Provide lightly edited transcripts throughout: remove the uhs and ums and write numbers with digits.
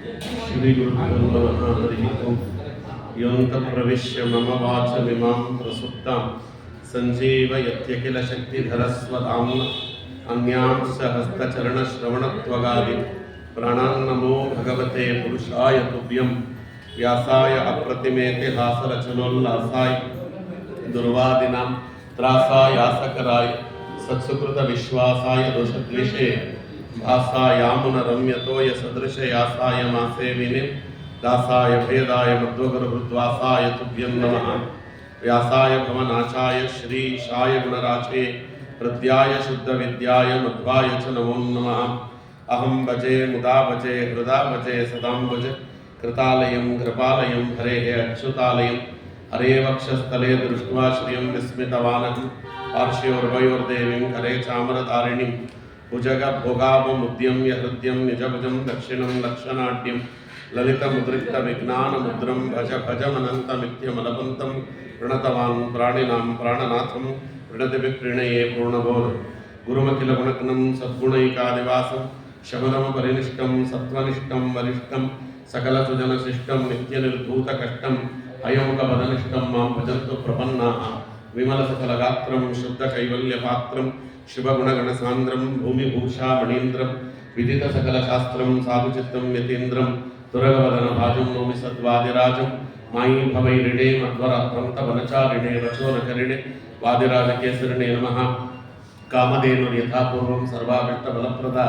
श्रीगुरुभ्यो नमः। हरिः ओम्। योऽन्तःप्रविश्य मम वाचमिमां प्रसुप्तां सञ्जीवयत्यखिलशक्तिधरस्वधाम्ना अन्यांश्च हस्तचरणश्रवणत्वगादि प्राणान् नमो भगवते पुरुषाय तुभ्यं। व्यासाय अप्रतिमेतिहासरचनोल्लासाय दुर्वादिनां त्रासायासकराय सत्सुकृतविश्वासाय दोषद्वेषे भासायामुनरम्यतोय सदृशयासाय मासे विने दासाय भेदाय मध्वगुरुहृद्वासाय तुभ्यं नमः। व्यासाय भवनाशाय श्रीशाय गुणराशे हृद्याय शुद्धविद्याय मध्वाय च नमो नमः। अहं भजे मुदा भजे हृदा भजे सदाम्बुज कृतालयं कृपालयं हरेः अच्युतालयं हरे वक्षस्थले दृष्ट्वा श्रियं विस्मितवानहं पार्श्वयोर्भयोर्देवीं करे चामरधारिणीं भुजगभोगावमुद्यम्य हृद्यं निजभुजं दक्षिणं लक्षणाढ्यं ललितमुद्रिक्तविज्ञानमुद्रं भज भजमनन्तमित्यमलपन्तं प्रणतवान् प्राणिनां प्राणनाथं प्रणतिभिप्रणये पूर्णबोध गुरुमखिलगुणज्ञं सद्गुणैकादिवासं शमनमपरिनिष्टं सत्त्वनिष्ठं वरिष्ठं सकलसुजनशिष्टं नित्यनिर्धूतकष्टम् अयोगपदनिष्ठं मां भजन्तु प्रपन्नाः। विमलसकलगात्रं शुद्धकैवल्यपात्रं शुभगुणगणसान्द्रं भूमिभूषामणीन्द्रं विदितसकलशास्त्रं साधुचित्तं यतीन्द्रं तुरगवदनभाजं नौमि सद्वादिराजं मायी भवैरिणे मध्वरात्मन्तवनचारिणे वचोनकरिणे वादिराजकेसरिणे नमः। कामधेनुर्यथापूर्वं सर्वाभीष्टफलप्रदा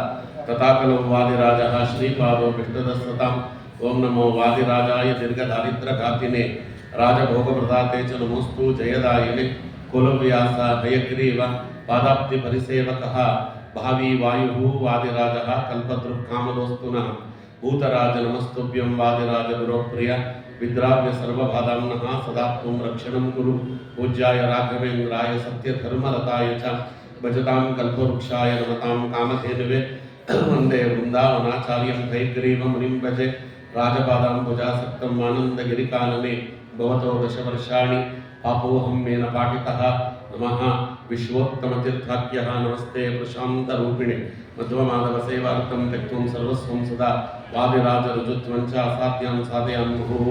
तथा खलु वादिराजः श्रीपादो विष्णुदस्सताम्। ओं नमो वादिराजाय दीर्घदारिद्र्यघातिने राजभोगप्रदाते च नमोस्तु जयदायिने कुलव्यास हयग्रीव पादाब्धिपरिसेवकः भावी वायुः वादिराजः कल्पतरुः कामदोस्तु नः। भूतराज नमस्तुभ्यं वादिराज गुरोप्रिय विद्राव्य सर्वबाधाम्नः सदा त्वं रक्षणं कुरु। पूज्याय राघवेन्द्राय सत्यधर्मरताय च भजतां कल्पवृक्षाय नमतां कामधेनुवे वन्दे वृन्दावनाचार्यं हयग्रीवमुनिं भजे। राजपादाम्बुजासक्तम् आनन्दगिरिकानने भवतो दशवर्षाणि पापोऽहं येन पाठितः। नमः विश्वोत्तमतीर्थाख्यः नमस्ते प्रशान्तरूपिणे मध्वमाधवसेवार्थं त्यक्त्वं सर्वस्वं सदा वादिराजरुजुत्वं च असाध्यां साधयान्मुहुः।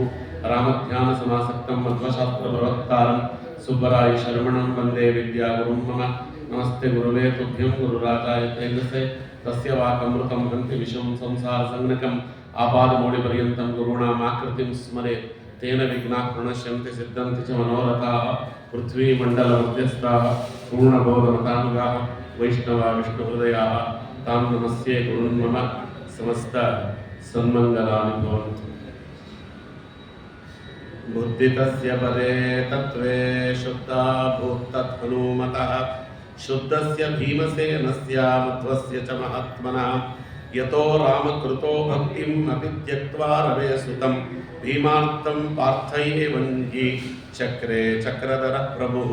रामध्यानसमासक्तं मध्वशास्त्रप्रवक्तारं सुब्बराय शर्मणं वन्दे विद्यागुरुं मम। नमस्ते गुरुवे तुभ्यं गुरुराजाय तेजसे तस्य वाकमृतं हन्ति विषं संसारसङ्गणकम् आपादमौलिपर्यन्तं गुरूणामाकृतिं स्मरेत् तेन विघ्नाः प्रणश्यन्ति सिद्धन्ति च मनोरथाः। पृथ्वीमण्डलमध्यस्थाः पूर्णबोधमतानुगाः वैष्णवा विष्णुहृदयाः तां नमस्ये गुरून् मम। समस्त सन्मङ्गलानि भवन्तु। बुद्धितस्य परे तत्त्वे शुद्धा भूत्तत्हनुमतः शुद्धस्य भीमसेनस्य मध्वस्य च महात्मनः। यतो रामकृतो भक्तिम् अपि त्यक्त्वा रवे सुतं भीमार्तं पार्थयेवन्हि चक्रे चक्रधरः प्रभुः।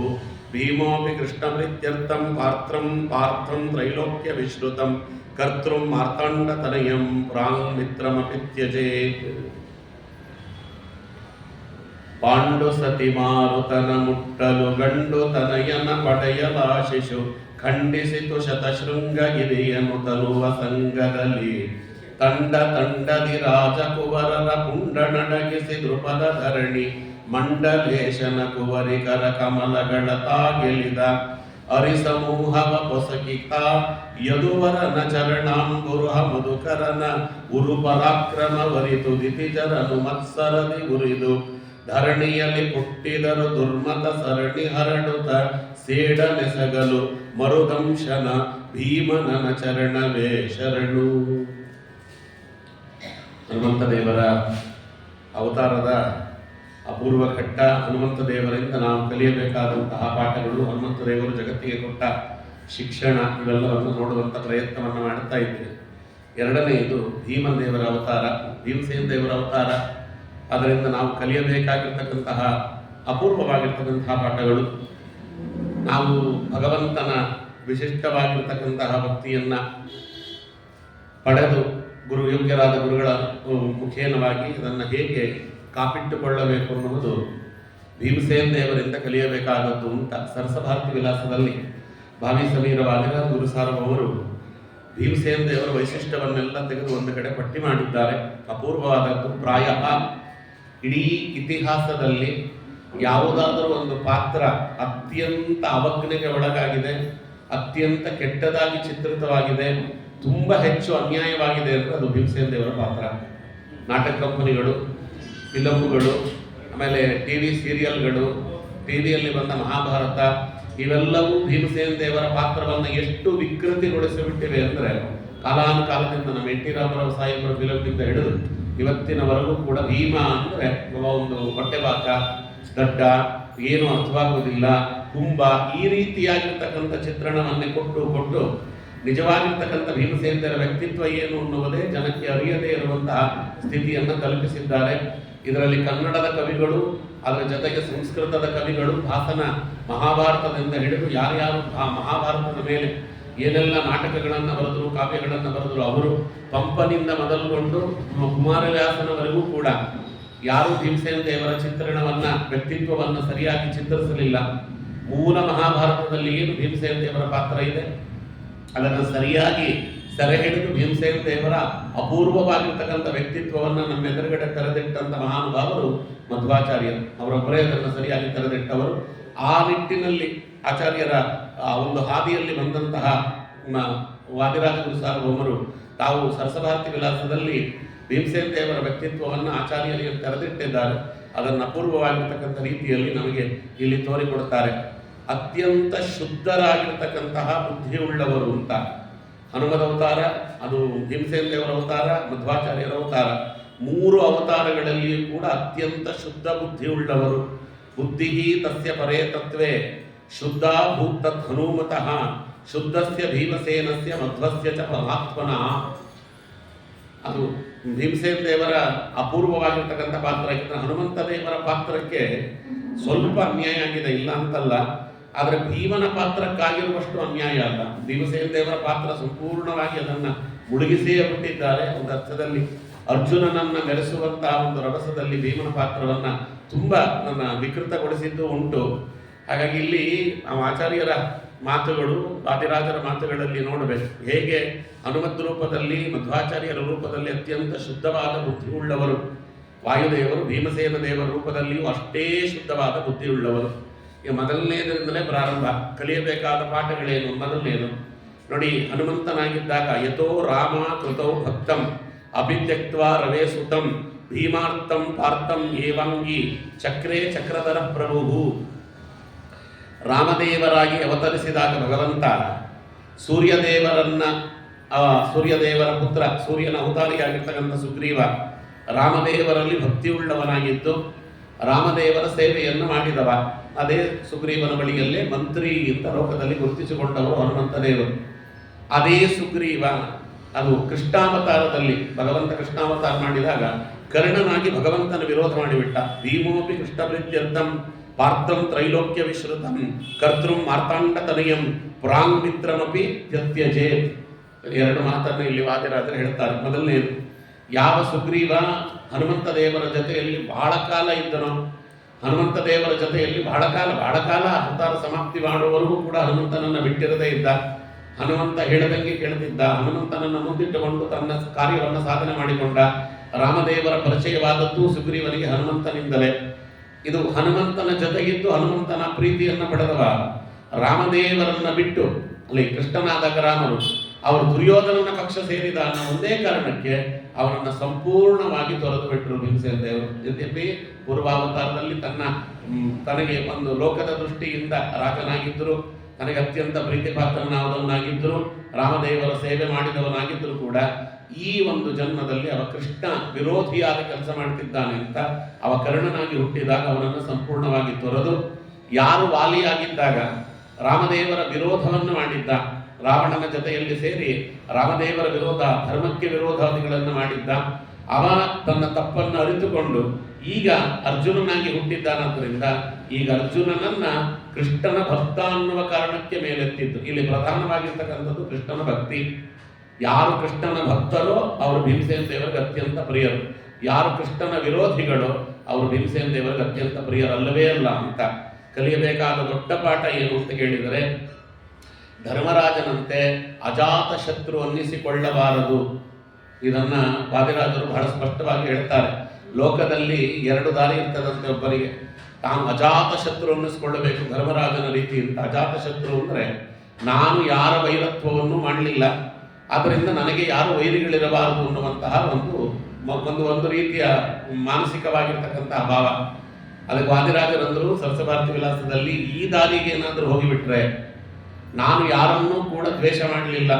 भीमोऽपि कृष्णप्रीत्यर्थं पार्थं त्रैलोक्यविश्रुतं कर्तृं मार्ताण्डतनयं प्राङ्मित्रमपि त्यजेत्। पाण्डुसति मारुतन मुट्टलु गंडु तनयन पडयलाशिशु ಖಂಡಿಸಿತು ಶತಶೃಂಗಗಿರಿಯನು ತಲುವ ಸಂಗದಲ್ಲಿ ತಂಡ ತಂಡದಿ ರಾಜಕುವರರ ಪುಂಡ ನಡಗಿಸಿ ದೃಪದ ಧರಣಿ ಮಂಡಲೇಶನ ಕುವರಿಕರ ಕಮಲಗಳ ತಾಗೆಲಿದ ಅರಿಸಮೂಹವ ಪೊಸಕಿತ ಯದುವರನ ಚರಣಾಂಬುರುಹ ಮಧುಕರನ ಉರುಪರಾಕ್ರಮ ವರಿತು ದಿತಿಜರನು ಮತ್ಸರದಿ ಉರಿದು ಧರಣಿಯಲ್ಲಿ ಹುಟ್ಟಿದರು ದುರ್ಮತ ಸರಣಿ ಹರಡುತ್ತ ಸೇಡಲೆಸಗಲು ಮರುದಂಶನ ಭೀಮನನ ಚರಣವೇ ಶರಣು. ಹನುಮಂತ ದೇವರ ಅವತಾರದ ಅಪೂರ್ವ ಘಟ್ಟ. ಹನುಮಂತ ದೇವರಿಂದ ನಾವು ಕಲಿಯಬೇಕಾದಂತಹ ಪಾಠಗಳು, ಹನುಮಂತ ದೇವರು ಜಗತ್ತಿಗೆ ಕೊಟ್ಟ ಶಿಕ್ಷಣ, ಇವೆಲ್ಲವನ್ನು ನೋಡುವಂಥ ಪ್ರಯತ್ನವನ್ನು ಮಾಡುತ್ತಾ ಇದ್ದೇವೆ. ಎರಡನೆಯದು ಭೀಮನ ದೇವರ ಅವತಾರ, ಭೀಮಸೇನ ದೇವರ ಅವತಾರ. ಅದರಿಂದ ನಾವು ಕಲಿಯಬೇಕಾಗಿರ್ತಕ್ಕಂತಹ ಅಪೂರ್ವವಾಗಿರ್ತಕ್ಕಂತಹ ಪಾಠಗಳು. ನಾವು ಭಗವಂತನ ವಿಶಿಷ್ಟವಾಗಿರ್ತಕ್ಕಂತಹ ಭಕ್ತಿಯನ್ನು ಪಡೆದು ಯೋಗ್ಯರಾದ ಗುರುಗಳ ಮುಖೇನವಾಗಿ ಅದನ್ನು ಹೇಗೆ ಕಾಪಿಟ್ಟುಕೊಳ್ಳಬೇಕು ಅನ್ನುವುದು ಭೀಮಸೇನ ದೇವರಿಂದ ಕಲಿಯಬೇಕಾದದ್ದು ಅಂತ ಸರಸಭಾರತಿ ವಿಲಾಸದಲ್ಲಿ ಭಾವಿ ಸಮೀರ ವಾದಿರಾಜ ಗುರು ಸಾರ್ವಭೌಮರು ಭೀಮಸೇನ ದೇವರ ವೈಶಿಷ್ಟ್ಯವನ್ನೆಲ್ಲ ತೆಗೆದು ಒಂದು ಕಡೆ ಪಟ್ಟಿ ಮಾಡಿದ್ದಾರೆ. ಅಪೂರ್ವವಾದದ್ದು. ಪ್ರಾಯ ಇಡೀ ಇತಿಹಾಸದಲ್ಲಿ ಯಾವುದಾದರೂ ಒಂದು ಪಾತ್ರ ಅತ್ಯಂತ ಅವಜ್ಞೆಗೆ ಒಳಗಾಗಿದೆ, ಅತ್ಯಂತ ಕೆಟ್ಟದಾಗಿ ಚಿತ್ರಿತವಾಗಿದೆ, ತುಂಬ ಹೆಚ್ಚು ಅನ್ಯಾಯವಾಗಿದೆ ಅಂದರೆ ಅದು ಭೀಮಸೇನ ದೇವರ ಪಾತ್ರ. ನಾಟಕ ಕಂಪನಿಗಳು, ಫಿಲಮ್ಗಳು, ಆಮೇಲೆ ಟಿ ವಿ ಸೀರಿಯಲ್ಗಳು, ಟಿ ವಿಯಲ್ಲಿ ಬಂದ ಮಹಾಭಾರತ, ಇವೆಲ್ಲವೂ ಭೀಮಸೇನ ದೇವರ ಪಾತ್ರವನ್ನು ಎಷ್ಟು ವಿಕೃತಿಗೊಳಿಸಿಬಿಟ್ಟಿವೆ ಅಂದರೆ ಕಾಲಾನುಕಾಲದಿಂದ ನಮ್ಮ ಎನ್ ಟಿ ರಾಮರಾವ್ ಸಾಹೇಬರ ಫಿಲಮ್ನಿಂದ ಹಿಡಿದು ಇವತ್ತಿನವರೆಗೂ ಕೂಡ ಭೀಮ ಅಂದರೆ ಒಂದು ಹೊಟ್ಟೆಬಾಕ, ದಡ್ಡ, ಏನು ಅರ್ಥವಾಗುವುದಿಲ್ಲ, ಕುಂಭ, ಈ ರೀತಿಯಾಗಿರ್ತಕ್ಕಂಥ ಚಿತ್ರಣವನ್ನೇ ಕೊಟ್ಟು ನಿಜವಾಗಿರ್ತಕ್ಕಂಥ ಭೀಮಸೇನ ದೇವರ ವ್ಯಕ್ತಿತ್ವ ಏನು ಅನ್ನುವುದೇ ಜನಕ್ಕೆ ಅರಿಯದೇ ಇರುವಂತಹ ಸ್ಥಿತಿಯನ್ನು ತಲುಪಿಸಿದ್ದಾರೆ. ಇದರಲ್ಲಿ ಕನ್ನಡದ ಕವಿಗಳು, ಅದರ ಜೊತೆಗೆ ಸಂಸ್ಕೃತದ ಕವಿಗಳು, ಭಾಸನ ಮಹಾಭಾರತದಿಂದ ಹಿಡಿದು ಯಾರ್ಯಾರು ಆ ಮಹಾಭಾರತದ ಮೇಲೆ ಏನೆಲ್ಲ ನಾಟಕಗಳನ್ನು ಬರೆದರು, ಕಾವ್ಯಗಳನ್ನು ಬರೆದರು, ಅವರು ಪಂಪನಿಂದ ಮೊದಲುಗೊಂಡು ಕುಮಾರವ್ಯಾಸನವರೆಗೂ ಕೂಡ ಯಾರೂ ಭೀಮಸೇನ ದೇವರ ಚಿತ್ರಣವನ್ನು, ವ್ಯಕ್ತಿತ್ವವನ್ನು ಸರಿಯಾಗಿ ಚಿತ್ರಿಸಲಿಲ್ಲ. ಮೂಲ ಮಹಾಭಾರತದಲ್ಲಿ ಏನು ಭೀಮಸೇನ ದೇವರ ಪಾತ್ರ ಇದೆ ಅದನ್ನು ಸರಿಯಾಗಿ ಸೆರೆ ಹಿಡಿದು ಭೀಮಸೇನ ದೇವರ ಅಪೂರ್ವವಾಗಿರ್ತಕ್ಕಂಥ ವ್ಯಕ್ತಿತ್ವವನ್ನು ನಮ್ಮ ಎದುರುಗಡೆ ತೆರೆದಿಟ್ಟಂಥ ಮಹಾನುಭಾವರು ಮಧ್ವಾಚಾರ್ಯರು. ಅವರೊಬ್ಬರೇ ಅದನ್ನು ಸರಿಯಾಗಿ ತೆರೆದಿಟ್ಟವರು. ಆ ನಿಟ್ಟಿನಲ್ಲಿ ಆಚಾರ್ಯರ ಒಂದು ಹಾದಿಯಲ್ಲಿ ಬಂದಂತಹ ವಾದಿರಾಜ ಗುರು ಸಾರ್ವಭೌಮರು ತಾವು ಸರಸಭಾರತಿ ವಿಲಾಸದಲ್ಲಿ ಭೀಮಸೇನ ದೇವರ ವ್ಯಕ್ತಿತ್ವವನ್ನು ಆಚಾರ್ಯರಿಗೆ ತೆರೆದಿಟ್ಟಿದ್ದಾರೆ. ಅದನ್ನು ಅಪೂರ್ವವಾಗಿರ್ತಕ್ಕಂಥ ರೀತಿಯಲ್ಲಿ ನಮಗೆ ಇಲ್ಲಿ ತೋರಿಕೊಡುತ್ತಾರೆ. ಅತ್ಯಂತ ಶುದ್ಧರಾಗಿರ್ತಕ್ಕಂತಹ ಬುದ್ಧಿಯುಳ್ಳವರು ಅಂತ ಹನುಮದ ಅವತಾರ, ಅದು ಭೀಮಸೇನ ದೇವರ ಅವತಾರ, ಮಧ್ವಾಚಾರ್ಯರ ಅವತಾರ, ಮೂರು ಅವತಾರಗಳಲ್ಲಿಯೂ ಕೂಡ ಅತ್ಯಂತ ಶುದ್ಧ ಬುದ್ಧಿಯುಳ್ಳವರು. ಬುದ್ಧಿ ತಸ್ಯ ಪರೇ ತತ್ವೇ ಶುದ್ಧ ಭೂತತ್ ಹನುಮತಃ ಶುದ್ಧಸ್ಯ ಭೀಮಸೇನಸ್ಯ ಮಧ್ವಸ್ಯ ಚ ಮಹಾತ್ಮನಃ. ಅದು ಭೀಮಸೇನ ದೇವರ ಅಪೂರ್ವವಾಗಿರ್ತಕ್ಕಂಥ ಪಾತ್ರ. ಹನುಮಂತ ದೇವರ ಪಾತ್ರಕ್ಕೆ ಸ್ವಲ್ಪ ಅನ್ಯಾಯ ಆಗಿದೆ, ಇಲ್ಲ ಅಂತಲ್ಲ, ಆದರೆ ಭೀಮನ ಪಾತ್ರಕ್ಕಾಗಿರುವಷ್ಟು ಅನ್ಯಾಯ ಅಲ್ಲ. ಭೀಮಸೇನ ದೇವರ ಪಾತ್ರ ಸಂಪೂರ್ಣವಾಗಿ ಅದನ್ನು ಮುಳುಗಿಸಿಯೇ ಬಿಟ್ಟಿದ್ದಾರೆ. ಒಂದು ಅರ್ಥದಲ್ಲಿ ಅರ್ಜುನನನ್ನು ಮೆರೆಸುವಂತಹ ಒಂದು ರಭಸದಲ್ಲಿ ಭೀಮನ ಪಾತ್ರವನ್ನು ತುಂಬ ವಿಕೃತಗೊಳಿಸಿದ್ದು ಉಂಟು. ಹಾಗಾಗಿ ಇಲ್ಲಿ ನಾವು ಆಚಾರ್ಯರ ಮಾತುಗಳು, ವಾದಿರಾಜರ ಮಾತುಗಳಲ್ಲಿ ನೋಡಬೇಕು, ಹೇಗೆ ಹನುಮದ್ ರೂಪದಲ್ಲಿ, ಮಧ್ವಾಚಾರ್ಯರ ರೂಪದಲ್ಲಿ ಅತ್ಯಂತ ಶುದ್ಧವಾದ ಬುದ್ಧಿಯುಳ್ಳವರು ವಾಯುದೇವರು, ಭೀಮಸೇನ ದೇವರ ರೂಪದಲ್ಲಿಯೂ ಅಷ್ಟೇ ಶುದ್ಧವಾದ ಬುದ್ಧಿಯುಳ್ಳವರು. ಈಗ ಮೊದಲನೇದರಿಂದಲೇ ಪ್ರಾರಂಭ. ಕಲಿಯಬೇಕಾದ ಪಾಠಗಳೇನು? ಮೊದಲನೇದು ನೋಡಿ, ಹನುಮಂತನಾಗಿದ್ದಾಗ ಯಥೋ ರಾಮ ಕೃತೌ ಭಕ್ತಂ ಅಭಿತ್ಯಕ್ತ್ವಾ ರವೇ ಸುತಂ ಭೀಮಾರ್ಥಂ ಪಾರ್ಥಂ ಏವಾಂಗಿ ಚಕ್ರೇ ಚಕ್ರಧರ ಪ್ರಭು. ರಾಮದೇವರಾಗಿ ಅವತರಿಸಿದಾಗ ಭಗವಂತ ಸೂರ್ಯದೇವರ ಪುತ್ರ, ಸೂರ್ಯನ ಅವತಾರಿಯಾಗಿರ್ತಕ್ಕಂಥ ಸುಗ್ರೀವ ರಾಮದೇವರಲ್ಲಿ ಭಕ್ತಿಯುಳ್ಳವನಾಗಿದ್ದು ರಾಮದೇವರ ಸೇವೆಯನ್ನು ಮಾಡಿದವ. ಅದೇ ಸುಗ್ರೀವನ ಬಳಿಯಲ್ಲೇ ಮಂತ್ರಿ ಅಂತ ಲೋಕದಲ್ಲಿ ಗುರುತಿಸಿಕೊಂಡವರು ಹನುಮಂತ ದೇವರು. ಅದೇ ಸುಗ್ರೀವ ಅದು ಕೃಷ್ಣಾವತಾರದಲ್ಲಿ ಭಗವಂತ ಕೃಷ್ಣಾವತಾರ ಮಾಡಿದಾಗ ಕರ್ಣನಾಗಿ ಭಗವಂತನ ವಿರೋಧ ಮಾಡಿಬಿಟ್ಟ. ಭೀಮೋಪಿ ಕೃಷ್ಣ ಪ್ರೀತ್ಯರ್ಥಂ ಪಾರ್ಥಂ ತ್ರೈಲೋಕ್ಯ ವಿಶ್ರುತಂ ಕರ್ತೃಂ ಮಾರ್ತಾಂಡ ತನಯಂ ಪುರಾಂಗ್ ಮಿತ್ರಮಪಿ ತ್ಯಜ್ಯೇತ್. ಎರಡು ಮಾತನ್ನು ಇಲ್ಲಿ ವಾದಿರಾಜರು ಹೇಳ್ತಾರೆ. ಮೊದಲನೇದು, ಯಾವ ಸುಗ್ರೀವ ಹನುಮಂತ ದೇವರ ಜೊತೆಯಲ್ಲಿ ಬಹಳ ಕಾಲ ಇದ್ದನೋ, ಹನುಮಂತ ದೇವರ ಜೊತೆಯಲ್ಲಿ ಬಹಳ ಕಾಲ ಅವತಾರ ಸಮಾಪ್ತಿ ಮಾಡುವವರೆಗೂ ಕೂಡ ಹನುಮಂತನನ್ನು ಬಿಟ್ಟಿರದೇ ಇದ್ದ, ಹನುಮಂತ ಹೇಳದಂಗೆ ಕೇಳುತ್ತಿದ್ದ, ಹನುಮಂತನನ್ನು ಮುಂದಿಟ್ಟುಕೊಂಡು ತನ್ನ ಕಾರ್ಯವನ್ನು ಸಾಧನೆ ಮಾಡಿಕೊಂಡ. ರಾಮದೇವರ ಪರಿಚಯವಾದದ್ದು ಸುಗ್ರೀವನಿಗೆ ಹನುಮಂತನಿಂದಲೇ. ಇದು ಹನುಮಂತನ ಜೊತೆಗಿದ್ದು ಹನುಮಂತನ ಪ್ರೀತಿಯನ್ನು ಪಡೆದವ. ರಾಮದೇವರನ್ನ ಬಿಟ್ಟು ಅಲ್ಲಿ ಕೃಷ್ಣನಾದಾಗ ರಾಮರು ಅವರು ದುರ್ಯೋಧನನ ಪಕ್ಷ ಸೇರಿದ ಅನ್ನೋ ಒಂದೇ ಕಾರಣಕ್ಕೆ ಅವನನ್ನು ಸಂಪೂರ್ಣವಾಗಿ ತೊರೆದು ಬಿಟ್ಟರು ಭೀಮಸೇನ ದೇವರು. ಯದ್ಯಪಿ ಪೂರ್ವಾವತಾರದಲ್ಲಿ ತನಗೆ ಒಂದು ಲೋಕದ ದೃಷ್ಟಿಯಿಂದ ರಾಜನಾಗಿದ್ದರು, ತನಗೆ ಅತ್ಯಂತ ಪ್ರೀತಿಪಾತ್ರನಾದವನಾಗಿದ್ದರು, ರಾಮದೇವರ ಸೇವೆ ಮಾಡಿದವನಾಗಿದ್ದರೂ ಕೂಡ ಈ ಒಂದು ಜನ್ಮದಲ್ಲಿ ಅವ ಕೃಷ್ಣ ವಿರೋಧಿಯಾದ ಕೆಲಸ ಮಾಡ್ತಿದ್ದಾನೆ ಅಂತ ಅವ ಕರ್ಣನಾಗಿ ಹುಟ್ಟಿದಾಗ ಅವನನ್ನು ಸಂಪೂರ್ಣವಾಗಿ ತೊರೆದು, ಯಾರು ವಾಲಿಯಾಗಿದ್ದಾಗ ರಾಮದೇವರ ವಿರೋಧವನ್ನು ಮಾಡಿದ್ದ, ರಾವಣನ ಜೊತೆಯಲ್ಲಿ ಸೇರಿ ರಾಮದೇವರ ವಿರೋಧ, ಧರ್ಮಕ್ಕೆ ವಿರೋಧಾದಿಗಳನ್ನು ಮಾಡಿದ್ದ, ಅವ ತನ್ನ ತಪ್ಪನ್ನು ಅರಿತುಕೊಂಡು ಈಗ ಅರ್ಜುನನಾಗಿ ಹುಟ್ಟಿದ್ದಾನಾದ್ರಿಂದ ಈಗ ಅರ್ಜುನನನ್ನ ಕೃಷ್ಣನ ಭಕ್ತ ಅನ್ನುವ ಕಾರಣಕ್ಕೆ ಮೇಲೆತ್ತಿದ್ದು. ಇಲ್ಲಿ ಪ್ರಧಾನವಾಗಿರ್ತಕ್ಕಂಥದ್ದು ಕೃಷ್ಣನ ಭಕ್ತಿ. ಯಾರು ಕೃಷ್ಣನ ಭಕ್ತರೋ ಅವರು ಭೀಮಸೇನ ದೇವರಿಗೆ ಅತ್ಯಂತ ಪ್ರಿಯರು, ಯಾರು ಕೃಷ್ಣನ ವಿರೋಧಿಗಳೋ ಅವರು ಭೀಮಸೇನ ದೇವರಿಗೆ ಅತ್ಯಂತ ಪ್ರಿಯರಲ್ಲವೇ ಅಲ್ಲ ಅಂತ. ಕಲಿಯಬೇಕಾದ ದೊಡ್ಡ ಪಾಠ ಏನು ಅಂತ ಕೇಳಿದರೆ, ಧರ್ಮರಾಜನಂತೆ ಅಜಾತ ಶತ್ರು ಅನ್ನಿಸಿಕೊಳ್ಳಬಾರದು. ಇದನ್ನ ವಾದಿರಾಜರು ಬಹಳ ಸ್ಪಷ್ಟವಾಗಿ ಹೇಳ್ತಾರೆ. ಲೋಕದಲ್ಲಿ ಎರಡು ದಾರಿ ಇರ್ತದಂತೆ ಒಬ್ಬರಿಗೆ. ತಾನು ಅಜಾತ ಶತ್ರು ಅನ್ನಿಸ್ಕೊಳ್ಳಬೇಕು ಧರ್ಮರಾಜನ ರೀತಿ ಅಂತ. ಅಜಾತ ಶತ್ರು ಅಂದರೆ ನಾನು ಯಾರ ವೈರತ್ವವನ್ನು ಮಾಡಲಿಲ್ಲ, ಆದ್ದರಿಂದ ನನಗೆ ಯಾರು ವೈರಿಗಳಿರಬಾರದು ಅನ್ನುವಂತಹ ಒಂದು ರೀತಿಯ ಮಾನಸಿಕವಾಗಿರ್ತಕ್ಕಂತಹ ಭಾವ. ಅದಕ್ಕೆ ವಾದಿರಾಜರಂದರು ಸರಸಭಾರತಿ ವಿಲಾಸದಲ್ಲಿ, ಈ ದಾರಿಗೆ ಏನಾದರೂ ಹೋಗಿಬಿಟ್ರೆ, ನಾನು ಯಾರನ್ನೂ ಕೂಡ ದ್ವೇಷ ಮಾಡಲಿಲ್ಲ,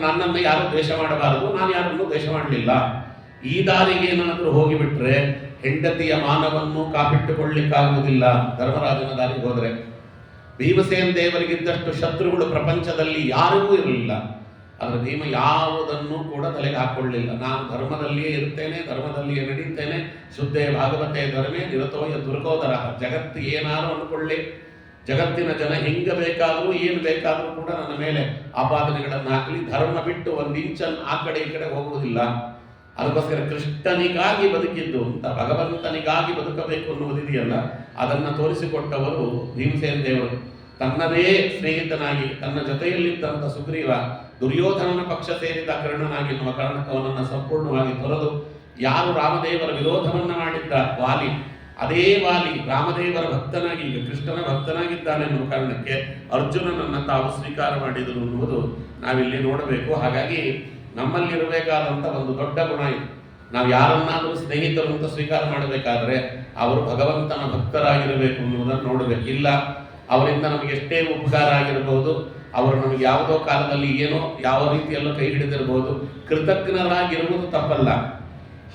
ನನ್ನನ್ನು ಯಾರು ದ್ವೇಷ ಮಾಡಬಾರದು, ನಾನು ಯಾರನ್ನೂ ದ್ವೇಷ ಮಾಡಲಿಲ್ಲ, ಈ ದಾರಿಗೆ ಏನಾದರೂ ಹೋಗಿಬಿಟ್ರೆ ಹೆಂಡತಿಯ ಮಾನವನ್ನು ಕಾಪಿಟ್ಟುಕೊಳ್ಳಿಕ್ಕಾಗುವುದಿಲ್ಲ ಧರ್ಮರಾಜನ ದಾರಿಗೆ ಹೋದರೆ. ಭೀಮಸೇನ ದೇವರಿಗಿದ್ದಷ್ಟು ಶತ್ರುಗಳು ಪ್ರಪಂಚದಲ್ಲಿ ಯಾರಿಗೂ ಇರಲಿಲ್ಲ. ಆದರೆ ಭೀಮ ಯಾವುದನ್ನು ಕೂಡ ತಲೆಗೆ ಹಾಕೊಳ್ಳಿಲ್ಲ. ನಾನು ಧರ್ಮದಲ್ಲಿಯೇ ಇರ್ತೇನೆ, ಧರ್ಮದಲ್ಲಿಯೇ ನಡೀತೇನೆ, ಶುದ್ಧೇ ಭಾಗವತೆ ಧರ್ಮೇ ನಿರತೋಯ ದುರ್ಗೋದರ. ಜಗತ್ತು ಏನಾರು ಅಂದ್ಕೊಳ್ಳಿ, ಜಗತ್ತಿನ ಜನ ಹೆಂಗೆ ಬೇಕಾದರೂ ಏನು ಬೇಕಾದರೂ ಕೂಡ ನನ್ನ ಮೇಲೆ ಆಪಾದನೆಗಳನ್ನು ಹಾಕಲಿ, ಧರ್ಮ ಬಿಟ್ಟು ಒಂದು ಇಂಚನ್ನು ಆ ಕಡೆ ಈ ಕಡೆ ಹೋಗುವುದಿಲ್ಲ. ಅದಕ್ಕೋಸ್ಕರ ಕೃಷ್ಣನಿಗಾಗಿ ಬದುಕಿದ್ದು ಅಂತ, ಭಗವಂತನಿಗಾಗಿ ಬದುಕಬೇಕು ಅನ್ನುವುದಿದೆಯಲ್ಲ, ಅದನ್ನು ತೋರಿಸಿಕೊಟ್ಟವರು ಭೀಮಸೇನ ದೇವರು. ತನ್ನದೇ ಸ್ನೇಹಿತನಾಗಿ ತನ್ನ ಜೊತೆಯಲ್ಲಿದ್ದಂಥ ಸುಗ್ರೀವ ದುರ್ಯೋಧನನ ಪಕ್ಷ ಸೇರಿದ ಕರ್ಣನಾಗಿ ಎನ್ನುವ ಕಾರಣಕ್ಕೆ ಅವನನ್ನು ಸಂಪೂರ್ಣವಾಗಿ ತೊರೆದು, ಯಾರು ರಾಮದೇವರ ವಿರೋಧವನ್ನು ಮಾಡಿದ್ದ ವಾಲಿ, ಅದೇ ವಾಲಿ ರಾಮದೇವರ ಭಕ್ತನಾಗಿ ಈಗ ಕೃಷ್ಣನ ಭಕ್ತನಾಗಿದ್ದಾನೆ ಎನ್ನುವ ಕಾರಣಕ್ಕೆ ಅರ್ಜುನನನ್ನು ತಾವು ಸ್ವೀಕಾರ ಮಾಡಿದರು ಎನ್ನುವುದು ನಾವಿಲ್ಲಿ ನೋಡಬೇಕು. ಹಾಗಾಗಿ ನಮ್ಮಲ್ಲಿರಬೇಕಾದಂಥ ಒಂದು ದೊಡ್ಡ ಗುಣ ಇದು. ನಾವು ಯಾರನ್ನಾದರೂ ಸ್ನೇಹಿತರು ಅಂತ ಸ್ವೀಕಾರ ಮಾಡಬೇಕಾದ್ರೆ ಅವರು ಭಗವಂತನ ಭಕ್ತರಾಗಿರಬೇಕು ಎನ್ನುವುದನ್ನು ನೋಡಬೇಕು. ಇಲ್ಲ, ಅವರಿಂದ ನಮಗೆ ಎಷ್ಟೇ ಉಪಕಾರ ಆಗಿರಬಹುದು, ಅವರು ನಮಗೆ ಯಾವುದೋ ಕಾಲದಲ್ಲಿ ಏನೋ ಯಾವ ರೀತಿಯಲ್ಲೂ ಕೈ ಹಿಡಿದಿರಬಹುದು, ಕೃತಜ್ಞರಾಗಿರುವುದು ತಪ್ಪಲ್ಲ.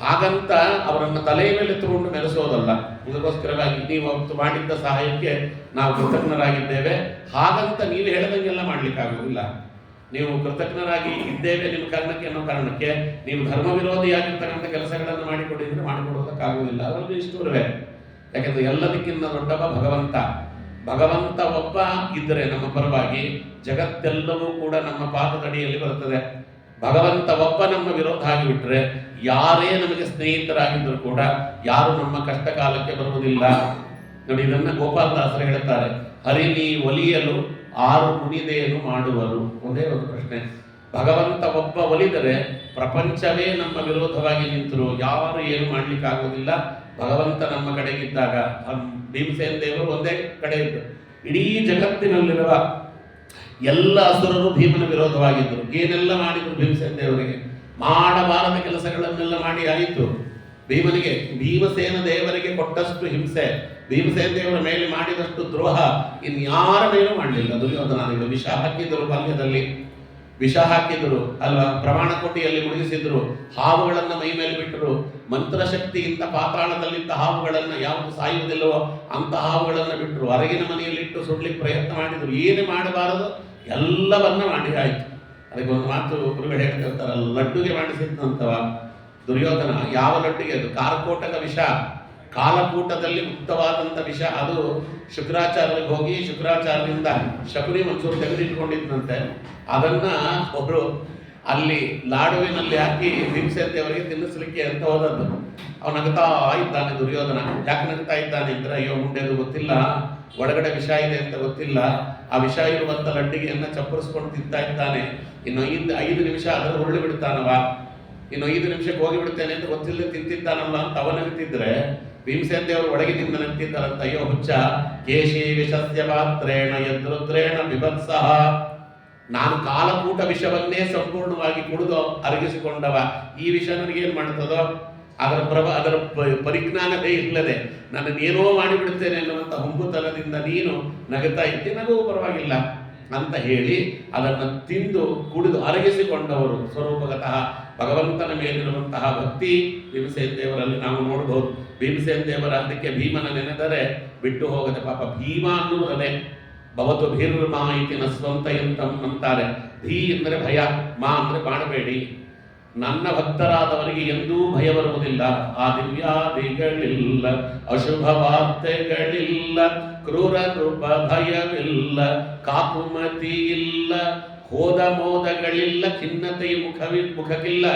ಹಾಗಂತ ಅವರನ್ನು ತಲೆಯ ಮೇಲೆ ತಗೊಂಡು ಮೆರೆಸೋದಲ್ಲ. ಇದಕ್ಕೋಸ್ಕರವಾಗಿ ನೀವು ಅವತ್ತು ಮಾಡಿದ್ದ ಸಹಾಯಕ್ಕೆ ನಾವು ಕೃತಜ್ಞರಾಗಿದ್ದೇವೆ, ಹಾಗಂತ ನೀವು ಹೇಳದಂಗೆಲ್ಲ ಮಾಡ್ಲಿಕ್ಕಾಗೋದಿಲ್ಲ. ನೀವು ಕೃತಜ್ಞರಾಗಿ ಇದ್ದೇವೆ ನಿಮ್ಮ ಕಾರಣಕ್ಕೆ ಅನ್ನೋ ಕಾರಣಕ್ಕೆ ನೀವು ಧರ್ಮ ವಿರೋಧಿಯಾಗಿರ್ತಕ್ಕಂಥ ಕೆಲಸಗಳನ್ನು ಮಾಡಿಕೊಡಿದ್ರೆ ಮಾಡಿಕೊಡೋದಕ್ಕಾಗುವುದಿಲ್ಲ. ಅದರಲ್ಲಿ ಇಷ್ಟೂರವೇ. ಯಾಕೆಂದ್ರೆ ಎಲ್ಲದಕ್ಕಿಂತ ದೊಡ್ಡವ ಭಗವಂತ ಒಬ್ಬ ಇದ್ದರೆ ನಮ್ಮ ಪರವಾಗಿ ಜಗತ್ತೆಲ್ಲವೂ ಕೂಡ ನಮ್ಮ ಪಾದದಡಿಯಲ್ಲಿ ಬರುತ್ತದೆ. ಭಗವಂತ ಒಬ್ಬ ನಮ್ಮ ವಿರೋಧ ಆಗಿಬಿಟ್ರೆ ಯಾರೇ ನಮಗೆ ಸ್ನೇಹಿತರಾಗಿದ್ದರೂ ಕೂಡ ಯಾರು ನಮ್ಮ ಕಷ್ಟ ಕಾಲಕ್ಕೆ ಬರುವುದಿಲ್ಲ. ನೋಡಿ, ಇದನ್ನ ಗೋಪಾಲದಾಸರು ಹೇಳ್ತಾರೆ, ಹರಿನಿ ಒಲಿಯಲು ಆರು ಮುನಿದೇನು ಮಾಡುವರು. ಒಂದೇ ಒಂದು ಪ್ರಶ್ನೆ, ಭಗವಂತ ಒಬ್ಬ ಒಲಿದರೆ ಪ್ರಪಂಚವೇ ನಮ್ಮ ವಿರೋಧವಾಗಿ ನಿಂತರು ಯಾರು ಏನು ಮಾಡ್ಲಿಕ್ಕಾಗೋದಿಲ್ಲ. ಭಗವಂತ ನಮ್ಮ ಕಡೆಗಿದ್ದಾಗ ಭೀಮಸೇನ ದೇವರು ಒಂದೇ ಕಡೆ ಇದ್ದರು. ಇಡೀ ಜಗತ್ತಿನಲ್ಲಿರುವ ಎಲ್ಲ ಅಸುರರು ಭೀಮನ ವಿರೋಧವಾಗಿದ್ದರು. ಏನೆಲ್ಲ ಮಾಡಿದ್ರು ಭೀಮಸೇನ ದೇವರಿಗೆ? ಮಾಡಬಾರದ ಕೆಲಸಗಳನ್ನೆಲ್ಲ ಮಾಡಿ ಆಯಿತು. ಭೀಮಸೇನ ದೇವರಿಗೆ ಕೊಟ್ಟಷ್ಟು ಹಿಂಸೆ, ಭೀಮಸೇನ ದೇವರ ಮೇಲೆ ಮಾಡಿದಷ್ಟು ದ್ರೋಹ ಇನ್ಯಾರ ಮೇಲೂ ಮಾಡಲಿಲ್ಲ ದುರ್ಯೋಧನಾದಿಗಳು. ವಿಷ ಹಾಕಿದರು, ಬಾಲ್ಯದಲ್ಲಿ ವಿಷ ಹಾಕಿದರು ಅಲ್ವಾ, ಪ್ರಮಾಣ ಕೋಟಿಯಲ್ಲಿ ಮುಳುಗಿಸಿದ್ರು, ಹಾವುಗಳನ್ನು ಮೈ ಮೇಲೆ ಬಿಟ್ಟರು, ಮಂತ್ರಶಕ್ತಿಯಿಂದ ಪಾತಾಳದಲ್ಲಿದ್ದ ಹಾವುಗಳನ್ನು ಯಾವುದು ಸಾಯುವುದಿಲ್ಲವೋ ಅಂತ ಹಾವುಗಳನ್ನು ಬಿಟ್ಟರು, ಹೊರಗಿನ ಮನೆಯಲ್ಲಿಟ್ಟು ಸುಡ್ಲಿಕ್ಕೆ ಪ್ರಯತ್ನ ಮಾಡಿದರು. ಏನೇ ಮಾಡಬಾರದು ಎಲ್ಲವನ್ನ ಮಾಡಿ ಆಯಿತು. ಅದಕ್ಕೆ ಒಂದು ಮಾತು ಗುರುಗಳು ಹೇಳ್ತಿರ್ತಾರಲ್ಲ, ಲಡ್ಡುಗೆ ಮಾಡಿಸಿದಂಥವ ದುರ್ಯೋಧನ. ಯಾವ ಲಡ್ಡುಗೆ? ಅದು ಕಾರ್ಕೋಟಕ ವಿಷ, ಕಾಲಕೂಟದಲ್ಲಿ ಮುಕ್ತವಾದಂಥ ವಿಷ. ಅದು ಶುಕ್ರಾಚಾರ್ಯರಿಗೆ ಹೋಗಿ ಶುಕ್ರಾಚಾರ್ಯರಿಂದ ಶಕುನಿ ಒಂಚೂರು ತೆಗೆದಿಟ್ಕೊಂಡಿದ್ದಂತೆ. ಅದನ್ನ ಒಬ್ರು ಅಲ್ಲಿ ಲಾಡುವಿನಲ್ಲಿ ಹಾಕಿ ಭೀಮಸೇನ ದೇವರಿಗೆ ತಿನ್ನಿಸ್ಲಿಕ್ಕೆ ಅಂತ ಹೋದದ್ದು. ಅವನು ನಗ್ತಾ ಇದ್ದಾನೆ ದುರ್ಯೋಧನ. ಯಾಕೆ ನಗ್ತಾ ಇದ್ದಾನೆ ಅಂದ್ರೆ, ಅಯ್ಯೋ ಮುಂಡೆದು ಗೊತ್ತಿಲ್ಲ, ಒಳಗಡೆ ವಿಷ ಇದೆ ಅಂತ ಗೊತ್ತಿಲ್ಲ, ಆ ವಿಷ ಇರುವಂತ ಲಡ್ಡಿಗೆಯನ್ನ ಚಪ್ಪರಿಸ್ಕೊಂಡು ತಿಂತಾ ಇದ್ದಾನೆ. ಇನ್ನು 5 ನಿಮಿಷ ಅದನ್ನು ಉರುಳಿ ಬಿಡ್ತಾನವ, ಇನ್ನು 5 ನಿಮಿಷಕ್ಕೆ ಹೋಗಿ ಬಿಡ್ತೇನೆ ಅಂತ ಗೊತ್ತಿಲ್ಲದೆ ತಿಂತಿದ್ದಾನಲ್ಲ ಅಂತ ಅವನಗ್ತಿದ್ರೆ ಭೀಮಸೇನ ದೇವರು ಒಳಗಿನಿಂದ ನಗ್ತಿದ್ದಾರಂತ, ಅಯ್ಯೋ ಹುಚ್ಚ, ಕೇಶಿ ವಿಷಸ್ಯ ಪಾತ್ರೇಣ ಯದ್ರುದ್ರೇಣ ಬಿಭತ್ಸಹ. ನಾನು ಕಾಲಕೂಟ ವಿಷವನ್ನೇ ಸಂಪೂರ್ಣವಾಗಿ ಕುಡಿದು ಅರಗಿಸಿಕೊಂಡವ, ಈ ವಿಷ ನನಗೇನು ಮಾಡ್ತದೋ, ಅದರ ಪರಿಜ್ಞಾನವೇ ಇಲ್ಲದೆ ನನ್ನನ್ನೇನೋ ಮಾಡಿಬಿಡ್ತೇನೆ ಅನ್ನುವಂಥ ಹುಂಬುತನದಿಂದ ನೀನು ನಗುತ್ತಾ ಇದ್ದೆ, ನಗೂ ಪರವಾಗಿಲ್ಲ ಅಂತ ಹೇಳಿ ಅದನ್ನು ತಿಂದು ಕುಡಿದು ಅರಗಿಸಿಕೊಂಡವರು ಸ್ವರೂಪಗತಃ ಭಗವಂತನ ಮೇಲಿರುವಂತಹ ಭಕ್ತಿ ಭೀಮಸೇನ ದೇವರಲ್ಲಿ ನಾವು ನೋಡಬಹುದು. ಭೀಮಸೇನ ದೇವರ ಅದಕ್ಕೆ ಭೀಮನ ನೆನೆದರೆ ಬಿಟ್ಟು ಹೋಗದೆ. ಪಾಪ ಭೀಮ ಅನ್ನುವುದನ್ನೇ ಭವತು ಭೀರ್ಮಾ ಇತಿ ನ ಸ್ವಂತಯಂತಂ ಅಂತಾರೆ. ಭೀ ಅಂದರೆ ಭಯ, ಮಾ ಅಂದರೆ ಮಾಡಬೇಡಿ. ನನ್ನ ಭಕ್ತರಾದವರಿಗೆ ಎಂದೂ ಭಯ ಬರುವುದಿಲ್ಲ. ಆ ದಿವ್ಯಾದಿಗಳಿಲ್ಲ, ಅಶುಭ ವಾರ್ತೆಗಳಿಲ್ಲ, ಕ್ರೂರ ನೃಪ ಭಯವಿಲ್ಲ, ಕಾಕುಮತಿ ಇಲ್ಲ, ಹೋದ ಮೋದಗಳಿಲ್ಲ, ಖಿನ್ನತೆಯ ಮುಖಕ್ಕಿಲ್ಲ.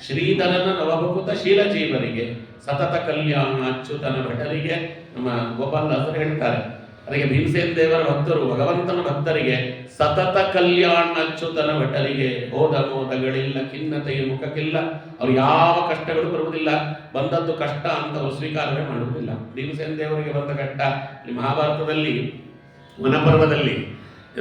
ಶ್ರೀಧರನ ನವಭಕುತ ಶೀಲಜೀವರಿಗೆ, ಸತತ ಕಲ್ಯಾಣ ಅಚ್ಯುತನ ಭಟರಿಗೆ ನಮ್ಮ ಗೋಪಾಲದಾಸರು ಹೇಳ್ತಾರೆ. ಅದಕ್ಕೆ ಭೀಮಸೇನ ದೇವರ ಭಕ್ತರು ಭಗವಂತನ ಭಕ್ತರಿಗೆ ಸತತ ಕಲ್ಯಾಣ ಅಚ್ಯುತನ ಭಟರಿಗೆ ಹೋದ ಮೋದಗಳಿಲ್ಲ ಖಿನ್ನತೆಯ ಮುಖಕ್ಕಿಲ್ಲ. ಅವ್ರು ಯಾವ ಕಷ್ಟಗಳು ಬರುವುದಿಲ್ಲ, ಬಂದದ್ದು ಕಷ್ಟ ಅಂತ ಅವರು ಸ್ವೀಕಾರವೇ ಮಾಡುವುದಿಲ್ಲ. ಭೀಮಸೇನ ದೇವರಿಗೆ ಬಂದ ಕಷ್ಟ ಈ ಮಹಾಭಾರತದಲ್ಲಿ ವನಪರ್ವದಲ್ಲಿ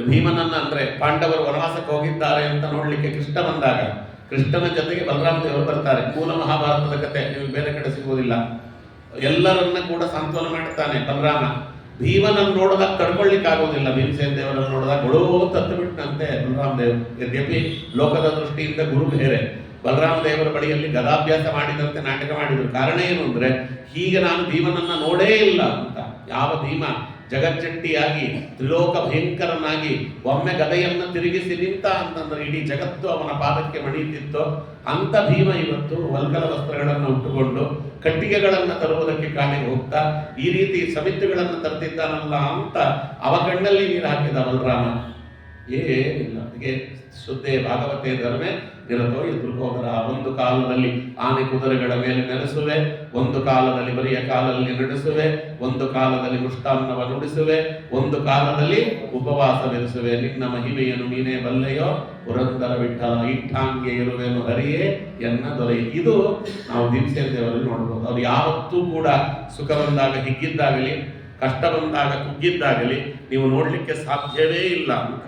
ಭೀಮನನ್ನ ಅಂದ್ರೆ ಪಾಂಡವರು ವನವಾಸಕ್ಕೆ ಹೋಗಿದ್ದಾರೆ ಅಂತ ನೋಡ್ಲಿಕ್ಕೆ ಕೃಷ್ಣ ಬಂದಾಗ ಕೃಷ್ಣನ ಜೊತೆಗೆ ಬಲರಾಮ ದೇವರು ಬರ್ತಾರೆ. ಮೂಲ ಮಹಾಭಾರತದ ಕತೆ ನೀವು ಬೇರೆ ಕಡೆ ಸಿಗುವುದಿಲ್ಲ. ಎಲ್ಲರನ್ನ ಕೂಡ ಸಾಂತ್ವನ ಮಾಡ್ತಾನೆ ಬಲರಾಮ. ಭೀಮನನ್ನು ನೋಡಿದಾಗ ತಡ್ಕೊಳ್ಳಿಕ್ಕಾಗೋದಿಲ್ಲ. ಭೀಮಸೇನ ದೇವರನ್ನು ನೋಡಿದಾಗ ಗೊಳೋ ತತ್ತು ಬಿಟ್ಟಂತೆ ಬಲರಾಮ ದೇವರು. ಯದ್ಯಪಿ ಲೋಕದ ದೃಷ್ಟಿಯಿಂದ ಗುರು ಬೇರೆ. ಬಲರಾಮ ದೇವರ ಬಳಿಯಲ್ಲಿ ಗದಾಭ್ಯಾಸ ಮಾಡಿದಂತೆ ನಾಟಕ ಮಾಡಿದ್ರು. ಕಾರಣ ಏನು ಅಂದ್ರೆ ಹೀಗೆ ನಾನು ಭೀಮನನ್ನ ನೋಡೇ ಇಲ್ಲ ಅಂತ. ಯಾವ ಭೀಮ ಜಗಜ್ಜಟ್ಟಿಯಾಗಿ ತ್ರಿಲೋಕ ಭಯಂಕರನಾಗಿ ಒಮ್ಮೆ ಗದೆಯನ್ನು ತಿರುಗಿಸಿ ನಿಂತ ಅಂತಂದ್ರೆ ಇಡೀ ಜಗತ್ತು ಅವನ ಪಾದಕ್ಕೆ ಮಣಿಯುತ್ತಿತ್ತು. ಅಂತ ಭೀಮ ಇವತ್ತು ವಲ್ಕಲ ವಸ್ತ್ರಗಳನ್ನು ಉಟ್ಟುಕೊಂಡು ಕಟ್ಟಿಗೆಗಳನ್ನು ತರುವುದಕ್ಕೆ ಕಾಡಿಗೆ ಹೋಗ್ತಾ ಈ ರೀತಿ ಸಮಿತಿಗಳನ್ನು ತರ್ತಿದ್ದಾನಲ್ಲ ಅಂತ ಅವ ಕಣ್ಣಲ್ಲಿ ನೀರು ಹಾಕಿದ ಬಲರಾಮ. ಏನಿಲ್ಲ, ಅದಕ್ಕೆ ಶುದ್ಧೇ ಭಾಗವತೆ ಧರ್ಮೆ ನಿರತೋ ದುರ್ಗೋದರ. ಒಂದು ಕಾಲದಲ್ಲಿ ಆನೆ ಕುದುರೆಗಳ ಮೇಲೆ ನೆಲೆಸುವೆ, ಒಂದು ಕಾಲದಲ್ಲಿ ಬರಿಯ ಕಾಲಲ್ಲಿ ನಡೆಸುವೆ, ಒಂದು ಕಾಲದಲ್ಲಿ ಮೃಷ್ಟಾನ್ನವ ನುಡಿಸುವೆ, ಒಂದು ಕಾಲದಲ್ಲಿ ಉಪವಾಸವೆನಿಸುವೆ. ನಿನ್ನ ಮಹಿಮೆಯನ್ನು ನೀನೇ ಬಲ್ಲೆಯೋ ಪುರಂದರ ವಿಠಲ ಇಟ್ಟಾಂಗೆ ಇರುವೆನು ಹರಿಯೇ ಎನ್ನ ದೊರೆ. ಇದು ನಾವು ಭೀಮಸೇನ ದೇವರಲ್ಲಿ ನೋಡ್ಬೋದು. ಅವ್ರು ಯಾವತ್ತೂ ಕೂಡ ಸುಖ ಬಂದಾಗ ಹಿಗ್ಗಿದ್ದಾಗಲಿ ಕಷ್ಟ ಬಂದಾಗ ಕುಗ್ಗಿದ್ದಾಗಲಿ ನೀವು ನೋಡ್ಲಿಕ್ಕೆ ಸಾಧ್ಯವೇ ಇಲ್ಲ ಅಂತ.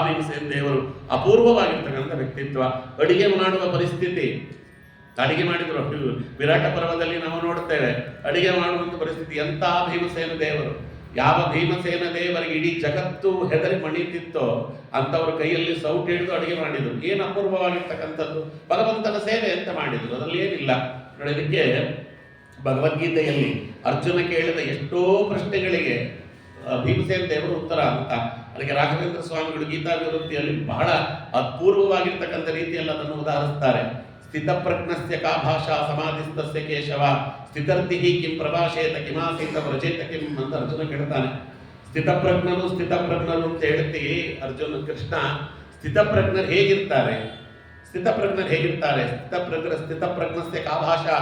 ಭೀಮಸೇನ ದೇವರು ಅಪೂರ್ವವಾಗಿರ್ತಕ್ಕಂಥ ವ್ಯಕ್ತಿತ್ವ. ಅಡಿಗೆ ಮಾಡುವ ಪರಿಸ್ಥಿತಿ, ಅಡಿಗೆ ಮಾಡಿದ್ರು ವಿರಾಟ ಪರ್ವದಲ್ಲಿ ನಾವು ನೋಡ್ತೇವೆ. ಅಡಿಗೆ ಮಾಡುವಂತ ಪರಿಸ್ಥಿತಿ ಎಂಥ ಭೀಮಸೇನ ದೇವರು. ಯಾವ ಭೀಮಸೇನ ದೇವರಿಗೆ ಇಡೀ ಜಗತ್ತು ಹೆದರಿ ಮಣಿತಿತ್ತೋ ಅಂತವ್ರ ಕೈಯಲ್ಲಿ ಸೌಟ್ ಹಿಡಿದು ಅಡಿಗೆ ಮಾಡಿದ್ರು. ಏನು ಅಪೂರ್ವವಾಗಿರ್ತಕ್ಕಂಥದ್ದು ಭಗವಂತನ ಸೇವೆ ಅಂತ ಮಾಡಿದ್ರು. ಅದರಲ್ಲಿ ಏನಿಲ್ಲ. ನೋಡೋದಕ್ಕೆ ಭಗವದ್ಗೀತೆಯಲ್ಲಿ ಅರ್ಜುನ ಕೇಳಿದ ಎಷ್ಟೋ ಪ್ರಶ್ನೆಗಳಿಗೆ ಭೀಮಸೇನ ದೇವರು ಉತ್ತರ ಅಂತ. ಅದಕ್ಕೆ ರಾಘವೇಂದ್ರ ಸ್ವಾಮಿಗಳು ಗೀತಾ ವಿವೃತ್ತಿಯಲ್ಲಿ ಬಹಳ ಅಪೂರ್ವವಾಗಿರ್ತಕ್ಕಂಥ ರೀತಿಯಲ್ಲಿ ಅದನ್ನು ಉದಾಹರಿಸ್ತಾರೆ. ಸ್ಥಿತಪ್ರಜ್ಞಸ್ಯ ಕಾ ಭಾಷಾ ಸಮಾಧಿಸ್ತಸ್ಯ ಕೇಶವ ಸ್ಥಿತರ್ತಿ ಕಿಂ ಪ್ರಭಾಷೇತ ಕಿಮಾಸೀತ ವ್ರಜೇತ ಕಿಂ ಅಂತ ಅರ್ಜುನ ಕೇಳ್ತಾನೆ. ಸ್ಥಿತಪ್ರಜ್ಞರು ಅಂತ ಹೇಳ್ತಿ ಅರ್ಜುನ ಕೃಷ್ಣ. ಸ್ಥಿತಪ್ರಜ್ಞರು ಹೇಗಿರ್ತಾರೆ? ಸ್ಥಿತಪ್ರಜ್ಞಸ್ಯ ಕಾ ಭಾಷಾ,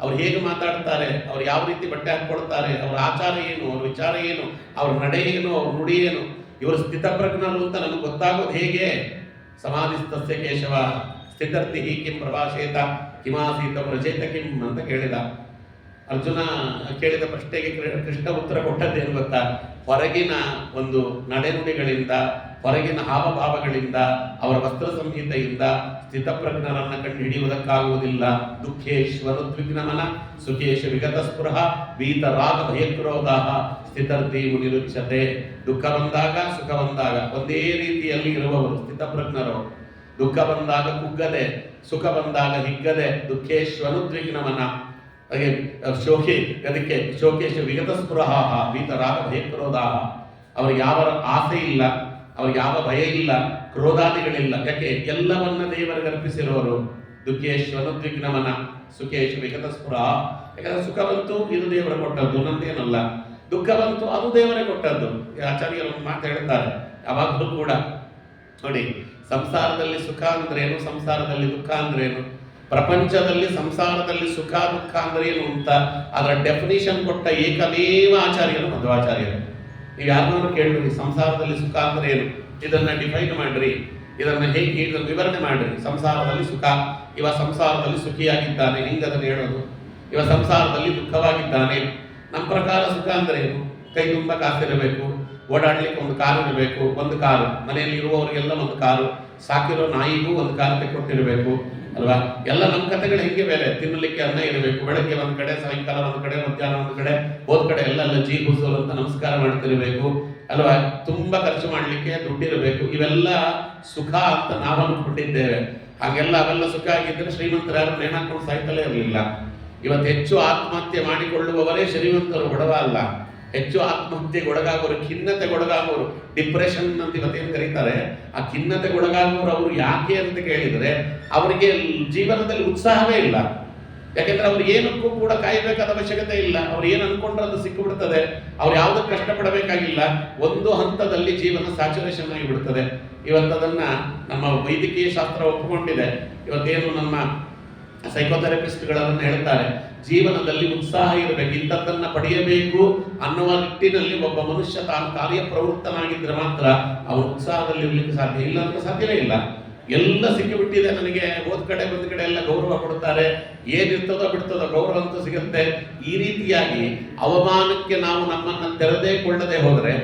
ಅವ್ರು ಹೇಗೆ ಮಾತಾಡ್ತಾರೆ, ಅವ್ರು ಯಾವ ರೀತಿ ಬಟ್ಟೆ ಹಾಕೊಳ್ತಾರೆ, ಅವ್ರ ಆಚಾರ ಏನು, ಅವ್ರ ವಿಚಾರ ಏನು, ಅವ್ರ ನಡೆ ಏನು, ಅವ್ರ ನುಡಿ ಏನು, ಇವರು ಸ್ಥಿತಪ್ರಜ್ಞರು ಅಂತ ನಮಗೆ ಗೊತ್ತಾಗೋದು ಹೇಗೆ? ಸಮಾಧಿಸ್ತಸ್ಯ ಕೇಶವ ಸ್ಥಿತರ್ತಿ ಕಿಂ ಪ್ರಭಾಷೇತ ಕಿಮಾಸೀತ ವ್ರಜೇತ ಕಿಂ ಅಂತ ಕೇಳಿದ. ಅರ್ಜುನ ಕೇಳಿದ ಪ್ರಶ್ನೆಗೆ ಕೃಷ್ಣ ಉತ್ತರ ಕೊಟ್ಟದ್ದೇನು ಗೊತ್ತಾ? ಹೊರಗಿನ ಒಂದು ನಡೆನುಡಿಗಳಿಂದ, ಹೊರಗಿನ ಹಾವಭಾವಗಳಿಂದ, ಅವರ ವಸ್ತ್ರ ಸಂಹಿತೆಯಿಂದ ಸ್ಥಿತಪ್ರಜ್ಞರನ್ನ ಕಂಡು ಹಿಡಿಯುವುದಕ್ಕಾಗುವುದಿಲ್ಲ. ದುಃಖೇಶ್ವರುದ್ವಿಗ್ನಮನ ಸುಖೇಶ ವಿಗತ ಸ್ಪೃಹ ವೀತರಾಗ ಭಯಕ್ರೋಧ ಸ್ಥಿತರ್ತಿ ಮುನಿರುಚ್ಯತೆ. ದುಃಖ ಬಂದಾಗ ಸುಖ ಬಂದಾಗ ಒಂದೇ ರೀತಿಯಲ್ಲಿ ಇರುವವರು ಸ್ಥಿತಪ್ರಜ್ಞರು. ದುಃಖ ಬಂದಾಗ ಕುಗ್ಗದೆ, ಸುಖ ಬಂದಾಗ ಹಿಗ್ಗದೆ. ದುಃಖೇಶ್ವರುದ್ವಿಗ್ನಮನ ಹಾಗೆ ಅದಕ್ಕೆ ಶೋಕೇಶ ವಿಗತ ಸ್ಪೃಹ ವೀತರಾಗ ಭಯಕ್ರೋಧ. ಅವ್ರಿಗೆ ಯಾವ ಆಸೆ ಇಲ್ಲ, ಅವ್ರಿಗೆ ಯಾವ ಭಯ ಇಲ್ಲ, ಕ್ರೋಧಾದಿಗಳಿಲ್ಲ. ಯಾಕೆ? ಎಲ್ಲವನ್ನ ದೇವರಿಗೆ ಅರ್ಪಿಸಿರೋರು. ದುಃಖೇಶ್ವರುದ್ವಿಗ್ನಮನ ಸುಖೇಶು ವಿಗತ ಸ್ಪೃಹ. ಯಾಕಂದ್ರೆ ಸುಖ ಬಂತು, ಇದು ದೇವರ ಕೊಟ್ಟದ್ದು, ನಂದೇನಲ್ಲ. ದುಃಖ ಬಂತು, ಅದು ದೇವರೇ ಕೊಟ್ಟದ್ದು. ಆಚಾರ್ಯರು ಒಂದು ಮಾತು ಹೇಳ್ತಾರೆ ಯಾವಾಗಲೂ ಕೂಡ. ನೋಡಿ, ಸಂಸಾರದಲ್ಲಿ ಸುಖ ಅಂದ್ರೇನು, ಸಂಸಾರದಲ್ಲಿ ದುಃಖ ಅಂದ್ರೇನು, ಪ್ರಪಂಚದಲ್ಲಿ ಸಂಸಾರದಲ್ಲಿ ಸುಖ ದುಃಖ ಅಂದ್ರೆ ಏನು ಅಂತ ಅದರ ಡೆಫಿನಿಷನ್ ಕೊಟ್ಟ ಏಕಮೇವ ಆಚಾರ್ಯರು ಮಧ್ವಾಚಾರ್ಯರು. ನೀವು ಯಾರನ್ನಾರು ಕೇಳ್ರಿ ಸಂಸಾರದಲ್ಲಿ ಸುಖ ಅಂದ್ರೆ ಏನು, ಇದನ್ನ ಡಿಫೈನ್ ಮಾಡ್ರಿ, ಇದನ್ನ ಹೇಗೆ ಇದನ್ನು ವಿವರಣೆ ಮಾಡ್ರಿ. ಸಂಸಾರದಲ್ಲಿ ಸುಖ, ಇವ ಸಂಸಾರದಲ್ಲಿ ಸುಖಿಯಾಗಿದ್ದಾನೆ, ಹೆಂಗೆ ಅದನ್ನು ಹೇಳೋದು? ಇವ ಸಂಸಾರದಲ್ಲಿ ದುಃಖವಾಗಿದ್ದಾನೆ. ನಮ್ಮ ಪ್ರಕಾರ ಸುಖ ಅಂದ್ರೆ ಏನು? ಕೈ ತುಂಬ ಕಾಸಿರಬೇಕು, ಓಡಾಡ್ಲಿಕ್ಕೆ ಒಂದು ಕಾರು ಇರಬೇಕು, ಒಂದು ಕಾರು ಮನೆಯಲ್ಲಿ ಇರುವವರಿಗೆಲ್ಲ ಒಂದು ಕಾರು, ಸಾಕಿರೋ ನಾಯಿಗೂ ಒಂದು ಕಾರು ತೆಕ್ಕೊಟ್ಟಿರಬೇಕು ಅಲ್ವಾ? ಎಲ್ಲ ನಮ್ಮ ಕಥೆಗಳು ಹೆಂಗೆ ಬೇರೆ. ತಿನ್ನಲಿಕ್ಕೆ ಅನ್ನ ಇರಬೇಕು, ಬೆಳಗ್ಗೆ ಒಂದ್ ಕಡೆ, ಸಾಯಂಕಾಲ ಒಂದ್ ಕಡೆ, ಮಧ್ಯಾಹ್ನ ಒಂದ್ ಕಡೆ, ಹೋದ್ ಕಡೆ ಎಲ್ಲ ಲಜ್ಜಿ ಹುಸೂರು ಅಂತ ನಮಸ್ಕಾರ ಮಾಡ್ತಿರ್ಬೇಕು ಅಲ್ವಾ? ತುಂಬಾ ಖರ್ಚು ಮಾಡ್ಲಿಕ್ಕೆ ದುಡ್ಡಿರಬೇಕು. ಇವೆಲ್ಲ ಸುಖ ಅಂತ ನಾವು ಅನ್ಕೊಂಡಿದ್ದೇವೆ. ಹಾಗೆಲ್ಲ ಅವೆಲ್ಲ ಸುಖ ಆಗಿದ್ದರೆ ಶ್ರೀಮಂತರು ಯಾರು ನೇಣಾಕೊಂಡು ಸಾಯ್ತಲೇ ಇರಲಿಲ್ಲ. ಇವತ್ತು ಹೆಚ್ಚು ಆತ್ಮಹತ್ಯೆ ಮಾಡಿಕೊಳ್ಳುವವರೇ ಶ್ರೀಮಂತರು, ಬಡವ ಅಲ್ಲ. ಹೆಚ್ಚು ಆತ್ಮಹತ್ಯೆಗೊಳಗಾಗೋರು, ಖಿನ್ನತೆಗೊಳಗಾಗೋರು, ಡಿಪ್ರೆಷನ್ ಅಂತ ಇವತ್ತೇನು ಕರೀತಾರೆ, ಆ ಖಿನ್ನತೆಗೊಳಗಾಗೋರು ಅವರು ಯಾಕೆ ಅಂತ ಕೇಳಿದರೆ ಅವರಿಗೆ ಜೀವನದಲ್ಲಿ ಉತ್ಸಾಹವೇ ಇಲ್ಲ. ಯಾಕೆಂದ್ರೆ ಅವ್ರು ಏನಕ್ಕೂ ಕೂಡ ಕಾಯಬೇಕಾದ ಅವಶ್ಯಕತೆ ಇಲ್ಲ. ಅವ್ರು ಏನು ಅನ್ಕೊಂಡ್ರೆ ಅದು ಸಿಕ್ಕಿಬಿಡ್ತದೆ. ಅವ್ರು ಯಾವುದಕ್ಕೆ ಕಷ್ಟಪಡಬೇಕಾಗಿಲ್ಲ. ಒಂದು ಹಂತದಲ್ಲಿ ಜೀವನ ಸ್ಯಾಚುರೇಷನ್ ಆಗಿಬಿಡ್ತದೆ. ಇವತ್ತದನ್ನ ನಮ್ಮ ವೈದ್ಯಕೀಯ ಶಾಸ್ತ್ರ ಒಪ್ಪಿಕೊಂಡಿದೆ. ಇವತ್ತೇನು ನಮ್ಮ ಸೈಕೋಥೆರಪಿಸ್ಟ್ಗಳನ್ನು ಹೇಳ್ತಾರೆ, ಜೀವನದಲ್ಲಿ ಉತ್ಸಾಹ ಇರಬೇಕು, ಇಂಥದ್ದನ್ನ ಪಡೆಯಬೇಕು ಅನ್ನುವ ನಿಟ್ಟಿನಲ್ಲಿ ಒಬ್ಬ ಮನುಷ್ಯ ತಾನು ಕಾರ್ಯಪ್ರವೃತ್ತನಾಗಿದ್ರೆ ಮಾತ್ರ ಅವನ ಉತ್ಸಾಹದಲ್ಲಿ ಇರಲಿಕ್ಕೆ ಸಾಧ್ಯ, ಇಲ್ಲ ಅಂದ್ರೆ ಸಾಧ್ಯವೇ ಇಲ್ಲ. ಎಲ್ಲ ಸಿಕ್ಕಿಬಿಟ್ಟಿದೆ ನನಗೆ, ಹೋದ ಕಡೆ ಬಂದ ಕಡೆ ಎಲ್ಲ ಗೌರವ ಕೊಡ್ತಾರೆ, ಏನಿರ್ತದೋ ಬಿಡ್ತದೋ ಗೌರವ ಅಂತೂ ಸಿಗುತ್ತೆ. ಈ ರೀತಿಯಾಗಿ ಅವಮಾನಕ್ಕೆ ನಾವು ನಮ್ಮನ್ನು ತೆರೆದೇ ಕೊಳ್ಳದೆ ಹೋದರೆ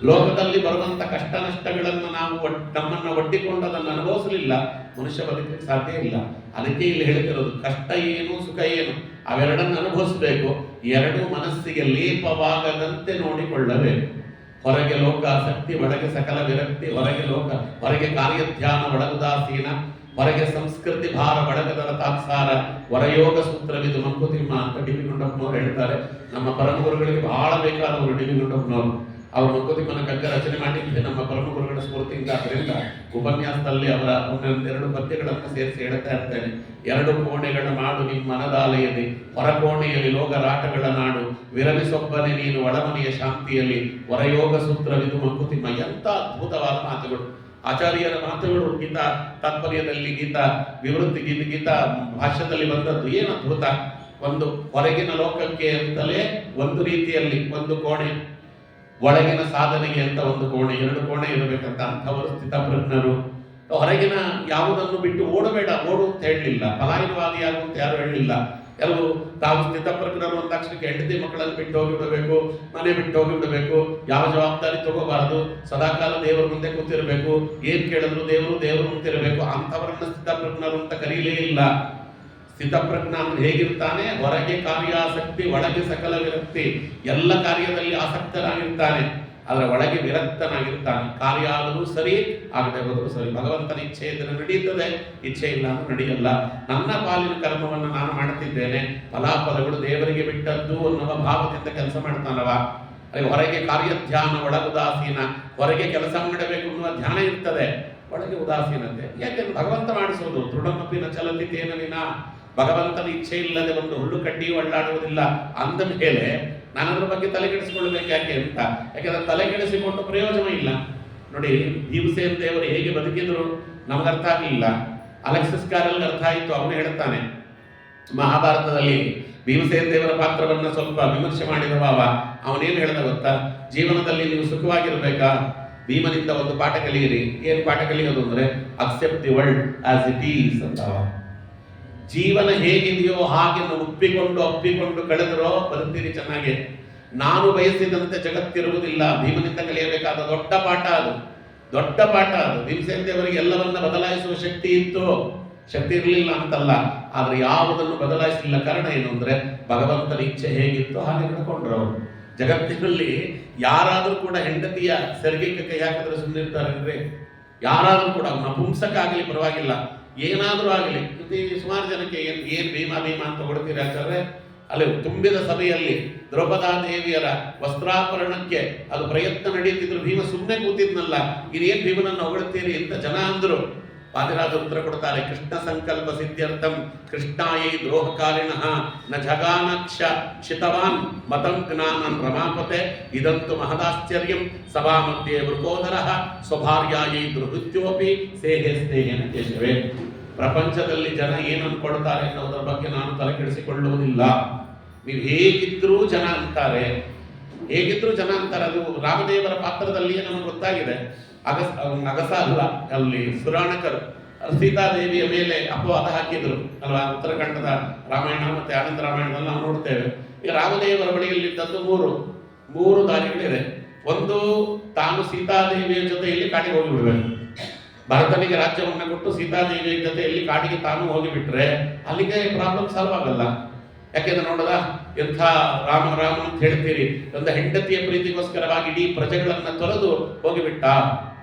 ಲೋಕದಲ್ಲಿ ಬರುವಂತ ಕಷ್ಟ ನಷ್ಟಗಳನ್ನು ನಾವು ನಮ್ಮನ್ನು ಒಡ್ಡಿಕೊಂಡು ಅದನ್ನು ಅನುಭವಿಸಲಿಲ್ಲ, ಮನುಷ್ಯ ಬದುಕಲಿಕ್ಕೆ ಸಾಧ್ಯ ಇಲ್ಲ. ಅದಕ್ಕೆ ಇಲ್ಲಿ ಹೇಳ್ತಿರೋದು, ಕಷ್ಟ ಏನು ಸುಖ ಏನು ಅವೆರಡನ್ನು ಅನುಭವಿಸಬೇಕು, ಎರಡು ಮನಸ್ಸಿಗೆ ಲೇಪವಾಗದಂತೆ ನೋಡಿಕೊಳ್ಳಬೇಕು. ಹೊರಗೆ ಲೋಕಾಸಕ್ತಿ, ಒಳಗೆ ಸಕಲ ವಿರಕ್ತಿ, ಹೊರಗೆ ಲೋಕ, ಹೊರಗೆ ಕಾರ್ಯಧ್ಯಾನ, ಒಳಗುದಾಸೀನ, ಹೊರಗೆ ಸಂಸ್ಕೃತಿ ಭಾರ, ಒಳಗದರ ತಾತ್ಸಾರ, ಹೊರಯೋಗ ಸೂತ್ರವಿದು ಮಂಕುತಿಮ್ಮ ಅಂತ ಡಿ ವಿ ಗುಂಡಪ್ಪನವರು ಹೇಳ್ತಾರೆ. ನಮ್ಮ ಪರಮಗುರುಗಳಿಗೆ ಬಹಳ ಬೇಕಾದವರು ಡಿ ವಿ ಗುಂಡಪ್ಪನವರು. ಅವರು ಮಂಕುತಿಮ್ಮನ ಕಗ್ಗ ರಚನೆ ಮಾಡಿದ್ದೆ ನಮ್ಮ ಪರಮಗುರುಗಳ ಸ್ಫೂರ್ತಿಯಿಂದ. ಅದರಿಂದ ಉಪನ್ಯಾಸದಲ್ಲಿ ಅವರ ಒಂದೆರಡು ಪದ್ಯಗಳನ್ನು ಸೇರಿಸಿ ಹೇಳ್ತಾ ಇರ್ತೇನೆ. ಎರಡು ಕೋಣೆಗಳ ಮಾಡು ನಿಮ್ಮ ಮನದಾಲಯದಿ, ಹೊರಕೋಣೆಯಲ್ಲಿ ಲೋಕರಾಟಗಳ ನಾಡು, ವಿರಮಿಸೊಬ್ಬನೇ ನೀನು ಒಳಮನೆಯ ಶಾಂತಿಯಲ್ಲಿ, ಹೊರಯೋಗ ಸೂತ್ರವಿದು ಮಂಕುತಿಮ್ಮ. ಎಂಥ ಅದ್ಭುತವಾದ ಮಾತುಗಳು, ಆಚಾರ್ಯರ ಮಾತುಗಳು. ಗೀತಾ ತಾತ್ಪರ್ಯದಲ್ಲಿ, ಗೀತಾ ವಿವೃತ್ತಿ, ಗೀತಾ ಭಾಷ್ಯದಲ್ಲಿ ಬಂದದ್ದು ಏನು ಅದ್ಭುತ. ಒಂದು ಹೊರಗಿನ ಲೋಕಕ್ಕೆ ಅಂತಲೇ ಒಂದು ರೀತಿಯಲ್ಲಿ ಒಂದು ಕೋಣೆ, ಒಳಗಿನ ಸಾಧನೆಗೆ ಅಂತ ಒಂದು ಕೋಣೆ, ಎರಡು ಕೋಣೆ ಇರಬೇಕಂತ ಅಂಥವರು ಸ್ಥಿತಪ್ರಜ್ಞರು. ಹೊರಗಿನ ಯಾವುದನ್ನು ಬಿಟ್ಟು ಓಡಬೇಡ, ಓಡು ಅಂತ ಹೇಳಲಿಲ್ಲ, ಪಲಾಯನವಾದಿಯಾಗು ಅಂತ ಯಾರು ಹೇಳಲಿಲ್ಲ. ಎಲ್ಲರೂ ತಾವು ಸ್ಥಿತಪ್ರಜ್ಞರು ಅಂದ ತಕ್ಷಣಕ್ಕೆ ಹೆಂಡತಿ ಮಕ್ಕಳನ್ನು ಬಿಟ್ಟು ಹೋಗಿಬಿಡಬೇಕು, ಮನೆ ಬಿಟ್ಟು ಹೋಗಿಬಿಡಬೇಕು, ಯಾವ ಜವಾಬ್ದಾರಿ ತಗೋಬಾರದು, ಸದಾಕಾಲ ದೇವರ ಮುಂದೆ ಕೂತಿರಬೇಕು, ಏನ್ ಕೇಳಿದ್ರು ದೇವರು ಅಂತಿರಬೇಕು, ಅಂಥವರನ್ನ ಸ್ಥಿತಪ್ರಜ್ಞರು ಅಂತ ಕರೀಲೇ ಇಲ್ಲ. ಸ್ಥಿತಪ್ರಜ್ಞ ಹೇಗಿರ್ತಾನೆ, ಹೊರಗೆ ಕಾರ್ಯಾಸಕ್ತಿ, ಒಳಗೆ ಸಕಲ ವಿರಕ್ತಿ, ಎಲ್ಲ ಕಾರ್ಯದಲ್ಲಿ ಆಸಕ್ತನಾಗಿರ್ತಾನೆ, ಅದರ ಒಳಗೆ ವಿರಕ್ತನಾಗಿರ್ತಾನೆ. ಕಾರ್ಯ ಆದರೂ ಸರಿ, ಆಗದೆ ಹೋದರೂ ಸರಿ. ಭಗವಂತನ ಇಚ್ಛೆ ಇದ್ದರೆ ನಡೀತದೆ, ಇಚ್ಛೆ ಇಲ್ಲ ಅಂದ್ರೆ ನಡೆಯಲ್ಲ. ನನ್ನ ಪಾಲಿನ ಕರ್ಮವನ್ನು ನಾನು ಮಾಡುತ್ತಿದ್ದೇನೆ, ಫಲಾಫಲಗಳು ದೇವರಿಗೆ ಬಿಟ್ಟದ್ದು ಅನ್ನುವ ಭಾವದಿಂದ ಕೆಲಸ ಮಾಡ್ತಾನವ. ಅಲ್ಲಿ ಹೊರಗೆ ಕಾರ್ಯಧ್ಯಾನ, ಒಳಗುದಾಸೀನ, ಹೊರಗೆ ಕೆಲಸ ಮಾಡಬೇಕು ಅನ್ನುವ ಧ್ಯಾನ ಇರ್ತದೆ, ಒಳಗೆ ಉದಾಸೀನತೆ. ಯಾಕೆಂದ್ರೆ ಭಗವಂತ ಮಾಡಿಸೋದು. ದೃಢಮಪಿನ ಚಲತಿ ತೇನವಿನ, ಭಗವಂತನ ಇಚ್ಛೆ ಇಲ್ಲದೆ ಒಂದು ಹುಲ್ಲು ಕಡ್ಡಿಯು ಒಳ್ಳಾಡುವುದಿಲ್ಲ ಅಂದ ಮೇಲೆ ನಾನು ಅದ್ರ ಬಗ್ಗೆ ತಲೆಕೆಡಿಸಿಕೊಳ್ಳಬೇಕು ಯಾಕೆ ಅಂತ. ಯಾಕೆಂದ್ರೆ ತಲೆಕೆಡಿಸಿಕೊಂಡು ಪ್ರಯೋಜನ ಇಲ್ಲ. ನೋಡಿ, ಭೀಮಸೇನ ದೇವರು ಹೇಗೆ ಬದುಕಿದ್ರು ನಮ್ಗೆ ಅರ್ಥ ಆಗಲಿಲ್ಲ, ಅಲೆಕ್ಸಿಸ್ ಕ್ಯಾರಲ್ ಅರ್ಥ ಆಯಿತು. ಅವನು ಹೇಳ್ತಾನೆ ಮಹಾಭಾರತದಲ್ಲಿ ಭೀಮಸೇನ ದೇವರ ಪಾತ್ರವನ್ನ ಸ್ವಲ್ಪ ವಿಮರ್ಶೆ ಮಾಡಿದ ಬಾಬಾ. ಅವನೇನು ಹೇಳ್ದ ಗೊತ್ತಾ, ಜೀವನದಲ್ಲಿ ನೀವು ಸುಖವಾಗಿರ್ಬೇಕಾ, ಭೀಮನಿಂದ ಒಂದು ಪಾಠ ಕಲಿಯಿರಿ. ಏನು ಪಾಠ ಕಲಿಯೋದು ಅಂದ್ರೆ accept the world as it is ಅಂತ. ಜೀವನ ಹೇಗಿದೆಯೋ ಹಾಗೆ ಒಪ್ಪಿಕೊಂಡು ಕಳೆದರೋ ಬದುಕ್ತೀರಿ ಚೆನ್ನಾಗಿ. ನಾನು ಬಯಸಿದಂತೆ ಜಗತ್ತಿರುವುದಿಲ್ಲ. ಭೀಮನಿಂದ ಕಲಿಯಬೇಕಾದ ದೊಡ್ಡ ಪಾಠ ಅದು. ಭೀಮಸೇನ ದೇವರಿಗೆ ಎಲ್ಲವನ್ನ ಬದಲಾಯಿಸುವ ಶಕ್ತಿ ಇತ್ತು, ಶಕ್ತಿ ಇರಲಿಲ್ಲ ಅಂತಲ್ಲ, ಆದ್ರೆ ಯಾವುದನ್ನು ಬದಲಾಯಿಸಲಿಲ್ಲ. ಕಾರಣ ಏನು ಅಂದ್ರೆ ಭಗವಂತನ ಇಚ್ಛೆ ಹೇಗಿತ್ತು ಹಾಗೆ ನಡ್ಕೊಂಡ್ರು ಅವರು. ಜಗತ್ತಿನಲ್ಲಿ ಯಾರಾದ್ರೂ ಕೂಡ ಹೆಂಡತಿಯ ಸೆರಗಿಗೆ ಕೈ ಹಾಕಿದ್ರೆ ಸುಮ್ಮನಿರ್ತಾರೇನ್ರಿ? ಯಾರಾದ್ರೂ ಕೂಡ ನಪುಂಸಕ ಆಗಲಿ ಪರವಾಗಿಲ್ಲ, ಏನಾದ್ರೂ ಆಗಲಿ. ಸುಮಾರು ಜನಕ್ಕೆ ಏನ್ ಭೀಮ ಅಂತ ಹೊಡ್ತೀರಿ ಹಾಕಿದ್ರೆ, ಅಲ್ಲಿ ತುಂಬಿದ ಸಭೆಯಲ್ಲಿ ದ್ರೌಪದಾದೇವಿಯರ ವಸ್ತ್ರಾಪರಣಕ್ಕೆ ಅದು ಪ್ರಯತ್ನ ನಡೆಯುತ್ತಿದ್ರು, ಭೀಮ ಸುಮ್ಮನೆ ಕೂತಿದ್ನಲ್ಲ, ಇದೇನ್ ಭೀಮನನ್ನು ಹೊಗಳ್ತೀರಿ ಅಂತ ಜನ ಅಂದ್ರು. ಪಾದಿರಾಜ ಉತ್ತರ ಕೊಡ್ತಾರೆ, ಕೃಷ್ಣ ಸಂಕಲ್ಪ ಸಿದ್ಧ್ಯರ್ಥಂ ಕೃಷ್ಣಾಯೈ ದ್ರೋಹಕಾರಿಣಃ ನ ಜಗಾನಕ್ಷ ಶಿತವಾನ್ ಮತಂ ಜ್ಞಾನಂ ರಮಾಪತೆ ಇದಂತು ಮಹದಾಶ್ಚರ್ಯಂ ಸಭಾ ಮಧ್ಯೆ ವೃಕೋದರಃ ಸ್ವಭಾರ್ಯಾಯೈ ದುರ್ಹೃತ್ಯೋಪಿ ಸೇಹೆ ಸ್ನೇಹೇನ ಕೇಶವೇ. ಪ್ರಪಂಚದಲ್ಲಿ ಜನ ಏನು ಅನ್ಕೊಳ್ತಾರೆ ಅನ್ನೋದರ ಬಗ್ಗೆ ನಾನು ತಲೆ ಕೆಡಿಸಿಕೊಳ್ಳುವುದಿಲ್ಲ. ನೀವು ಹೇಗಿದ್ರೂ ಜನ ಅಂತಾರೆ. ಅದು ರಾಮದೇವರ ಪಾತ್ರದಲ್ಲಿಯೇ ನಮಗೆ ಗೊತ್ತಾಗಿದೆ. ಅಗಸ ಅಲ್ಲ, ಅಲ್ಲಿ ಸುರಾಣಕರು ಸೀತಾದೇವಿಯ ಮೇಲೆ ಅಪವಾದ ಹಾಕಿದ್ರು ಅಲ್ವಾ. ಉತ್ತರಾಖಂಡದ ರಾಮಾಯಣ ಮತ್ತೆ ಆನಂದ ರಾಮಾಯಣದಲ್ಲಿ ನಾವು ನೋಡ್ತೇವೆ. ಈಗ ರಾಮದೇವರ ಬಳಿಯಲ್ಲಿದ್ದದ್ದು ಮೂರು ದಾರಿಗಳಿದೆ. ಒಂದು, ತಾನು ಸೀತಾದೇವಿಯ ಜೊತೆಯಲ್ಲಿ ಕಾಡಿಗೆ ಹೋಗಿಬಿಡ್ಬೇಕು. ಭರತನಿಗೆ ರಾಜ್ಯವನ್ನ ಕೊಟ್ಟು ಸೀತಾದೇವಿಯ ಜೊತೆಯಲ್ಲಿ ಕಾಡಿಗೆ ತಾನು ಹೋಗಿಬಿಟ್ರೆ ಅಲ್ಲಿಗೆ ಪ್ರಾಬ್ಲಮ್ ಸಾಲ್ವ್ ಆಗಲ್ಲ. ಯಾಕೆಂದ್ರೆ ನೋಡದ ಎಂಥ ರಾಮ ಅಂತ ಹೇಳ್ತೀರಿ, ಒಂದು ಹೆಂಡತಿಯ ಪ್ರೀತಿಗೋಸ್ಕರವಾಗಿ ಇಡೀ ಪ್ರಜೆಗಳನ್ನ ತೊರೆದು ಹೋಗಿಬಿಟ್ಟ.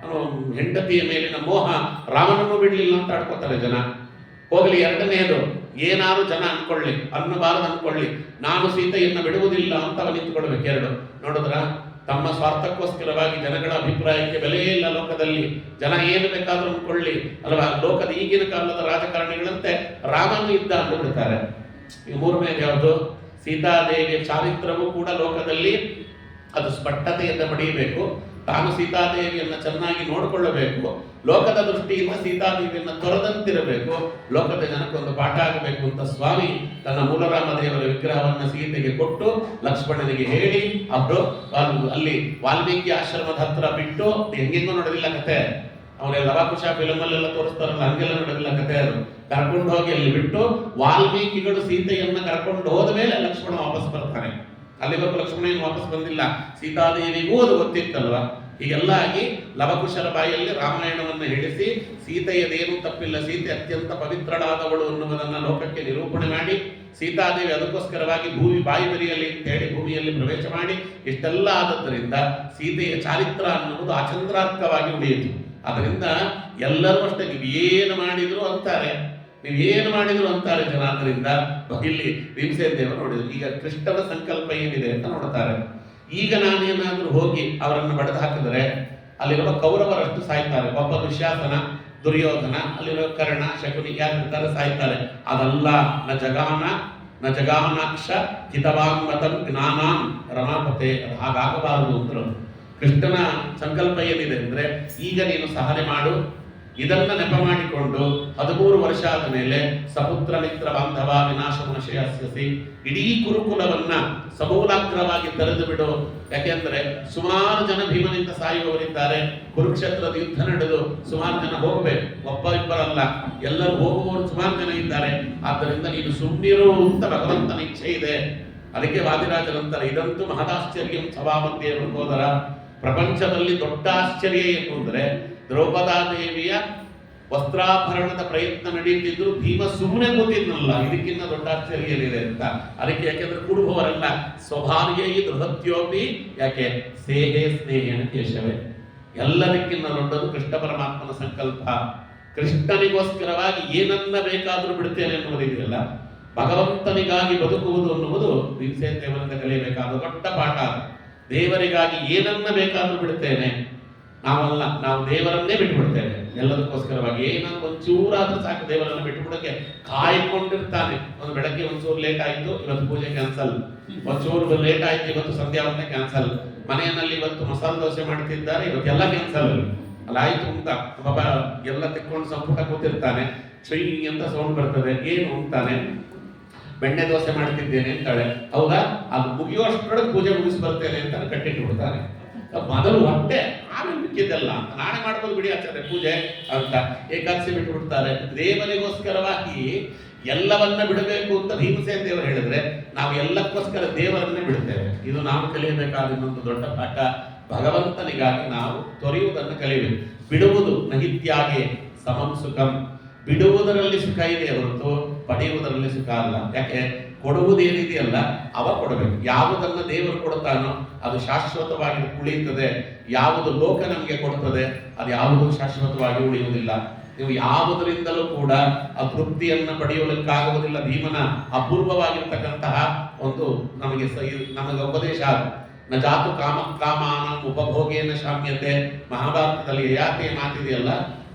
ಹೆಂಡತಿಯ ಮೇಲಿನ ಮೋಹ ರಾಮನನ್ನು ಬಿಡ್ಲಿಲ್ಲ ಅಂತ ಆಡ್ಕೋತಾರೆ ಜನ. ಹೋಗಲಿ. ಎರಡನೆಯದು, ಏನಾರು ಜನ ಅನ್ನಬಾರದು ಅನ್ಕೊಳ್ಳಿ, ನಾನು ಸೀತೆಯನ್ನು ಬಿಡುವುದಿಲ್ಲ ಅಂತ ಅವ ನಿಂತ್ಕೊಳ್ಬೇಕು. ಎರಡು ನೋಡಿದ್ರ, ತಮ್ಮ ಸ್ವಾರ್ಥಕ್ಕೋಸ್ಕರವಾಗಿ ಜನಗಳ ಅಭಿಪ್ರಾಯಕ್ಕೆ ಬೆಲೆ ಇಲ್ಲ ಲೋಕದಲ್ಲಿ. ಜನ ಏನು ಬೇಕಾದ್ರೂ ಅನ್ಕೊಳ್ಳಿ ಅಲ್ವಾ. ಲೋಕದ ಈಗಿನ ಕಾಲದ ರಾಜಕಾರಣಿಗಳಂತೆ ರಾಮನು ಇದ್ದ ಅಂದುಬಿಡ್ತಾರೆ. ಈಗ ಮೂರನೇದು ಯಾವುದು, ಸೀತಾದೇವಿಯ ಚಾರಿತ್ರವೂ ಕೂಡ ಲೋಕದಲ್ಲಿ ಅದು ಸ್ಪಷ್ಟತೆಯಿಂದ ಪಡೆಯಬೇಕು. ತಾನು ಸೀತಾದೇವಿಯನ್ನ ಚೆನ್ನಾಗಿ ನೋಡಿಕೊಳ್ಳಬೇಕು, ಲೋಕದ ದೃಷ್ಟಿಯಿಂದ ಸೀತಾದೇವಿಯನ್ನ ತೊರೆದಂತಿರಬೇಕು, ಲೋಕದ ಜನಕ್ಕೊಂದು ಪಾಠ ಆಗಬೇಕು ಅಂತ ಸ್ವಾಮಿ ತನ್ನ ಮೂಲರಾಮ ದೇವರ ವಿಗ್ರಹವನ್ನ ಸೀತೆಗೆ ಕೊಟ್ಟು ಲಕ್ಷ್ಮಣನಿಗೆ ಹೇಳಿ ಅವರು ಅಲ್ಲಿ ವಾಲ್ಮೀಕಿ ಆಶ್ರಮದ ಹತ್ರ ಬಿಟ್ಟು, ಹೆಂಗೆಂಗೂ ನೋಡೋದಿಲ್ಲ ಕತೆ, ಅವರೆಲ್ಲ ಲವಾಕುಶ ಫಿಲಮ್ ಅಲ್ಲೆಲ್ಲ ತೋರಿಸ್ತಾರಲ್ಲ ಹಂಗೆಲ್ಲ ನೋಡೋದಿಲ್ಲ ಕತೆ, ಅದು ಕರ್ಕೊಂಡು ಹೋಗಿ ಅಲ್ಲಿ ಬಿಟ್ಟು ವಾಲ್ಮೀಕಿಗಳು ಸೀತೆಯನ್ನ ಕರ್ಕೊಂಡು ಹೋದ ಮೇಲೆ ಲಕ್ಷ್ಮಣ ವಾಪಸ್ ಬರ್ತಾನೆ. ಅಲ್ಲಿವರೆಗೂ ಲಕ್ಷ್ಮಣ ಏನು ವಾಪಸ್ ಬಂದಿಲ್ಲ, ಸೀತಾದೇವಿಗೂ ಅದು ಗೊತ್ತಿತ್ತಲ್ವಾ. ಹೀಗೆಲ್ಲ ಆಗಿ ಲವಕುಶರ ಬಾಯಲ್ಲಿ ರಾಮಾಯಣವನ್ನು ಹೇಳಿಸಿ ಸೀತೆಯದೇನು ತಪ್ಪಿಲ್ಲ, ಸೀತೆ ಅತ್ಯಂತ ಪವಿತ್ರಳಾದವಳು ಅನ್ನುವುದನ್ನು ಲೋಕಕ್ಕೆ ನಿರೂಪಣೆ ಮಾಡಿ, ಸೀತಾದೇವಿ ಅದಕ್ಕೋಸ್ಕರವಾಗಿ ಭೂಮಿ ಬಾಯಿ ಬರಿಯಲ್ಲಿ ಅಂತ ಹೇಳಿ ಭೂಮಿಯಲ್ಲಿ ಪ್ರವೇಶ ಮಾಡಿ, ಇಷ್ಟೆಲ್ಲ ಆದದ್ದರಿಂದ ಸೀತೆಯ ಚಾರಿತ್ರ ಅನ್ನುವುದು ಅಚಂದ್ರಾರ್ಕವಾಗಿ ಉಳಿಯಿತು. ಅದರಿಂದ ಎಲ್ಲರೂ ಅಷ್ಟೇ ನೀವೇನು ಮಾಡಿದ್ರು ಅಂತಾರೆ, ನೀವೇನು ಮಾಡಿದ್ರು ಅಂತಾರೆ ಜನ. ಆದ್ದರಿಂದ ಇಲ್ಲಿ ಭೀಮಸೇನ ದೇವರು ನೋಡಿದ್ರು, ಈಗ ಕೃಷ್ಣನ ಸಂಕಲ್ಪ ಏನಿದೆ ಅಂತ ನೋಡ್ತಾರೆ. ಈಗ ನಾನೇನಾದ್ರೂ ಹೋಗಿ ಅವರನ್ನು ಬಡಿದು ಹಾಕಿದರೆ ಅಲ್ಲಿರುವ ಕೌರವರಷ್ಟು ಸಾಯ್ತಾರೆ, ಒಬ್ಬ ದುಶ್ಯಾಸನ, ದುರ್ಯೋಧನ, ಅಲ್ಲಿರುವ ಕರ್ಣ, ಶಕುನಿ ಯಾರಿರ್ತಾರೆ ಸಾಯ್ತಾರೆ. ಅದಲ್ಲ ನ ಜಗಾನಾಕ್ಷ ಹಿತವಾಂಗತಂ ಜ್ಞಾನಾಂ ರಮಾಪತೆ, ಅದು ಹಾಗಾಗಬಾರದು ಅಂದ್ರು. ಕೃಷ್ಣನ ಸಂಕಲ್ಪ ಏನಿದೆ ಅಂದ್ರೆ, ಈಗ ನೀನು ಸಹನೆ ಮಾಡು, ಇದನ್ನ ನೆಪ ಮಾಡಿಕೊಂಡು 13 ವರ್ಷ ಆದ ಮೇಲೆ ಸಪುತ್ರ ಮಿತ್ರ ಬಾಂಧವ ವಿನಾಶಮನಶಯಸ್ಯಸಿ, ಇಡೀ ಕುರುಕುಲವನ್ನ ಸಮೂಲಾಗ್ರವಾಗಿ ತೆರೆದು ಬಿಡು. ಯಾಕೆಂದ್ರೆ ಸುಮಾರು ಜನ ಭೀಮನಿಂದ ಸಾಯುವವರಿದ್ದಾರೆ, ಕುರುಕ್ಷೇತ್ರದ ಯುದ್ಧ ನಡೆದು ಸುಮಾರು ಜನ ಹೋಗಬೇಕು, ಒಬ್ಬ ಇಬ್ಬರಲ್ಲ, ಎಲ್ಲರೂ ಹೋಗುವವರು ಸುಮಾರು ಜನ ಇದ್ದಾರೆ. ಆದ್ದರಿಂದ ನೀನು ಸುಮ್ಮನಿರು ಅಂತ ಭಗವಂತನ ಇಚ್ಛೆ ಇದೆ. ಅದಕ್ಕೆ ವಾದಿರಾಜರಂತಾರೆ, ಇದಂತೂ ಮಹದಾಶ್ಚರ್ಯಂ ಸಭಾಮಧ್ಯೆ ಎಂಬುದರ, ಪ್ರಪಂಚದಲ್ಲಿ ದೊಡ್ಡ ಆಶ್ಚರ್ಯ ಏನು ಅಂದ್ರೆ ದ್ರೌಪದಾದೇವಿಯ ವಸ್ತ್ರಾಭರಣದ ಪ್ರಯತ್ನ ನಡೆಯುತ್ತಿದ್ರು ಭೀಮ ಸುಮ್ಮನೆ ಕೂತಿದ್ನಲ್ಲ, ಇದಕ್ಕಿಂತ ದೊಡ್ಡ ಆಶ್ಚರ್ಯ ಏನಿದೆ ಅಂತ. ಅದಕ್ಕೆ ಯಾಕೆಂದ್ರೆ ಕುರುಬವರೆಲ್ಲ ಸ್ವಭಾವ್ಯೈ ಬೃಹತ್ಯೋಪಿ, ಯಾಕೆ ಸೇಹೇ ಸ್ನೇಹೇನ ಕೇಶವೇ, ಎಲ್ಲದಕ್ಕಿಂತ ದೊಡ್ಡದು ಕೃಷ್ಣ ಪರಮಾತ್ಮನ ಸಂಕಲ್ಪ. ಕೃಷ್ಣನಿಗೋಸ್ಕರವಾಗಿ ಏನನ್ನ ಬೇಕಾದ್ರೂ ಬಿಡ್ತೇನೆ ಎನ್ನುವುದಿದೆಯಲ್ಲ, ಭಗವಂತನಿಗಾಗಿ ಬದುಕುವುದು ಅನ್ನುವುದು ಭೀಮಸೇನ ದೇವರಿಂದ ಕಲಿಯಬೇಕಾದ ದೊಡ್ಡ ಪಾಠ. ದೇವರಿಗಾಗಿ ಏನನ್ನ ಬೇಕಾದ್ರೂ ಬಿಡ್ತೇನೆ, ನಾವಲ್ಲ, ನಾವು ದೇವರನ್ನೇ ಬಿಟ್ಟುಬಿಡ್ತೇವೆ ಎಲ್ಲದಕ್ಕೋಸ್ಕರವಾಗಿ. ಏನಾದ್ರು ಒಂಚೂರಾದ್ರೂ ಸಾಕು ದೇವರನ್ನ ಬಿಟ್ಟುಬಿಡಕ್ಕೆ ಕಾಯ್ಕೊಂಡಿರ್ತಾನೆ. ಒಂದು ಬೆಳಗ್ಗೆ ಒಂಚೂರು ಲೇಟ್ ಆಯ್ತು, ಇವತ್ತು ಪೂಜೆ ಕ್ಯಾನ್ಸಲ್, ಒಂಚೂರು ಲೇಟ್ ಆಯ್ತು, ಇವತ್ತು ಸಂಧ್ಯಾವಂದನೆ ಕ್ಯಾನ್ಸಲ್, ಮನೆಯಲ್ಲಿ ಇವತ್ತು ಮಸಾಲೆ ದೋಸೆ ಮಾಡ್ತಿದ್ದಾರೆ, ಇವತ್ತೆಲ್ಲ ಕ್ಯಾನ್ಸಲ್ ಅಲ್ಲ ಆಯ್ತು ಅಂತ ಪಾಪ ಎಲ್ಲ ತೆಕ್ಕೊಂಡು ಸಂಪುಟ ಕೂತಿರ್ತಾನೆ, ಚೈ ಅಂತ ಸೌಂಡ್ ಬರ್ತದೆ, ಏನು ಅಂತಾನೆ, ಬೆಣ್ಣೆ ದೋಸೆ ಮಾಡ್ತಿದ್ದೇನೆ ಅಂತಾಳೆ, ಹೌದಾ, ಅದು ಮುಗಿಯುವಷ್ಟರೊಳಗೆ ಪೂಜೆ ಮುಗಿಸಿ ಬರ್ತೇನೆ ಅಂತ ಕಟ್ಟಿಟ್ಟು ಬಿಡ್ತಾನೆ. ಮೊದಲು ಹೊಟ್ಟೆ, ಆಮೇಲೆ ಮಿಕ್ಕಿದ್ದೆಲ್ಲ ನಾಳೆ ಮಾಡ್ಬೋದು ಬಿಡಿ ಆಚಾರ್ಯ ಪೂಜೆ ಅಂತ ಏಕಾದಶಿ ಬಿಟ್ಟು ಬಿಡ್ತಾರೆ. ದೇವರಿಗೋಸ್ಕರವಾಗಿ ಎಲ್ಲವನ್ನ ಬಿಡಬೇಕು ಅಂತ ಭೀಮಸೇನ ದೇವರು ಹೇಳಿದ್ರೆ ನಾವು ಎಲ್ಲಕ್ಕೋಸ್ಕರ ದೇವರನ್ನೇ ಬಿಡ್ತೇವೆ. ಇದು ನಾವು ಕಲಿಯಬೇಕಾದ ಇನ್ನೊಂದು ದೊಡ್ಡ ಪಾಠ. ಭಗವಂತನಿಗಾಗಿ ನಾವು ತೊರೆಯುವುದನ್ನು ಕಲಿಯಬೇಕು. ಬಿಡುವುದು ನಹಿತ್ಯಾಗೆ ಸಮಂ ಸುಖಂ, ಬಿಡುವುದರಲ್ಲಿ ಸುಖ ಇದೆ ಹೊರತು ಪಡೆಯುವುದರಲ್ಲಿ ಸುಖ ಅಲ್ಲ. ಯಾಕೆ, ಕೊಡುವುದೇನಿದೆಯಲ್ಲ ಅವ ಕೊಡಬೇಕು. ಯಾವುದನ್ನ ದೇವರು ಕೊಡ್ತಾನೋ ಅದು ಶಾಶ್ವತವಾಗಿ ಉಳಿಯುತ್ತದೆ, ಯಾವುದು ಲೋಕ ನಮಗೆ ಕೊಡ್ತದೆ ಅದು ಯಾವುದು ಶಾಶ್ವತವಾಗಿ ಉಳಿಯುವುದಿಲ್ಲ. ನೀವು ಯಾವುದರಿಂದಲೂ ಕೂಡ ಆ ತೃಪ್ತಿಯನ್ನ ಪಡೆಯಲಿಕ್ಕಾಗುವುದಿಲ್ಲ. ಭೀಮನ ಅಪೂರ್ವವಾಗಿರ್ತಕ್ಕಂತಹ ಒಂದು ನಮಗೆ ಉಪದೇಶ, ನ ಜಾತು ಕಾಮಾನ ಉಪಭೋಗೇನ ಶಾಮ್ಯತೆ. ಮಹಾಭಾರತದಲ್ಲಿ ಯಾಕೆ ಮಾತಿದೆಯಲ್ಲ,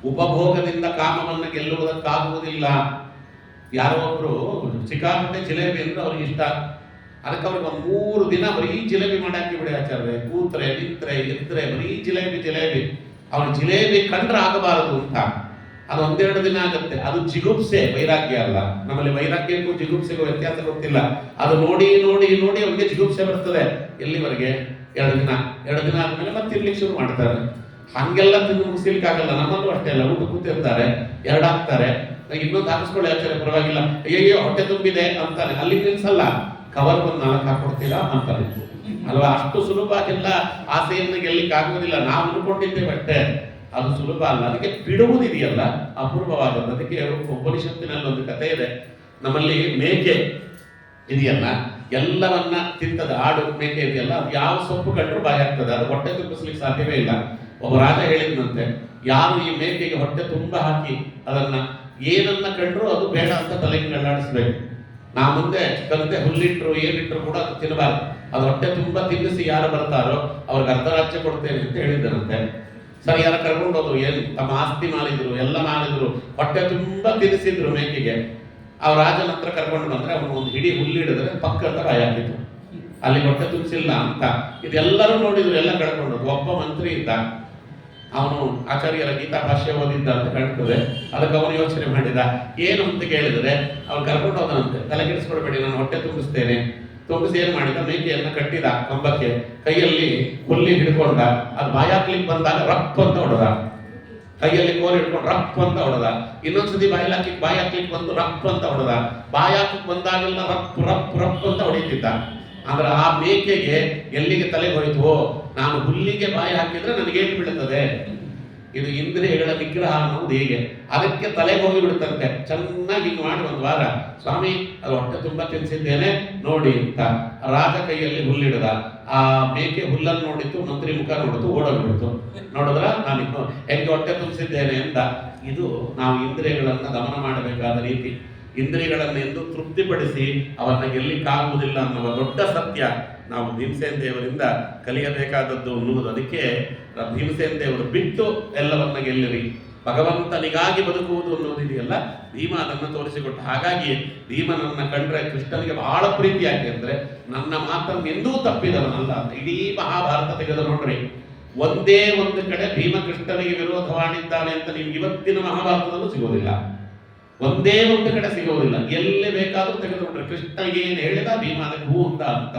ಉಪಭೋಗದಿಂದ ಕಾಮವನ್ನು ಗೆಲ್ಲುವುದಕ್ಕಾಗುವುದಿಲ್ಲ. ಯಾರೋ ಒಬ್ರು ಸಿಕ್ಕಾಪಟ್ಟೆ ಜಿಲೇಬಿ ಅಂದ್ರೆ ಅವ್ರಿಗೆ ಇಷ್ಟ, ಅದಕ್ಕೆ ಅವ್ರಿಗೆ ಒಂದು 3 ದಿನ ಬರೀ ಜಿಲೇಬಿ ಮಾಡಾಕಿ ಬಿಡಿ ಆಚಾರ್ಯ, ಕೂತ್ರೆ ನಿಂತ್ರೆ ಎದ್ರೆ ಬರೀ ಜಿಲೇಬಿ. ಅವನು ಜಿಲೇಬಿ ಕಂಡ್ರೆ ಆಗಬಾರದು ಅಂತ. ಅದು 1-2 ದಿನ ಆಗುತ್ತೆ, ಅದು ಜಿಗುಪ್ಸೆ, ವೈರಾಗ್ಯ ಅಲ್ಲ. ನಮ್ಮಲ್ಲಿ ವೈರಾಗ್ಯಕ್ಕೂ ಜಿಗುಪ್ಸೆಗೂ ವ್ಯತ್ಯಾಸ ಗೊತ್ತಿಲ್ಲ. ಅದು ನೋಡಿ ಅವನಿಗೆ ಜಿಗುಪ್ಸೆ ಬರ್ತದೆ. ಎಲ್ಲಿವರೆಗೆ? 2 ದಿನ ಆದ್ಮೇಲೆ ಮತ್ತೆ ತಿನ್ಲಿಕ್ಕೆ ಶುರು ಮಾಡ್ತಾರೆ. ಹಂಗೆಲ್ಲ ತಿಂದು ಮುಗಿಸ್ಲಿಕ್ಕಾಗಲ್ಲ. ನಮ್ಮಲ್ಲೂ ಅಷ್ಟೇ ಅಲ್ಲ, ಊಟ ಕೂತಿರ್ತಾರೆ, 2 ಹಾಕ್ತಾರೆ, ಇನ್ನೊಂದು ಹಾಕಿಸ್ಕೊಳ್ಳಿ ಆಚಾರ್ಯ ಪರವಾಗಿಲ್ಲ, ಅಯ್ಯೋ ಹೊಟ್ಟೆ ತುಂಬಿದೆ ಅಂತಾನೆ. ಅಲ್ಲಿ ನಿಲ್ಸಲ್ಲ, ಕವರ್ ಒಂದು 4 ಹಾಕೊಡ್ತೀರಾ ಅಂತಾನೆ ಅಲ್ವಾ. ಅಷ್ಟು ಸುಲಭ ಎಲ್ಲ ಆಸೆಯನ್ನು ಗೆಲ್ಲಿಕ್ಕೆ ಆಗುವುದಿಲ್ಲ. ನಾವು ಅನ್ಕೊಂಡಿದ್ದೇವೆ ಅಷ್ಟೇ, ಅದು ಸುಲಭ ಅಲ್ಲ. ಅದಕ್ಕೆ ಬಿಡುವುದಿದೆಯಲ್ಲ ಅಪೂರ್ವವಾದದ್ದು. ಅದಕ್ಕೆ ಉಪನಿಷತ್ತಿನಲ್ಲಿ ಒಂದು ಕಥೆ ಇದೆ. ನಮ್ಮಲ್ಲಿ ಮೇಕೆ ಇದೆಯಲ್ಲ, ಎಲ್ಲವನ್ನ ತಿಂತದ ಆಡು ಮೇಕೆ ಇದೆಯಲ್ಲ, ಅದು ಯಾವ ಸೊಪ್ಪು ಕಂಡ್ರೂ ಬಾಯಿ ಆಗ್ತದೆ, ಅದು ಹೊಟ್ಟೆ ತುಂಬಿಸ್ಲಿಕ್ಕೆ ಸಾಧ್ಯವೇ ಇಲ್ಲ. ಒಬ್ಬ ರಾಜ ಹೇಳಿದಂತೆ, ಯಾರು ಈ ಮೇಕೆಗೆ ಹೊಟ್ಟೆ ತುಂಬ ಹಾಕಿ ಅದನ್ನ ಏನನ್ನ ಕಂಡ್ರು ಅದು ಬೇಡ ಅಂತ ತಲೆಗೆ ಅಲ್ಲಾಡಿಸ್ಬೇಕು. ನಾ ಮುಂದೆ ಚಿಕ್ಕಂತೆ ಹುಲ್ಲಿಟ್ರು ಏನಿಟ್ರು ಕೂಡ ಅದು ತಿನ್ನಬಾರ್ದು. ಅದು ಹೊಟ್ಟೆ ತುಂಬ ತಿನ್ನಿಸಿ ಯಾರು ಬರ್ತಾರೋ ಅವ್ರಿಗೆ ಅರ್ಧರಾಜ್ಯ ಕೊಡ್ತೇನೆ ಅಂತ ಹೇಳಿದ್ದರಂತೆ. ಸರಿ, ಯಾರ ಕರ್ಕೊಂಡು ಹೋದ್ರು, ಏನು ತಮ್ಮ ಆಸ್ತಿ ಮಾರಿದ್ರು, ಎಲ್ಲ ಮಾರಿದ್ರು, ಹೊಟ್ಟೆ ತುಂಬ ತಿನ್ನಿಸಿದ್ರು ಮೇಕೆಗೆ. ಆ ರಾಜನ ಹತ್ರ ಕರ್ಕೊಂಡು ಬಂದ್ರೆ ಅವನು ಒಂದು ಹಿಡಿ ಹುಲ್ಲಿಡಿದ್ರೆ ಪಕ್ಕದ ಬಾಯಿ ಹಾಕಿತ್ತು. ಅಲ್ಲಿ ಹೊಟ್ಟೆ ತುಂಬಿಸಿಲ್ಲ ಅಂತ. ಇದೆಲ್ಲರೂ ನೋಡಿದ್ರು, ಎಲ್ಲ ಕಳ್ಕೊಂಡದ್ದು. ಒಬ್ಬ ಮಂತ್ರಿ ಇದ್ದ, ಅವನು ಆಚಾರ್ಯರ ಗೀತಾ ಭಾಷ್ಯ ಓದಿದ್ದ ಅಂತ ಕಾಣ್ತದೆ. ಅದಕ್ಕೆ ಅವನು ಯೋಚನೆ ಮಾಡಿದ, ಏನು ಅಂತ ಕೇಳಿದ್ರೆ ಅವ್ನು ಕರ್ಕೊಂಡು ಹೋದನಂತೆ. ತಲೆ ಕೆಡಿಸ್ಕೊಡ್ಬೇಡಿ, ನಾನು ಹೊಟ್ಟೆ ತುಂಬಿಸ್ತೇನೆ. ತುಂಬಿಸಿ ಏನ್ ಮಾಡಿದ, ಮೇಕೆಯನ್ನ ಕಟ್ಟಿದ ಕಂಬಕ್ಕೆ, ಕೈಯಲ್ಲಿ ಹುಲ್ಲಿ ಹಿಡ್ಕೊಂಡ, ಅದು ಬಾಯಾಕ್ಲಿಕ್ಕೆ ಬಂದಾಗ ರಪ್ ಅಂತ ಹೊಡೆದ. ಕೈಯಲ್ಲಿ ಕೋಲ್ ಹಿಡ್ಕೊಂಡು ರಪ್ ಅಂತ ಹೊಡೆದ. ಇನ್ನೊಂದ್ಸತಿ ಬಾಯಾಕ್ಲಿಕ್ಕೆ ಬಂದು ರಪ್ ಅಂತ ಹೊಡೆದ. ಬಾಯಾಕ್ಲಿಕ್ಕೆ ಬಂದಾಗೆಲ್ಲ ರಪ್ ರಪ್ ರಪ್ ಅಂತ ಹೊಡಿತಿದ್ದ. ಅಂದ್ರೆ ಆ ಮೇಕೆಗೆ ಎಲ್ಲಿಗೆ ತಲೆ ಹೋಯ್ತು, ನಾನು ಹುಲ್ಲಿಗೆ ಬಾಯಿ ಹಾಕಿದ್ರೆ ನನಗೇನು ಬೀಳುತ್ತದೆ. ಇದು ಇಂದ್ರಿಯಗಳ ನಿಗ್ರಹ ಅನ್ನೋದು ಹೀಗೆ. ಅದಕ್ಕೆ ತಲೆಗೆ ಹೋಗಿ ಬಿಡುತ್ತಂತೆ. ಚೆನ್ನಾಗಿ ಹಿಂಗೆ ಮಾಡಿ ಒಂದು ವಾರ, ಸ್ವಾಮಿ ಅದು ಹೊಟ್ಟೆ ತುಂಬಾ ತಿನ್ಸಿದ್ದೇನೆ ನೋಡಿ ಅಂತ ರಾಜ ಕೈಯಲ್ಲಿ ಹುಲ್ಲಿಡದ. ಆ ಮೇಕೆ ಹುಲ್ಲನ್ನು ನೋಡಿತ್ತು, ಮಂತ್ರಿ ಮುಖ ನೋಡಿತು, ಓಡೋಗ್ಬಿಡ್ತು. ನೋಡಿದ್ರ ನಾನು ಹೆಂಗೆ ಹೊಟ್ಟೆ ತುಂಬಿಸಿದ್ದೇನೆ ಅಂತ. ಇದು ನಾವು ಇಂದ್ರಿಯಗಳನ್ನ ದಮನ ಮಾಡಬೇಕಾದ ರೀತಿ. ಇಂದ್ರಿಯಗಳನ್ನು ಎಂದು ತೃಪ್ತಿಪಡಿಸಿ ಅವನ್ನ ಗೆಲ್ಲಿಕ್ಕಾಗುವುದಿಲ್ಲ ಅನ್ನುವ ದೊಡ್ಡ ಸತ್ಯ ನಾವು ಭೀಮಸೇನ ದೇವರಿಂದ ಕಲಿಯಬೇಕಾದದ್ದು ಅನ್ನುವುದು. ಅದಕ್ಕೆ ಭೀಮಸೇನ ದೇವರು ಬಿಟ್ಟು ಎಲ್ಲವನ್ನ ಗೆಲ್ಲಿರಿ, ಭಗವಂತನಿಗಾಗಿ ಬದುಕುವುದು ಅನ್ನೋದು ಇದೆಯಲ್ಲ, ಭೀಮ ಅದನ್ನು ತೋರಿಸಿಕೊಟ್ಟ. ಹಾಗಾಗಿ ಭೀಮನನ್ನ ಕಂಡ್ರೆ ಕೃಷ್ಣನಿಗೆ ಬಹಳ ಪ್ರೀತಿ. ಯಾಕೆ ಅಂದ್ರೆ ನನ್ನ ಮಾತನ್ನು ಎಂದೂ ತಪ್ಪಿದವನಲ್ಲ. ಇಡೀ ಮಹಾಭಾರತ ತೆಗೆದು ನೋಡ್ರಿ, ಒಂದೇ ಒಂದು ಕಡೆ ಭೀಮ ಕೃಷ್ಣನಿಗೆ ವಿರೋಧವಾಗಿದ್ದಾನೆ ಅಂತ ನಿಮ್ಗೆ ಇವತ್ತಿನ ಮಹಾಭಾರತದಲ್ಲೂ ಸಿಗೋದಿಲ್ಲ. ಒಂದೇ ಒಂದು ಕಡೆ ಸಿಗೋದಿಲ್ಲ. ಎಲ್ಲಿ ಬೇಕಾದ್ರೂ ತೆಗೆದುಕೊಂಡ್ರೆ ಕೃಷ್ಣನಿಗೆ ಏನು ಹೇಳಿದ ಭೀಮ ಅದಕ್ಕೆ ಹೂ ಅಂತ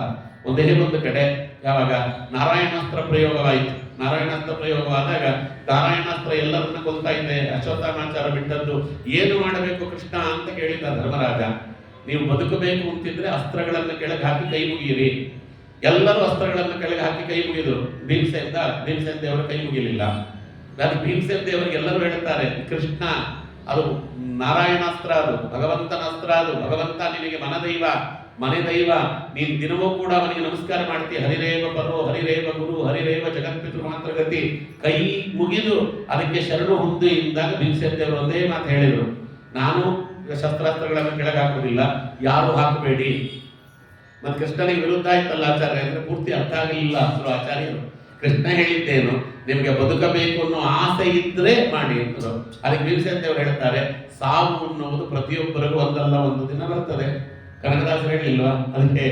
ಒಂದೇ ಒಂದು ಕಡೆ. ಯಾವಾಗ ನಾರಾಯಣಾಸ್ತ್ರ ಪ್ರಯೋಗವಾಯಿತು, ನಾರಾಯಣಾಸ್ತ್ರ ಪ್ರಯೋಗವಾದಾಗ ನಾರಾಯಣಾಸ್ತ್ರ ಎಲ್ಲರನ್ನ ಕೊಲ್ತಾ ಇದೆ. ಅಶ್ವತ್ಥಾಮಾಚಾರ ಬಿಟ್ಟದ್ದು ಏನು ಮಾಡಬೇಕು ಕೃಷ್ಣ ಅಂತ ಕೇಳಿದ ಧರ್ಮರಾಜ. ನೀವು ಬದುಕಬೇಕು ಅಂತಿದ್ರೆ ಅಸ್ತ್ರಗಳನ್ನು ಕೆಳಗೆ ಹಾಕಿ ಕೈ ಮುಗಿಯಿರಿ. ಎಲ್ಲರೂ ಅಸ್ತ್ರಗಳನ್ನು ಕೆಳಗೆ ಹಾಕಿ ಕೈ ಮುಗಿದ್ರು. ಭೀಮಸೇನ ದೇವರು ಕೈ ಮುಗಿಲಿಲ್ಲ. ಅದು ಭೀಮಸೇನ ದೇವರಿಗೆ ಎಲ್ಲರೂ ಹೇಳ್ತಾರೆ, ಕೃಷ್ಣ ಅದು ನಾರಾಯಣಾಸ್ತ್ರ, ಅದು ಭಗವಂತನ ಅಸ್ತ್ರ, ಅದು ಭಗವಂತ ನಿನಗೆ ಮನದೈವ ಮನೆ ದೈವ. ನೀನ್ ದಿನವೂ ಕೂಡ ಅವನಿಗೆ ನಮಸ್ಕಾರ ಮಾಡ್ತೀಯ. ಹರಿರೇವ ಪರೋ ಹರಿರೇವ ಗುರು ಹರಿರೇವ ಜಗತ್ಪಿತೃ ಮಾತ್ರ ಗತಿ. ಕೈ ಮುಗಿದು ಅದಕ್ಕೆ ಶರಣು ಹೊಂದು ಇಂದಾಗ ಭೀಮಸೇನ ದೇವರು ಒಂದೇ ಮಾತು ಹೇಳಿದ್ರು, ನಾನು ಶಸ್ತ್ರಾಸ್ತ್ರಗಳನ್ನು ಕೆಳಗೆ ಹಾಕುವುದಿಲ್ಲ, ಯಾರು ಹಾಕಬೇಡಿ. ಮತ್ತೆ ಕೃಷ್ಣನಿಗೆ ವಿರುದ್ಧ ಆಯ್ತಲ್ಲ ಆಚಾರ್ಯ ಅಂದ್ರೆ ಪೂರ್ತಿ ಅರ್ಥ ಆಗಲಿಲ್ಲ ಆಚಾರ್ಯರು. ಕೃಷ್ಣ ಹೇಳಿದ್ದೇನು, ನಿಮಗೆ ಬದುಕಬೇಕು ಅನ್ನೋ ಆಸೆ ಇದ್ರೆ ಮಾಡಿ ಅಂತರು. ಅದಕ್ಕೆ ಭೀಮಸೇನ ದೇವರು ಹೇಳ್ತಾರೆ, ಸಾವು ಅನ್ನುವುದು ಪ್ರತಿಯೊಬ್ಬರಿಗೂ ಒಂದಲ್ಲ ಒಂದು ದಿನ ಬರ್ತದೆ. ಕನಕದಾಸರು ಹೇಳಿಲ್ವಾ, ಅದಕ್ಕೆ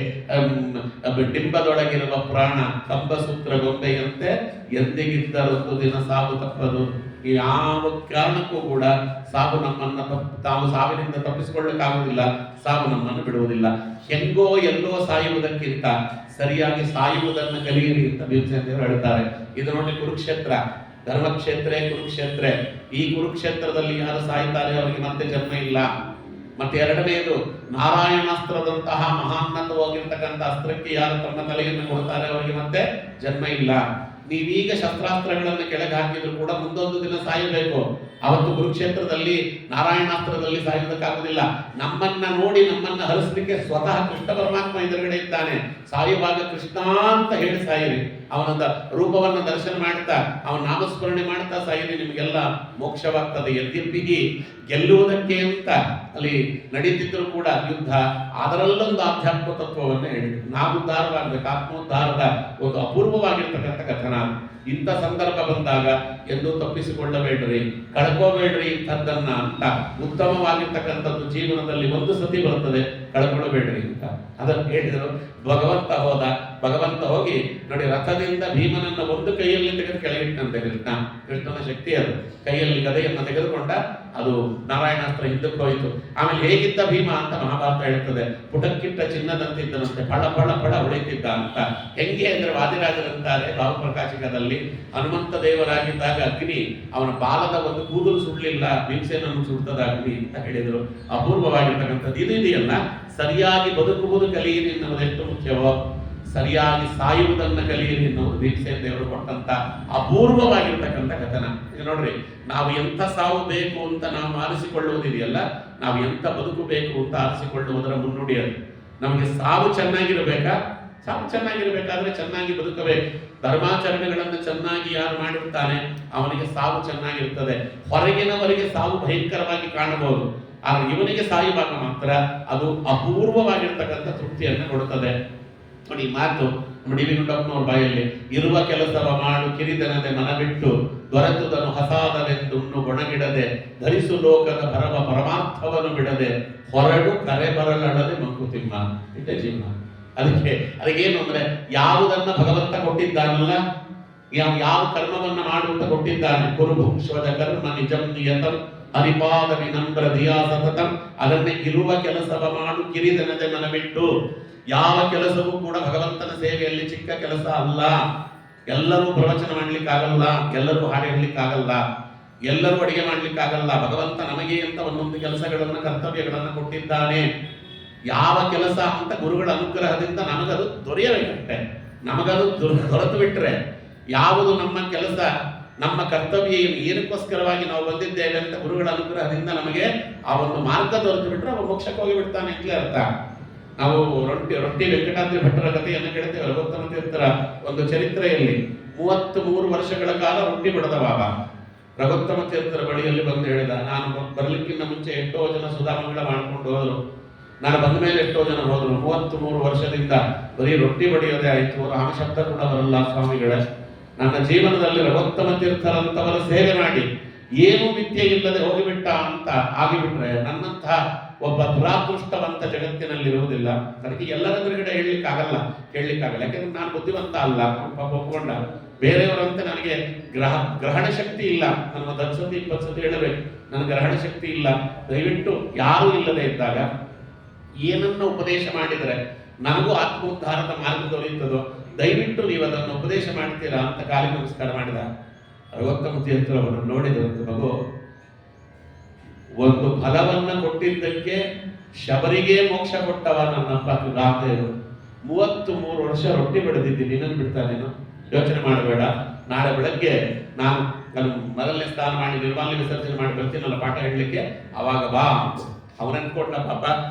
ಡಿಂಬದೊಳಗಿರುವ ಪ್ರಾಣ ಕಂಬಸೂತ್ರ ಗೊಂಬೆಯಂತೆ ಎಂದಿಗಿದ್ದರೊಂದು ದಿನ ಸಾವು ತಪ್ಪದು. ಯಾವ ಕಾರಣಕ್ಕೂ ಕೂಡ ಸಾವು ನಮ್ಮನ್ನ ತಾವು ಸಾವಿನಿಂದ ತಪ್ಪಿಸಿಕೊಳ್ಳಕ್ಕಾಗುವುದಿಲ್ಲ, ಸಾವು ನಮ್ಮನ್ನು ಬಿಡುವುದಿಲ್ಲ. ಹೆಂಗೋ ಎಲ್ಲೋ ಸಾಯುವುದಕ್ಕಿಂತ ಸರಿಯಾಗಿ ಸಾಯುವುದನ್ನು ಕಲಿಯಿರಿ ಅಂತ ಭೀಮಸೇನ ದೇವರು ಹೇಳ್ತಾರೆ. ಇದು ನೋಡಿ, ಕುರುಕ್ಷೇತ್ರ ಧರ್ಮಕ್ಷೇತ್ರ ಕುರುಕ್ಷೇತ್ರ. ಈ ಕುರುಕ್ಷೇತ್ರದಲ್ಲಿ ಯಾರು ಸಾಯ್ತಾರೆ ಅವರಿಗೆ ಮತ್ತೆ ಜನ್ಮ ಇಲ್ಲ. ಮತ್ತೆ ಎರಡನೆಯದು, ನಾರಾಯಣಾಸ್ತ್ರದಂತಹ ಮಹಾನ್ನತವಾಗಿರ್ತಕ್ಕಂಥ ಅಸ್ತ್ರಕ್ಕೆ ಯಾರು ತಮ್ಮ ತಲೆಯನ್ನು ಕೊಡ್ತಾರೆ ಅವರಿಗೆ ಮತ್ತೆ ಜನ್ಮ ಇಲ್ಲ. ನೀವೀಗ ಶಸ್ತ್ರಾಸ್ತ್ರಗಳನ್ನು ಕೆಳಗೆ ಹಾಕಿದ್ರು ಕೂಡ ಮುಂದೊಂದು ದಿನ ಸಾಯಬೇಕು. ಅವತ್ತು ಕುರುಕ್ಷೇತ್ರದಲ್ಲಿ ನಾರಾಯಣಾಸ್ತ್ರದಲ್ಲಿ ಸಾಯುವುದಕ್ಕಾಗುವುದಿಲ್ಲ. ನಮ್ಮನ್ನ ನೋಡಿ ನಮ್ಮನ್ನ ಹರಿಸಲಿಕ್ಕೆ ಸ್ವತಃ ಕೃಷ್ಣ ಪರಮಾತ್ಮ ಎದುರುಗಡೆ ಇದ್ದಾನೆ. ಸಾಯುವಾಗ ಕೃಷ್ಣ ಅಂತ ಹೇಳಿ ಸಾಯಿರಿ. ಅವನೊಂದ ರೂಪವನ್ನು ದರ್ಶನ ಮಾಡ್ತಾ ಅವನ ನಾಮಸ್ಮರಣೆ ಮಾಡ್ತಾ ಸಾಯಿರಿ, ನಿಮಗೆಲ್ಲ ಮೋಕ್ಷವಾಗ್ತದೆ. ಯದ್ಯಪಿಗೆ ಗೆಲ್ಲುವುದಕ್ಕೆ ಅಂತ ಅಲ್ಲಿ ನಡೀತಿದ್ರು ಕೂಡ ಯುದ್ಧ, ಅದರಲ್ಲೊಂದು ಆಧ್ಯಾತ್ಮ ತತ್ವವನ್ನು ಹೇಳಿದ್ರು. ನಾವು ಉದ್ಧಾರವಾಗಬೇಕು, ಆತ್ಮೋದ್ಧಾರದ ಒಂದು ಅಪೂರ್ವವಾಗಿರ್ತಕ್ಕಂಥ ಕಥನ. ಇಂಥ ಸಂದರ್ಭ ಬಂದಾಗ ಎಂದೂ ತಪ್ಪಿಸಿಕೊಳ್ಳಬೇಡ್ರಿ, ಕಳ್ಕೋಬೇಡ್ರಿ ಇಂಥದ್ದನ್ನ ಅಂತ. ಉತ್ತಮವಾಗಿರ್ತಕ್ಕಂಥದ್ದು ಜೀವನದಲ್ಲಿ ಒಂದು ಸತಿ ಬರುತ್ತದೆ, ಕಳ್ಕೊಳ್ಳಬೇಡ್ರಿ ಅಂತ ಅದನ್ನು ಹೇಳಿದರು. ಭಗವಂತ ಹೋಗಿ ನೋಡಿ, ರಥದಿಂದ ಭೀಮನನ್ನ ಒಂದು ಕೈಯಲ್ಲಿ ತೆಗೆದು ಕೆಳಗಿಟ್ಟಂತೆ ಕೃಷ್ಣನ ಶಕ್ತಿ ಅದು. ಕೈಯಲ್ಲಿ ಗದೆಯನ್ನು ತೆಗೆದುಕೊಂಡ, ಅದು ನಾರಾಯಣಾಸ್ತ್ರ ಹಿಂದಕ್ಕೆ ಹೋಯಿತು. ಆಮೇಲೆ ಹೇಗಿದ್ದ ಭೀಮ ಅಂತ ಮಹಾಭಾರತ ಹೇಳುತ್ತದೆ, ಪುಟಕ್ಕಿಟ್ಟ ಚಿನ್ನದಂತಿದ್ದನಂತೆ, ಫಳ ಫಳ ಫಳ ಹೊಳೆತಿದ್ದ ಅಂತ. ಹೆಂಗೆ ಅಂದ್ರೆ ವಾದಿರಾಜರಂತಾರೆ ಭಾವಪ್ರಕಾಶಿಕದಲ್ಲಿ, ಹನುಮಂತ ದೇವರಾಗಿದ್ದಾಗ ಅಗ್ನಿ ಅವನ ಬಾಲದ ಒಂದು ಕೂದಲು ಸುಡಲಿಲ್ಲ, ಭೀಮಸೇನನ್ನು ಸುಡ್ತದ ಅಗ್ನಿ ಅಂತ ಹೇಳಿದರು. ಅಪೂರ್ವವಾಗಿರ್ತಕ್ಕಂಥದ್ದು ಇದು ಇದೆಯಲ್ಲ. ಸರಿಯಾಗಿ ಬದುಕುವುದು ಕಲಿಯಿರಿ ಎನ್ನುವುದು ಎಷ್ಟು ಮುಖ್ಯವೋ, ಸರಿಯಾಗಿ ಸಾಯುವುದನ್ನು ಕಲಿಯಿರಿ ಎನ್ನುವುದು ಭೀಮಸೇನ ದೇವರು ಕೊಟ್ಟಂತ ಅಪೂರ್ವವಾಗಿರ್ತಕ್ಕಂಥ ಕಥನ. ಈಗ ನೋಡ್ರಿ, ನಾವು ಎಂಥ ಸಾವು ಬೇಕು ಅಂತ ನಾವು ಆರಿಸಿಕೊಳ್ಳುವುದಿದೆಯಲ್ಲ, ನಾವು ಎಂಥ ಬದುಕು ಬೇಕು ಅಂತ ಆರಿಸಿಕೊಳ್ಳುವುದರ ಮುನ್ನುಡಿ ಅದು. ನಮಗೆ ಸಾವು ಚೆನ್ನಾಗಿರಬೇಕಾ? ಸಾವು ಚೆನ್ನಾಗಿರ್ಬೇಕಾದ್ರೆ ಚೆನ್ನಾಗಿ ಬದುಕಬೇಕು. ಧರ್ಮಾಚರಣೆಗಳನ್ನು ಚೆನ್ನಾಗಿ ಯಾರು ಮಾಡಿರ್ತಾನೆ ಅವನಿಗೆ ಸಾವು ಚೆನ್ನಾಗಿರ್ತದೆ. ಹೊರಗಿನವರಿಗೆ ಸಾವು ಭಯಂಕರವಾಗಿ ಕಾಣಬಹುದು, ಆದರೆ ಇವನಿಗೆ ಸಾಯುವಾಗ ಮಾತ್ರ ಅದು ಅಪೂರ್ವವಾಗಿರ್ತಕ್ಕಂಥ ತೃಪ್ತಿಯನ್ನು ಕೊಡುತ್ತದೆ. ನೋಡಿ ಮಾತು ನಮ್ಮ ಡಿ ವಿ ಗುಂಡಪ್ಪನವ್ರ ಬಾಯಲ್ಲಿ, ಇರುವ ಕೆಲಸವ ಮಾಡು ಕಿರಿದನದೆ ಮನ ಬಿಟ್ಟು, ದೊರೆತುದನು ಹಸಾದವೆಂದುಣ್ಣು ಗೊಣಗಿಡದೆ, ಧರಿಸು ಲೋಕದ ಭರವ ಪರಮಾರ್ಥವನ್ನು ಬಿಡದೆ, ಹೊರಡು ಕರೆ ಬರಲಡದೆ ಮಂಕುತಿಮ್ಮ. ಇದೇ ಜೀವನ. ಅದಕ್ಕೇನು ಅಂದ್ರೆ ಯಾವುದನ್ನ ಭಗವಂತ ಕೊಟ್ಟಿದ್ದಾನಲ್ಲ, ಯಾವ ಕರ್ಮವನ್ನ ಮಾಡುವಂತ ಕೊಟ್ಟಿದ್ದಾನೆ, ಕುರು ಭುಕ್ಷ್ವದ ಕರ್ಮ ನಿಜಂ ನಿಯತಂ ಹರಿಪಾದ ವಿನಮ್ರ ಧಿಯಾ ಸತತಂ, ಅದನ್ನೇ ಇರುವ ಕೆಲಸವ ಮಾಡು ಕಿರಿದನದೆ ಮನವಿಟ್ಟು. ಯಾವ ಕೆಲಸವೂ ಕೂಡ ಭಗವಂತನ ಸೇವೆಯಲ್ಲಿ ಚಿಕ್ಕ ಕೆಲಸ ಅಲ್ಲ. ಎಲ್ಲರೂ ಪ್ರವಚನ ಮಾಡ್ಲಿಕ್ಕಾಗಲ್ಲ, ಎಲ್ಲರೂ ಹಾಡು ಹೇಳಲಿಕ್ಕಾಗಲ್ಲ, ಎಲ್ಲರೂ ಅಡಿಗೆ ಮಾಡ್ಲಿಕ್ಕಾಗಲ್ಲ. ಭಗವಂತ ನಮಗೆ ಅಂತ ಒಂದೊಂದು ಕೆಲಸಗಳನ್ನ ಕರ್ತವ್ಯಗಳನ್ನ ಕೊಟ್ಟಿದ್ದಾನೆ. ಯಾವ ಕೆಲಸ ಅಂತ ಗುರುಗಳ ಅನುಗ್ರಹದಿಂದ ನಮಗದು ದೊರೆಯಬೇಕಷ್ಟೆ. ನಮಗದು ದೊರೆತು ಬಿಟ್ರೆ ಯಾವುದು ನಮ್ಮ ಕೆಲಸ, ನಮ್ಮ ಕರ್ತವ್ಯ ಏನಕ್ಕೋಸ್ಕರವಾಗಿ ನಾವು ಬಂದಿದ್ದೇವೆ ಅಂತ ಗುರುಗಳ ಅನುಗ್ರಹದಿಂದ ನಮಗೆ ಆ ಒಂದು ಮಾರ್ಗ ದೊರೆತು ಬಿಟ್ರೆ ಅವ ಮೋಕ್ಷಕ್ಕೆ ಹೋಗಿ ಬಿಡ್ತಾನೆ ಅಂತಲೇ ಅರ್ಥ. ನಾವು ರೊಟ್ಟಿ ವೆಂಕಟಾದ್ರಿ ಭಟ್ಟರ ಕಥೆಯನ್ನು ಕೇಳ್ತೇವೆ. ರಘುತ್ತಮ ತೀರ್ಥರ ಒಂದು ಚರಿತ್ರೆಯಲ್ಲಿ 33 ವರ್ಷಗಳ ಕಾಲ ರೊಟ್ಟಿ ಬಿಡದ ಬಾಬಾ ರಘುತ್ತಮ ತೀರ್ಥರ ಬಳಿಯಲ್ಲಿ ಬಂದು ಹೇಳಿದ, ನಾನು ಬರ್ಲಿಕ್ಕಿಂತ ಮುಂಚೆ ಎಷ್ಟೋ ಜನ ಸುಧಾಮಂಗಳ ಮಾಡ್ಕೊಂಡು ಹೋದ್ರು, ನಾನು ಬಂದ ಮೇಲೆ ಎಷ್ಟೋ ಜನ ಹೋದ್ರು, 33 ವರ್ಷದಿಂದ ಬರೀ ರೊಟ್ಟಿ ಬಡಿಯೋದೇ ಆಯ್ತು, ರಾಮಶಬ್ದ ಕೂಡ ಬರಲ್ಲ ಸ್ವಾಮಿಗಳೇ. ನನ್ನ ಜೀವನದಲ್ಲಿ ರಘುತ್ತಮ ತೀರ್ಥರಂತವರ ಸೇವೆ ಮಾಡಿ ಏನೂ ವಿದ್ಯೆ ಇಲ್ಲದೆ ಹೋಗಿಬಿಟ್ಟ ಅಂತ ಆಗಿಬಿಟ್ರೆ ನನ್ನಂತಹ ಒಬ್ಬ ದುರಾದೃಷ್ಟವಂತ ಜಗತ್ತಿನಲ್ಲಿರುವುದಿಲ್ಲ. ಅದಕ್ಕೆ ಎಲ್ಲರ ಎದುರುಗಡೆ ಹೇಳಲಿಕ್ಕಾಗಲ್ಲ, ಕೇಳಲಿಕ್ಕಾಗಲ್ಲ. ಯಾಕಂದ್ರೆ ನಾನು ಬುದ್ಧಿವಂತ ಅಲ್ಲ, ಒಪ್ಕೊಂಡ. ಬೇರೆಯವರಂತೆ ನನಗೆ ಗ್ರಹಣ ಶಕ್ತಿ ಇಲ್ಲ. ನನ್ನ 10 ಸತಿ 20 ಸತಿ ಹೇಳಬೇಕು, ನನ್ನ ಗ್ರಹಣ ಶಕ್ತಿ ಇಲ್ಲ. ದಯವಿಟ್ಟು ಯಾರೂ ಇಲ್ಲದೆ ಇದ್ದಾಗ ಏನನ್ನ ಉಪದೇಶ ಮಾಡಿದರೆ ನನಗೂ ಆತ್ಮೋದ್ಧಾರದ ಮಾರ್ಗ ದೊರೆಯುತ್ತದೋ ದಯವಿಟ್ಟು ನೀವು ಅದನ್ನು ಉಪದೇಶ ಮಾಡ್ತೀರಾ ಅಂತ ಕಾಲಿಗೆ ನಮಸ್ಕಾರ ಮಾಡಿದ. ರಘುತ್ತಮ ತೀರ್ಥರವರನ್ನು ನೋಡಿದಂತೆ, ಮಗು, ಒಂದು ಫಲವನ್ನ ಕೊಟ್ಟಿದ್ದಕ್ಕೆ ಶಬರಿಗೆ ಮೋಕ್ಷ ಕೊಟ್ಟವ ನನ್ನಪ್ಪ ರಾಮದೇವರು. 33 ವರ್ಷ ರೊಟ್ಟಿ ಬೆಳೆದಿದ್ದೀನಿ, ನಿನ್ನನ್ನು ಬಿಡ್ತಾನೇನು? ಯೋಚನೆ ಮಾಡಬೇಡ. ನಾಳೆ ಬೆಳಗ್ಗೆ ನಾನು ಮೊದಲನೇ ಸ್ನಾನ ಮಾಡಿ ನಿರ್ಮಾಲ್ಯ ವಿಸರ್ಜನೆ ಮಾಡಿ ಬರ್ತೀನಲ್ಲ ಪಾಠ ಹೇಳಲಿಕ್ಕೆ, ಅವಾಗ ಬಾ. ಅವನ ಅನ್ಕೊಂಡ ಪಾಪ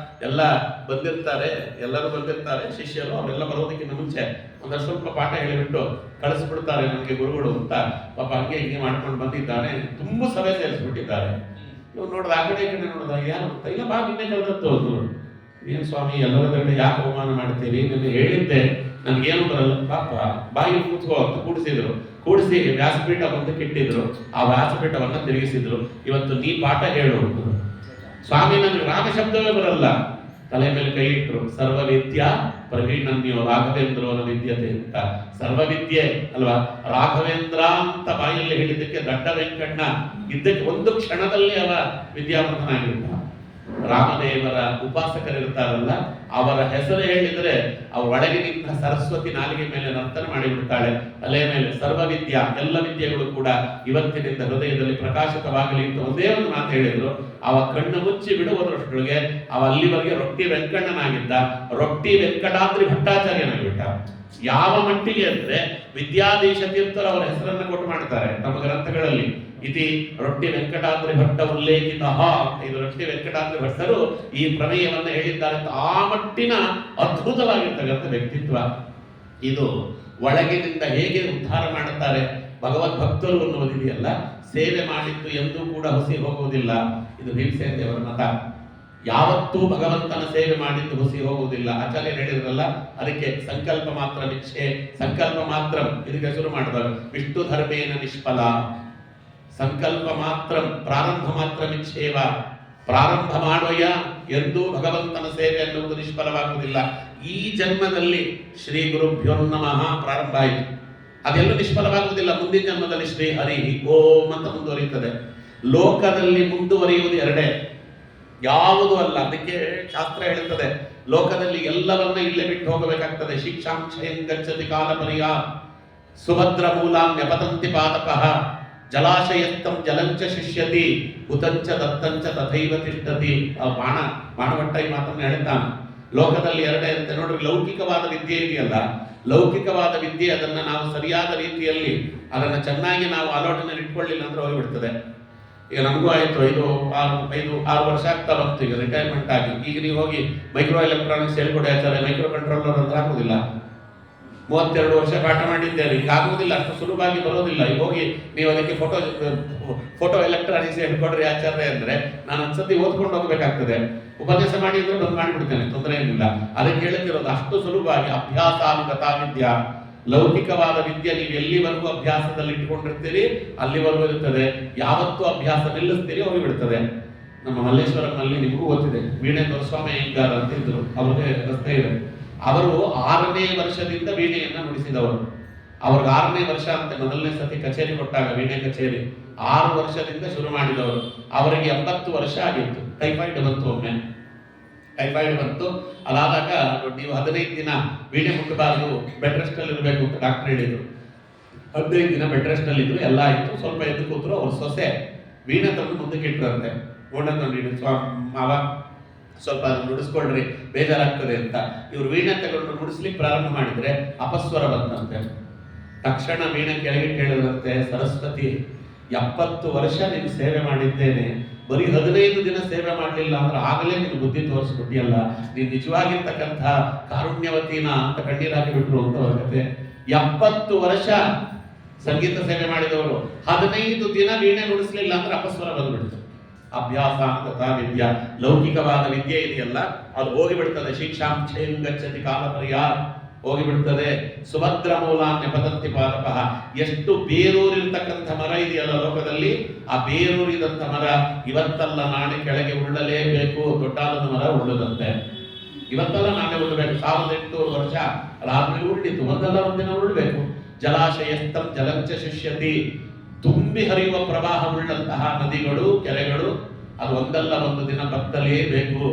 ಎಲ್ಲ ಬಂದಿರ್ತಾರೆ, ಎಲ್ಲರೂ ಬಂದಿರ್ತಾರೆ ಶಿಷ್ಯರು, ಅವರೆಲ್ಲ ಬರೋದಕ್ಕಿಂತ ಮುಂಚೆ ಒಂದಷ್ಟು ಸ್ವಲ್ಪ ಪಾಠ ಹೇಳಿಬಿಟ್ಟು ಕಳಿಸ್ಬಿಡ್ತಾರೆ ನನಗೆ ಗುರುಗಳು ಅಂತ. ಪಾಪ ಹಂಗೆ ಹಿಂಗೆ ಮಾಡ್ಕೊಂಡು ಬಂದಿದ್ದಾನೆ, ತುಂಬಾ ಸಭೆ ಸೇರಿಸ್ಬಿಟ್ಟಿದ್ದಾರೆ. ಇವ್ರು ನೋಡಿದ ಆ ಕಡೆ ಈ ಕಡೆ ನೋಡಿದ, ಯಾರು ಅಂತ ಇಲ್ಲ, ಬಾ ನಿನ್ನೆ ಕಳೆದತ್ತು ಅಂದ್ರು. ಏನ್ ಸ್ವಾಮಿ ಎಲ್ಲರ ಕಡೆ ಯಾಕೆ ಅವಮಾನ ಮಾಡ್ತೀರಿ, ನಿನ್ನೆ ಹೇಳಿದ್ದೆ ನನ್ಗೇನು ಬರಲ್ಲ, ಪಾಪ ಬಾಯಿ ಕೂತ್ಕೋ ಅಂತ ಕೂಡಿಸಿ ವ್ಯಾಸಪೀಠ ಮುಂದಕ್ಕೆ ಇಟ್ಟಿದ್ರು. ಆ ವ್ಯಾಸಪೀಠವನ್ನ ತಿರುಗಿಸಿದ್ರು. ಇವತ್ತು ನೀ ಪಾಠ ಹೇಳು. ಸ್ವಾಮಿ ನನಗೆ ರಾಮ ಶಬ್ದವೇ ಬರಲ್ಲ. ತಲೆ ಮೇಲೆ ಕೈ ಇಟ್ರು. ಸರ್ವವಿದ್ಯಾ ಪ್ರವೀಣನ್ಯೋ ರಾಘವೇಂದ್ರೋನ ವಿದ್ಯತೆ ಅಂತ. ಸರ್ವವಿದ್ಯೆ ಅಲ್ವಾ, ರಾಘವೇಂದ್ರ ಅಂತ ಬಾಯಲ್ಲಿ ಹೇಳಿದ್ದಕ್ಕೆ ದಡ್ಡ ವೆಂಕಣ್ಣ ಇದ್ದಕ್ಕೆ ಒಂದು ಕ್ಷಣದಲ್ಲಿ ಅವ ವಿದ್ಯಾವಂತನಾಗಿರ್ತ. ರಾಮದೇವರ ಉಪಾಸಕರಿರ್ತಾರಲ್ಲ, ಅವರ ಹೆಸರು ಹೇಳಿದ್ರೆ ಅವ್ರ ಒಳಗೆ ನಿಂತ ಸರಸ್ವತಿ ನಾಲಿಗೆ ಮೇಲೆ ನರ್ತನ ಮಾಡಿಬಿಡ್ತಾಳೆ. ತಲೆ ಮೇಲೆ ಸರ್ವವಿದ್ಯಾ, ಎಲ್ಲ ವಿದ್ಯೆಗಳು ಕೂಡ ಇವತ್ತಿನಿಂದ ಹೃದಯದಲ್ಲಿ ಪ್ರಕಾಶಿತವಾಗಲಿ ಅಂತ ಒಂದೇ ಒಂದು ಮಾತು ಹೇಳಿದ್ರು. ಅವ ಕಣ್ಣು ಮುಚ್ಚಿ ಬಿಡುವುದರಷ್ಟೊಳಗೆ ಅವ ಅಲ್ಲಿವರೆಗೆ ರೊಟ್ಟಿ ವೆಂಕಣ್ಣನಾಗಿದ್ದ, ರೊಟ್ಟಿ ವೆಂಕಟಾದ್ರಿ ಭಟ್ಟಾಚಾರ್ಯನಾಗಿಬಿಟ್ಟ. ಯಾವ ಮಟ್ಟಿಗೆ ಅಂದ್ರೆ ವಿದ್ಯಾಧೀಶ ತೀರ್ಥರು ಅವರ ಹೆಸರನ್ನ ಕೊಟ್ಟು ಮಾಡ್ತಾರೆ ತಮ್ಮ ಗ್ರಂಥಗಳಲ್ಲಿ. ಇತಿ ರೊಟ್ಟಿ ವೆಂಕಟಾದ್ರಿ ಭಟ್ಟ ಉಲ್ಲೇಖಿತ. ಇದು ರೊಟ್ಟಿ ವೆಂಕಟಾದ್ರಿ ಭಟ್ಟರು ಈ ಪ್ರಮೇಯವನ್ನ ಹೇಳಿದ್ದಾರೆ. ಆ ಮಟ್ಟಿನ ಅದ್ಭುತವಾಗಿರ್ತಕ್ಕಂಥ ವ್ಯಕ್ತಿತ್ವ ಇದು. ಒಳಗಿನಿಂದ ಹೇಗೆ ಉದ್ಧಾರ ಮಾಡುತ್ತಾರೆ ಭಗವದ್ ಭಕ್ತರು ಅನ್ನುವುದಿದೆಯಲ್ಲ, ಸೇವೆ ಮಾಡಿದ್ದು ಎಂದೂ ಕೂಡ ಹುಸಿ ಹೋಗುವುದಿಲ್ಲ. ಇದು ಭೀಮಸೇನ ದೇವರ ಮತ. ಯಾವತ್ತೂ ಭಗವಂತನ ಸೇವೆ ಮಾಡಿದ್ದು ಹುಸಿ ಹೋಗುವುದಿಲ್ಲ. ಆಚಾರ್ಯ ಹೇಳಿದ್ರಲ್ಲ, ಅದಕ್ಕೆ ಸಂಕಲ್ಪ ಮಾತ್ರ ನಿಶ್ಚಯ, ಸಂಕಲ್ಪ ಮಾತ್ರ ಇದಕ್ಕೆ ಶುರು ಮಾಡಿದಾಗ ವಿಷ್ಣು ಧರ್ಮೇನ ನಿಷ್ಫಲ. ಸಂಕಲ್ಪ ಮಾತ್ರ ಪ್ರಾರಂಭ ಮಾತ್ರ ನಿಶ್ಚಯವ. ಪ್ರಾರಂಭ ಮಾಡೋಯ ಎಂದೂ ಭಗವಂತನ ಸೇವೆ ಅನ್ನುವುದು ನಿಷ್ಫಲವಾಗುವುದಿಲ್ಲ. ಈ ಜನ್ಮದಲ್ಲಿ ಶ್ರೀ ಗುರುಭ್ಯೋ ನಮಃ ಪ್ರಾರಂಭ ಆಯಿತು, ಅದೆಲ್ಲೂ ನಿಷ್ಫಲವಾಗುವುದಿಲ್ಲ. ಮುಂದಿನ ಜನ್ಮದಲ್ಲಿ ಶ್ರೀ ಹರಿ ಓಂ ಅಂತ ಮುಂದುವರಿಯುತ್ತದೆ. ಲೋಕದಲ್ಲಿ ಮುಂದುವರಿಯುವುದು ಎರಡೇ, ಯಾವುದೂ ಅಲ್ಲ. ಅದಕ್ಕೆ ಶಾಸ್ತ್ರ ಹೇಳುತ್ತದೆ, ಲೋಕದಲ್ಲಿ ಎಲ್ಲವನ್ನ ಇಲ್ಲೇ ಬಿಟ್ಟು ಹೋಗಬೇಕಾಗ್ತದೆ. ಶಿಕ್ಷಾಂಕ್ಷಯಂ ಗಚ್ಚತಿ ಕಾಲ ಪರ್ಯ ಸುಭದ್ರ ಮೂಲಾಂ ನ್ಯಪತಂತಿ ಪಾದಕಃ ಜಲಾಶಯಸ್ಥಂ ಜಲಂಚ ಶಿಷ್ಯತಿ ಹುತಂಚ ದತ್ತಂಚ ತಥೈವ ತಿಷ್ಠತಿ. ಆ ಬಾಣಭಟ್ಟ ಈ ಮಾತನ್ನು ಹೇಳ್ತಾನೆ. ಲೋಕದಲ್ಲಿ ಎರಡೇ ಅಂತ ನೋಡ್ರಿ. ಲೌಕಿಕವಾದ ವಿದ್ಯೆ ಇದೆಯಲ್ಲ, ಲೌಕಿಕವಾದ ವಿದ್ಯೆ ಅದನ್ನ ನಾವು ಸರಿಯಾದ ರೀತಿಯಲ್ಲಿ ಅದನ್ನ ಚೆನ್ನಾಗಿ ನಾವು ಆಲೋಚನೆ ಇಟ್ಕೊಳ್ಳಿಲ್ಲ ಅಂದ್ರೆ ಹೋಗಿಬಿಡ್ತದೆ. ಈಗ ನಮಗೂ ಆಯ್ತು 5-6 ವರ್ಷ ಆಗ್ತಾ ಬಂತು ಈಗ ರಿಟೈರ್ಮೆಂಟ್ ಆಗಿ. ಈಗ ನೀವು ಹೋಗಿ ಮೈಕ್ರೋ ಎಲೆಕ್ಟ್ರಾನಿಕ್ಸ್ ಹೇಳ್ಕೊಡಿ ಆಚಾರ್ಯ, ಮೈಕ್ರೋ ಕಂಟ್ರೋಲರ್ ಅಂದ್ರೆ ಆಗುದಿಲ್ಲ. 32 ವರ್ಷ ಪಾಠ ಮಾಡಿದ್ದೇವೆ, ಈಗ ಆಗುವುದಿಲ್ಲ, ಅಷ್ಟು ಸುಲಭವಾಗಿ ಬರೋದಿಲ್ಲ. ಈಗ ಹೋಗಿ ನೀವು ಅದಕ್ಕೆ ಫೋಟೋ ಎಲೆಕ್ಟ್ರಾನಿಕ್ಸ್ ಹೇಳ್ಕೊಡ್ರಿ ಆಚಾರ್ಯ ಅಂದ್ರೆ ನಾನು ಒಂದ್ಸತಿ ಓದ್ಕೊಂಡು ಹೋಗ್ಬೇಕಾಗ್ತದೆ. ಉಪನ್ಯಾಸ ಮಾಡಿ ಅಂದ್ರೆ ಬಂದು ಮಾಡಿಬಿಡ್ತೇನೆ, ತೊಂದರೆ ಏನಿಲ್ಲ. ಅದಕ್ಕೆ ಹೇಳ್ತಿರೋದು ಅಷ್ಟು ಸುಲಭವಾಗಿ ಅಭ್ಯಾಸಾನುಗತ ವಿದ್ಯಾ. ಲೌಕಿಕವಾದ ವಿದ್ಯೆ ನೀವು ಎಲ್ಲಿವರೆಗೂ ಅಭ್ಯಾಸದಲ್ಲಿ ಇಟ್ಕೊಂಡಿರ್ತೀರಿ ಅಲ್ಲಿವರೆಗೂ ಇರ್ತದೆ. ಯಾವತ್ತೂ ಅಭ್ಯಾಸ ನಿಲ್ಲಿಸ್ತೀರಿ ಹೋಗಿಬಿಡ್ತದೆ. ನಮ್ಮ ಮಲ್ಲೇಶ್ವರಂನಲ್ಲಿ ನಿಮಗೂ ಗೊತ್ತಿದೆ, ವೀಣೆ ದೊರೆಸ್ವಾಮಿ ಅಯ್ಯಂಗಾರ್ ಅಂತ ಇದ್ರು, ಅವ್ರಿಗೆ ರಸ್ತೆ ಇದೆ. ಅವರು 6ನೇ ವರ್ಷದಿಂದ ವೀಣೆಯನ್ನ ನುಡಿಸಿದವರು. ಅವ್ರಿಗೆ 6ನೇ ವರ್ಷ ಅಂತ ಮೊದಲನೇ ಸತಿ ಕಚೇರಿ ಕೊಟ್ಟಾಗ, ವೀಣೆ ಕಚೇರಿ 6 ವರ್ಷದಿಂದ ಶುರು ಮಾಡಿದವರು. ಅವರಿಗೆ 80 ವರ್ಷ ಆಗಿತ್ತು. ಟೈಫಾಯ್ಡ್ ಬಂತು, ಒಮ್ಮೆ ಟೈಫಾಯ್ಡ್ ಬಂತು. ಅದಾದಾಗ ನೀವು 15 ದಿನ ವೀಣೆ ಮುಟ್ಟಬಾರ್ದು, ಬೆಡ್ ರೆಸ್ಟ್ ಅಲ್ಲಿ ಇರಬೇಕು ಅಂತ ಡಾಕ್ಟರ್ ಹೇಳಿದ್ರು. 15 ದಿನ ಬೆಡ್ ರೆಸ್ಟ್ ಅಲ್ಲಿ ಇದ್ರು. ಎಲ್ಲ ಆಯ್ತು. ಸ್ವಲ್ಪ ಎದ್ದು ಕೂತ್ರು. ಅವ್ರ ಸೊಸೆ ವೀಣೆ ತಂದು ಮುಂದಕ್ಕೆ ಇಟ್ರಂತೆ. ಮಾವ ಸ್ವಲ್ಪ ನುಡಿಸ್ಕೊಳ್ರಿ, ಬೇಜಾರಾಗ್ತದೆ ಅಂತ. ಇವ್ರು ವೀಣೆ ತಗೊಂಡು ನುಡಿಸ್ಲಿಕ್ಕೆ ಪ್ರಾರಂಭ ಮಾಡಿದ್ರೆ ಅಪಸ್ವರ ಬಂತಂತೆ. ತಕ್ಷಣ ವೀಣೆ ಕೆಳಗೆ ಕೇಳಿದ್ರಂತೆ, ಸರಸ್ವತಿ 70 ವರ್ಷ ನೀನು ಸೇವೆ ಮಾಡಿದ್ದೇನೆ, ಬರೀ 15 ದಿನ ಸೇವೆ ಮಾಡಲಿಲ್ಲ ಅಂದ್ರೆ ಆಗಲೇ ನೀನು ಬುದ್ಧಿ ತೋರಿಸ್ಬಿಟ್ಟಿಯಲ್ಲ, ನೀನು ನಿಜವಾಗಿರ್ತಕ್ಕಂಥ ಕಾರುಣ್ಯವತಿನ ಅಂತ ಕಣ್ಣೀರಾಗಿ ಬಿಟ್ರು ಅಂತ ಹೊರಗತ್ತೆ. 70 ವರ್ಷ ಸಂಗೀತ ಸೇವೆ ಮಾಡಿದವರು 15 ದಿನ ವೀಣೆ ನುಡಿಸ್ಲಿಲ್ಲ ಅಂದ್ರೆ ಅಪಸ್ವರ ಬಂದ್ಬಿಡ್ತು. ಅಭ್ಯಾಸ ಅಂತ ವಿದ್ಯಾ, ಲೌಕಿಕವಾದ ವಿದ್ಯೆ ಇದೆಯಲ್ಲ ಅದು ಹೋಗಿಬಿಡ್ತದೆ. ಶಿಕ್ಷಾಂ ಕ್ಷೇಂ ಗಚ್ಚತಿ ಕಾಲಪರ್ಯ, ಹೋಗಿಬಿಡ್ತದೆ. ಸುಭದ್ರ ಮೂಲ ನೆಪದಂತಿ ಪಾದಪಃ. ಎಷ್ಟು ಬೇರೂರಿರ್ತಕ್ಕಂಥ ಮರ ಇದೆಯಲ್ಲ ಲೋಕದಲ್ಲಿ, ಆ ಬೇರೂರಿದಂಥ ಮರ ಇವತ್ತಲ್ಲ ನಾಳೆ ಕೆಳಗೆ ಉಳ್ಳಲೇಬೇಕು. ದೊಡ್ಡಾಲದ ಮರ ಉಳ್ಳದಂತೆ, ಇವತ್ತಲ್ಲ ನಾಳೆ ಉಳ್ಳಬೇಕು. 1800 ವರ್ಷ ಅದಾದ್ಮೇಲೆ ಉಳ್ಳಿತು, ಒಂದಲ್ಲ ಒಂದಿನ ಉಳ್ಳಬೇಕು. ಜಲಾಶಯಸ್ಥಂ ಜಲಂಚ ಶಿಷ್ಯತಿ, ತುಂಬಿ ಹರಿಯುವ ಪ್ರವಾಹವುಳ್ಳಂತಹ ನದಿಗಳು, ಕೆರೆಗಳು ಅದು ಒಂದಲ್ಲ ಒಂದು ದಿನ ಬತ್ತಲೇಬೇಕು.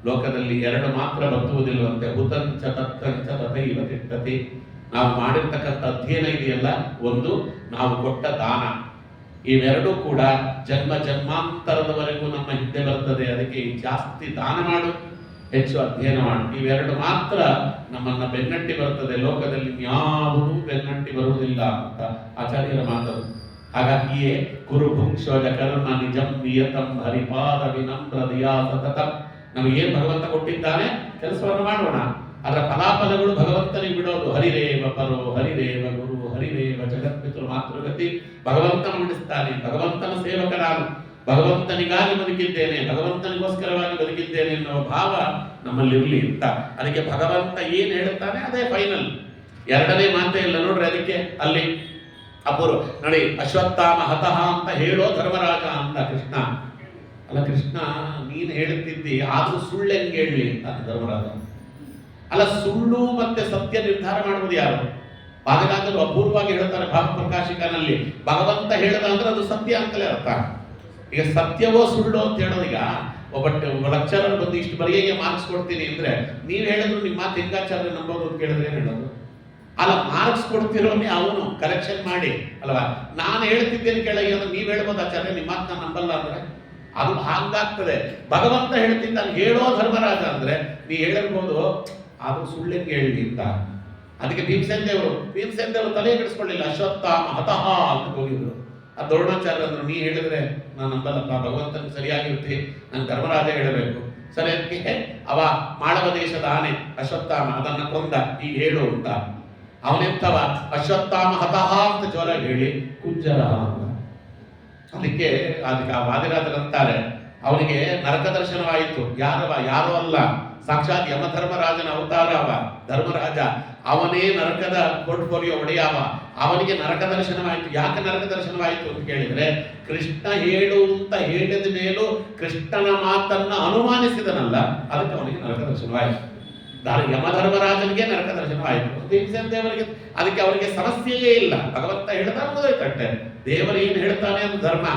ಲೋಕದಲ್ಲಿ 2 ಮಾತ್ರ ಬತ್ತುವುದಿಲ್ಲವಂತೆ. ಹುತಂಚ ತತ್ತಂಚ ತಥೈವ ತಿಷ್ಠತಿ. ನಾವು ಮಾಡಿರ್ತಕ್ಕಂಥ ಅಧ್ಯಯನ ಇದೆಯಲ್ಲ, ಒಂದು ನಾವು ಕೊಟ್ಟ ದಾನ, ಇವೆರಡೂ ಕೂಡ ಜನ್ಮ ಜನ್ಮಾಂತರದವರೆಗೂ ನಮ್ಮ ಹಿಂದೆ ಬರ್ತದೆ. ಅದಕ್ಕೆ ಜಾಸ್ತಿ ದಾನ ಮಾಡು, ಹೆಚ್ಚು ಅಧ್ಯಯನ ಮಾಡು. ಇವೆರಡು ಮಾತ್ರ ನಮ್ಮನ್ನ ಬೆನ್ನಟ್ಟಿ ಬರ್ತದೆ. ಲೋಕದಲ್ಲಿ ಯಾವುದೂ ಬೆನ್ನಟ್ಟಿ ಬರುವುದಿಲ್ಲ ಅಂತ ಆಚಾರ್ಯರ ಮಾತದು. ಹಾಗಾಗಿಯೇ ಕುರು ಭುಂಕ್ಷೋಜ ಕರ್ಮ ನಿಜಂ ನಿಯತಂ ಹರಿಪಾದ ವಿನಮ್ರ ದಿಯಾ ಸತತಂ. ನಮಗೇನು ಭಗವಂತ ಕೊಟ್ಟಿದ್ದಾನೆ ಕೆಲಸವನ್ನು ಮಾಡೋಣ, ಅದರ ಫಲಾಫಲಗಳು ಭಗವಂತನಿಗೆ ಬಿಡೋದು. ಹರಿರೇವ ಪರೋ ಹರಿರೇವ ಗುರು ಹರಿರೇವ ಜಗತ್ಪಿತೃ ಮಾತೃಗತಿ. ಭಗವಂತ ಮಂಡಿಸ್ತಾನೆ, ಭಗವಂತನ ಸೇವಕ ನಾನು, ಭಗವಂತನಿಗಾಗಿ ಬದುಕಿದ್ದೇನೆ, ಭಗವಂತನಿಗೋಸ್ಕರವಾಗಿ ಬದುಕಿದ್ದೇನೆ ಎನ್ನುವ ಭಾವ ನಮ್ಮಲ್ಲಿರಲಿ ಅಂತ. ಅದಕ್ಕೆ ಭಗವಂತ ಏನು ಹೇಳುತ್ತಾನೆ ಅದೇ ಫೈನಲ್, ಎರಡನೇ ಮಾತೇ ಇಲ್ಲ ನೋಡ್ರಿ. ಅದಕ್ಕೆ ಅಲ್ಲಿ ಅಪೂರ್ವ ನೋಡಿ, ಅಶ್ವತ್ಥಾಮ ಹತಃ ಅಂತ ಹೇಳೋ ಧರ್ಮರಾಜ ಅಂತ ಕೃಷ್ಣ. ಅಲ್ಲ ಕೃಷ್ಣ ನೀನು ಹೇಳುತ್ತಿದ್ದಿ, ಆದ್ರೂ ಸುಳ್ಳು ಹೆಂಗೆ ಹೇಳಲಿ ಅಂತ ಧರ್ಮರಾಜ. ಅಲ್ಲ ಸುಳ್ಳು ಮತ್ತೆ ಸತ್ಯ ನಿರ್ಧಾರ ಮಾಡುವುದು ಯಾರು? ಪಾದಗಾದರು ಅಪೂರ್ವವಾಗಿ ಹೇಳ್ತಾರೆ ಭಾವಪ್ರಕಾಶಿಕನಲ್ಲಿ, ಭಗವಂತ ಹೇಳದ ಅಂದ್ರೆ ಅದು ಸತ್ಯ ಅಂತಲೇ ಅರ್ಥ. ಈಗ ಸತ್ಯವೋ ಸುಳ್ಳು ಅಂತ ಹೇಳೋದೀಗ ಒಬ್ಬ ಲೆಕ್ಚರರ್ ಬಂದು ಇಷ್ಟು ಬರೆಗೆ ಮಾರ್ಕ್ಸ್ ಕೊಡ್ತೀನಿ ಅಂದ್ರೆ ನೀವು ಹೇಳಿದ್ರು ನಿಮ್ಮ ಮಾತು ಹಿಂಗಾಚಾರ್ಯ ನಂಬೋದು ಅಂತ ಕೇಳಿದ್ರೆ ಏನು ಹೇಳೋದು? ಅಲ್ಲ ಮಾರ್ಕ್ಸ್ ಕೊಡ್ತಿರೋನೇ ಅವನು ಕರೆಕ್ಷನ್ ಮಾಡಿ ಅಲ್ವಾ. ನಾನು ಹೇಳ್ತಿದ್ದೇನೆ ಕೆಳಗೆ ಅಂದ್ರೆ ನೀವು ಹೇಳ್ಬೋದು ಆಚಾರ್ಯ ನಿಮ್ಮ ಮಾತು ನಾನು ನಂಬಲ್ಲ ಅಂದ್ರೆ ಅದು ಹಾಗಾಗ್ತದೆ. ಭಗವಂತ ಹೇಳ್ತಿದ್ದಾನೆ ಹೇಳೋ ಧರ್ಮರಾಜ ಅಂದ್ರೆ ನೀ ಹೇಳಿರ್ಬೋದು, ಅದು ಸುಳ್ಳಿಗೆ ಹೇಳಿ ಅಂತ. ಅದಕ್ಕೆ ಭೀಮಸೇನ ದೇವರು ತಲೆ ಕೆಡಿಸ್ಕೊಳ್ಳಿಲ್ಲ, ಅಶ್ವತ್ಥಾಮ ಹತಃ ಅಂತ ಹೋಗಿದ್ರು. ಆ ದ್ರೋಣಾಚಾರ್ಯ ಅಂದ್ರು ನೀ ಹೇಳಿದ್ರೆ ನಾನು ನಂಬಲ್ಲಪ್ಪ, ಭಗವಂತನ ಸರಿಯಾಗಿರ್ತಿ, ನಾನು ಧರ್ಮರಾಜ ಹೇಳಬೇಕು. ಸರಿ, ಅದಕ್ಕೆ ಅವ ಮಾಳವ ದೇಶದ ಆನೆ ಅಶ್ವತ್ಥಾಮ ಅದನ್ನ ಕೊಂದ, ಈಗ ಹೇಳು ಅಂತ. ಅವನೆಂತವ ಅಶ್ವತ್ಥಾಮ ಹತಃ ಅಂತ ಜೋರಾಗಿ ಹೇಳಿ ಕುಂಜರ ಅಂತ. ಅದಕ್ಕೆ ಆ ವಾದಿರಾಜರಂತಾರೆ ಅವನಿಗೆ ನರಕ ದರ್ಶನವಾಯಿತು. ಯಾರೋ ಅಲ್ಲ, ಸಾಕ್ಷಾತ್ ಯಮಧರ್ಮರಾಜನ ಅವತಾರ ಅವ ಧರ್ಮರಾಜ. ಅವನೇ ನರಕದ ಪೋರ್ಟ್ಫೋಲಿಯೋ ಒಡೆಯವ. ಅವನಿಗೆ ನರಕ ದರ್ಶನವಾಯಿತು. ಯಾಕೆ ನರಕ ದರ್ಶನವಾಯಿತು ಅಂತ ಕೇಳಿದ್ರೆ, ಕೃಷ್ಣ ಹೇಳು ಅಂತ ಹೇಳಿದ ಮೇಲೂ ಕೃಷ್ಣನ ಮಾತನ್ನ ಅನುಮಾನಿಸಿದನಲ್ಲ, ಅದಕ್ಕೆ ಅವನಿಗೆ ನರಕ ದರ್ಶನವಾಯಿತು. ಯಮಧರ್ಮರಾಜನಿಗೆ ನರಕ ದರ್ಶನವಾಯಿತು. ಭೀಮಸೇನ ದೇವರಿಗೆ ಅದಕ್ಕೆ ಅವರಿಗೆ ಸಮಸ್ಯೆಯೇ ಇಲ್ಲ. ಭಗವಂತ ಹೇಳ್ತಾ ಮುಗಿದೋಯ್ತಟ್ಟೆ. ದೇವರು ಏನು ಹೇಳ್ತಾನೆ ಅದು ಧರ್ಮ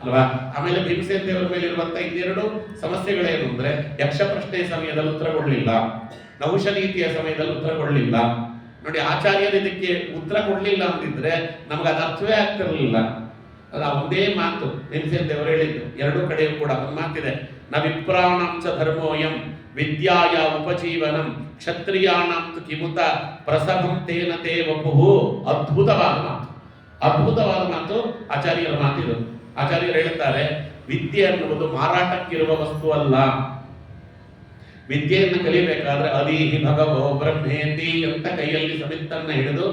ಅಲ್ವಾ. ಆಮೇಲೆ ಭೀಮಸೇನ ದೇವರ ಮೇಲೆ ಇರುವಂತ ಇನ್ನೆರಡು ಸಮಸ್ಯೆಗಳೇನು ಅಂದ್ರೆ, ಯಕ್ಷ ಪ್ರಶ್ನೆ ಸಮಯದಲ್ಲಿ ಉತ್ತರ ಕೊಡಲಿಲ್ಲ, ನಹುಷ ನೀತಿಯ ಸಮಯದಲ್ಲಿ ಉತ್ತರ ಕೊಡಲಿಲ್ಲ. ನೋಡಿ, ಆಚಾರ್ಯರು ಇದಕ್ಕೆ ಉತ್ತರ ಕೊಡಲಿಲ್ಲ ಅಂತಿದ್ರೆ ನಮ್ಗೆ ಅದು ಅರ್ಥವೇ ಆಗ್ತಿರ್ಲಿಲ್ಲ. ಅದ ಒಂದೇ ಮಾತು ಭೀಮಸೇನ ದೇವರು ಹೇಳಿದ್ದು. ಎರಡೂ ಕಡೆಯೂ ಕೂಡ ಒಂದು ಮಾತಿದೆ, ನ ವಿಪ್ರಾಣಾಂಚ ಧರ್ಮೋಯಂ ವಿದ್ಯಾಯ ಉಪಜೀವನಂ ಕ್ಷತ್ರಿಯಾಣಾಂತು ಕಿಮುತ ಪ್ರಸಭಂ ತೇನ ತೇ ವಪುಹು. ಅದ್ಭುತವಾದ ಮಾತು ಆಚಾರ್ಯರ ಮಾತಿದು. ಆಚಾರ್ಯರು ಹೇಳುತ್ತಾರೆ, ವಿದ್ಯೆ ಅನ್ನುವುದು ಮಾರಾಟಕ್ಕಿರುವ ವಸ್ತು ಅಲ್ಲ. ವಿದ್ಯೆಯನ್ನು ಕಲಿಬೇಕಾದ್ರೆ ಅದೀಹಿ ಭಗವೋ ಬ್ರಹ್ಮೇತಿ ಅಂತ ಕೈಯಲ್ಲಿ ಸಮಿತ್ತನ್ನ ಹಿಡಿದು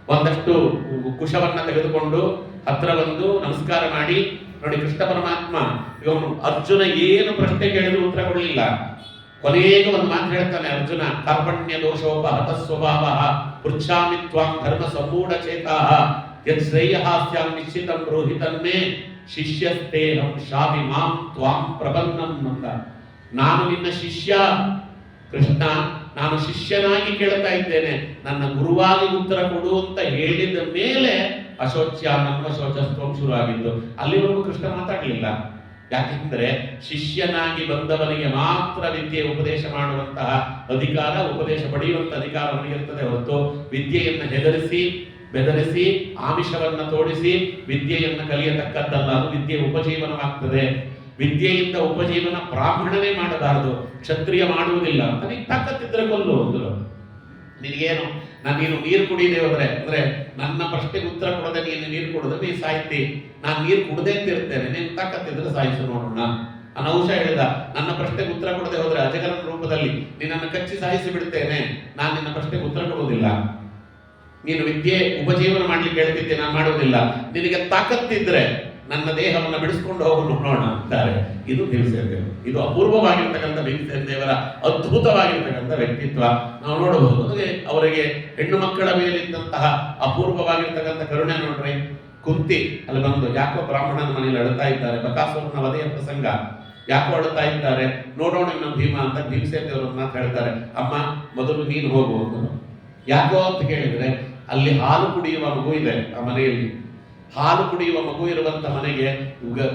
ಒಂದಷ್ಟು ಕುಶವನ್ನ ತೆಗೆದುಕೊಂಡು ಹತ್ರ ಬಂದು ನಮಸ್ಕಾರ ಮಾಡಿ. ನೋಡಿ, ಕೃಷ್ಣ ಪರಮಾತ್ಮ ಇವನು ಅರ್ಜುನ ಏನು ಪ್ರಶ್ನೆ ಕೇಳಿದ್ರು ಉತ್ತರ ಕೊಡಲಿಲ್ಲ. ಕೊನೆಗೆ ಒಂದು ಮಾತು ಹೇಳ್ತಾನೆ ಅರ್ಜುನ, ಕಾರ್ಪಣ್ಯ ದೋಷೋಪಹತ ಸ್ವಭಾವ ಪೃಚ್ಛಾಮಿ ತ್ವಾಂ ಧರ್ಮ ಸಮೂಢ ಚೇತಾಃ ಯತ್ ಶ್ರೇಯಃ ನಿಶ್ಚಿತಂ ರೋಹಿತನ್ಮೇ ಶಿಷ್ಯಸ್ತೇಹಂ ಶಾಪಿ ಮಾಂ ತ್ವಾಂ ಪ್ರಪನ್ನಂ ಅಂತ. ನಾನು ನಿನ್ನ ಶಿಷ್ಯ, ಕೃಷ್ಣ, ನಾನು ಶಿಷ್ಯನಾಗಿ ಕೇಳ್ತಾ ಇದ್ದೇನೆ, ನನ್ನ ಗುರುವಾಗಿ ಉತ್ತರ ಕೊಡು ಅಂತ ಹೇಳಿದ ಮೇಲೆ ಅಶೋಚ್ಯ ನಮ್ಮ ಶೋಚಸ್ತ್ವಂ ಶುರು ಆಗಿದ್ದು. ಅಲ್ಲಿವರೆಗೂ ಕೃಷ್ಣ ಮಾತಾಡಲಿಲ್ಲ. ಯಾಕೆಂದ್ರೆ ಶಿಷ್ಯನಾಗಿ ಬಂದವನಿಗೆ ಮಾತ್ರ ವಿದ್ಯೆ ಉಪದೇಶ ಮಾಡುವಂತಹ ಅಧಿಕಾರ, ಉಪದೇಶ ಪಡೆಯುವಂತ ಅಧಿಕಾರ ಅವನಿಗಿರ್ತದೆ ಹೊರತು ವಿದ್ಯೆಯನ್ನು ಹೆದರಿಸಿ ಬೆದರಿಸಿ ಆಮಿಷವನ್ನ ತೋಡಿಸಿ ವಿದ್ಯೆಯನ್ನು ಕಲಿಯತಕ್ಕದ್ದಲ್ಲ. ಅದು ವಿದ್ಯೆ ಉಪಜೀವನವಾಗ್ತದೆ. ವಿದ್ಯೆಯಿಂದ ಉಪಜೀವನ ಬ್ರಾಹ್ಮಣನೇ ಮಾಡಬಾರದು, ಕ್ಷತ್ರಿಯ ಮಾಡುವುದಿಲ್ಲ. ನನಗೆ ತಾಕತ್ತಿದ್ರೆ ಕೊಲ್ಲು ಅಂದ್ರು. ನಿನಗೇನು, ನೀನು ನೀರು ಕುಡಿಯದೆ ಹೋದ್ರೆ ಅಂದ್ರೆ ನನ್ನ ಪ್ರಶ್ನೆಗೆ ಉತ್ತರ ಕೊಡದೆ ನೀನು ನೀರು ಕುಡಿದ್ರೆ ನೀ ಸಾಯ್ತಿ, ನಾನು ನೀರು ಕುಡದೆ ಇರ್ತೇನೆ, ನೀನು ತಾಕತ್ತಿದ್ರೆ ಸಾಯಿಸು ನೋಡೋಣ. ಅನೌಷ ಹೇಳಿದ, ನನ್ನ ಪ್ರಶ್ನೆಗೆ ಉತ್ತರ ಕೊಡದೆ ಹೋದ್ರೆ ಅಜಗರನ ರೂಪದಲ್ಲಿ ನಿನ್ನನ್ನು ಕಚ್ಚಿ ಸಾಯಿಸಿ ಬಿಡ್ತೇನೆ, ನಾನು ನಿನ್ನ ಪ್ರಶ್ನೆಗೆ ಉತ್ತರ ಕೊಡುವುದಿಲ್ಲ. ನೀನು ವಿದ್ಯೆ ಉಪಜೀವನ ಮಾಡ್ಲಿಕ್ಕೆ ಹೇಳ್ತಿದ್ದೆ, ನಾನು ಮಾಡುವುದಿಲ್ಲ. ನಿನಗೆ ತಾಕತ್ತಿದ್ರೆ ನನ್ನ ದೇಹವನ್ನು ಬಿಡಿಸ್ಕೊಂಡು ಹೋಗು ನೋಡೋಣ ಅಂತಾರೆ. ಇದು ಭೀಮಸೇನ ದೇವರು. ಇದು ಅಪೂರ್ವವಾಗಿರ್ತಕ್ಕಂಥ ಭೀಮಸೇನ ದೇವರ ಅದ್ಭುತವಾಗಿರ್ತಕ್ಕಂಥ ವ್ಯಕ್ತಿತ್ವ ನಾವು ನೋಡಬಹುದು. ಅದೇ ಅವರಿಗೆ ಹೆಣ್ಣು ಮಕ್ಕಳ ಮೇಲಿದ್ದಂತಹ ಅಪೂರ್ವವಾಗಿರ್ತಕ್ಕಂಥ ಕರುಣೆ ನೋಡ್ರಿ. ಕುಂತಿ ಅಲ್ಲಿ ಬಂದು ಯಾಕೋ ಬ್ರಾಹ್ಮಣನ ಮನೆಯಲ್ಲಿ ಅಳುತ್ತಾ ಇದ್ದಾರೆ, ಬಕಾಸುರನ ವಧೆಯ ಪ್ರಸಂಗ, ಯಾಕೋ ಅಳುತ್ತಾ ಇದ್ದಾರೆ, ನೋಡೋಣ ನಮ್ಮ ಭೀಮ ಅಂತ ಭೀಮಸೇನ ದೇವರು ಮಾತು ಹೇಳ್ತಾರೆ. ಅಮ್ಮ ಮೊದಲು ನೀನು ಹೋಗು ಅಂತ. ಯಾಕೋ ಅಂತ ಕೇಳಿದ್ರೆ ಅಲ್ಲಿ ಹಾಲು ಕುಡಿಯುವ ಮಗು ಇದೆ ಆ ಮನೆಯಲ್ಲಿ. ಹಾಲು ಕುಡಿಯುವ ಮಗು ಇರುವಂತ ಮನೆಗೆ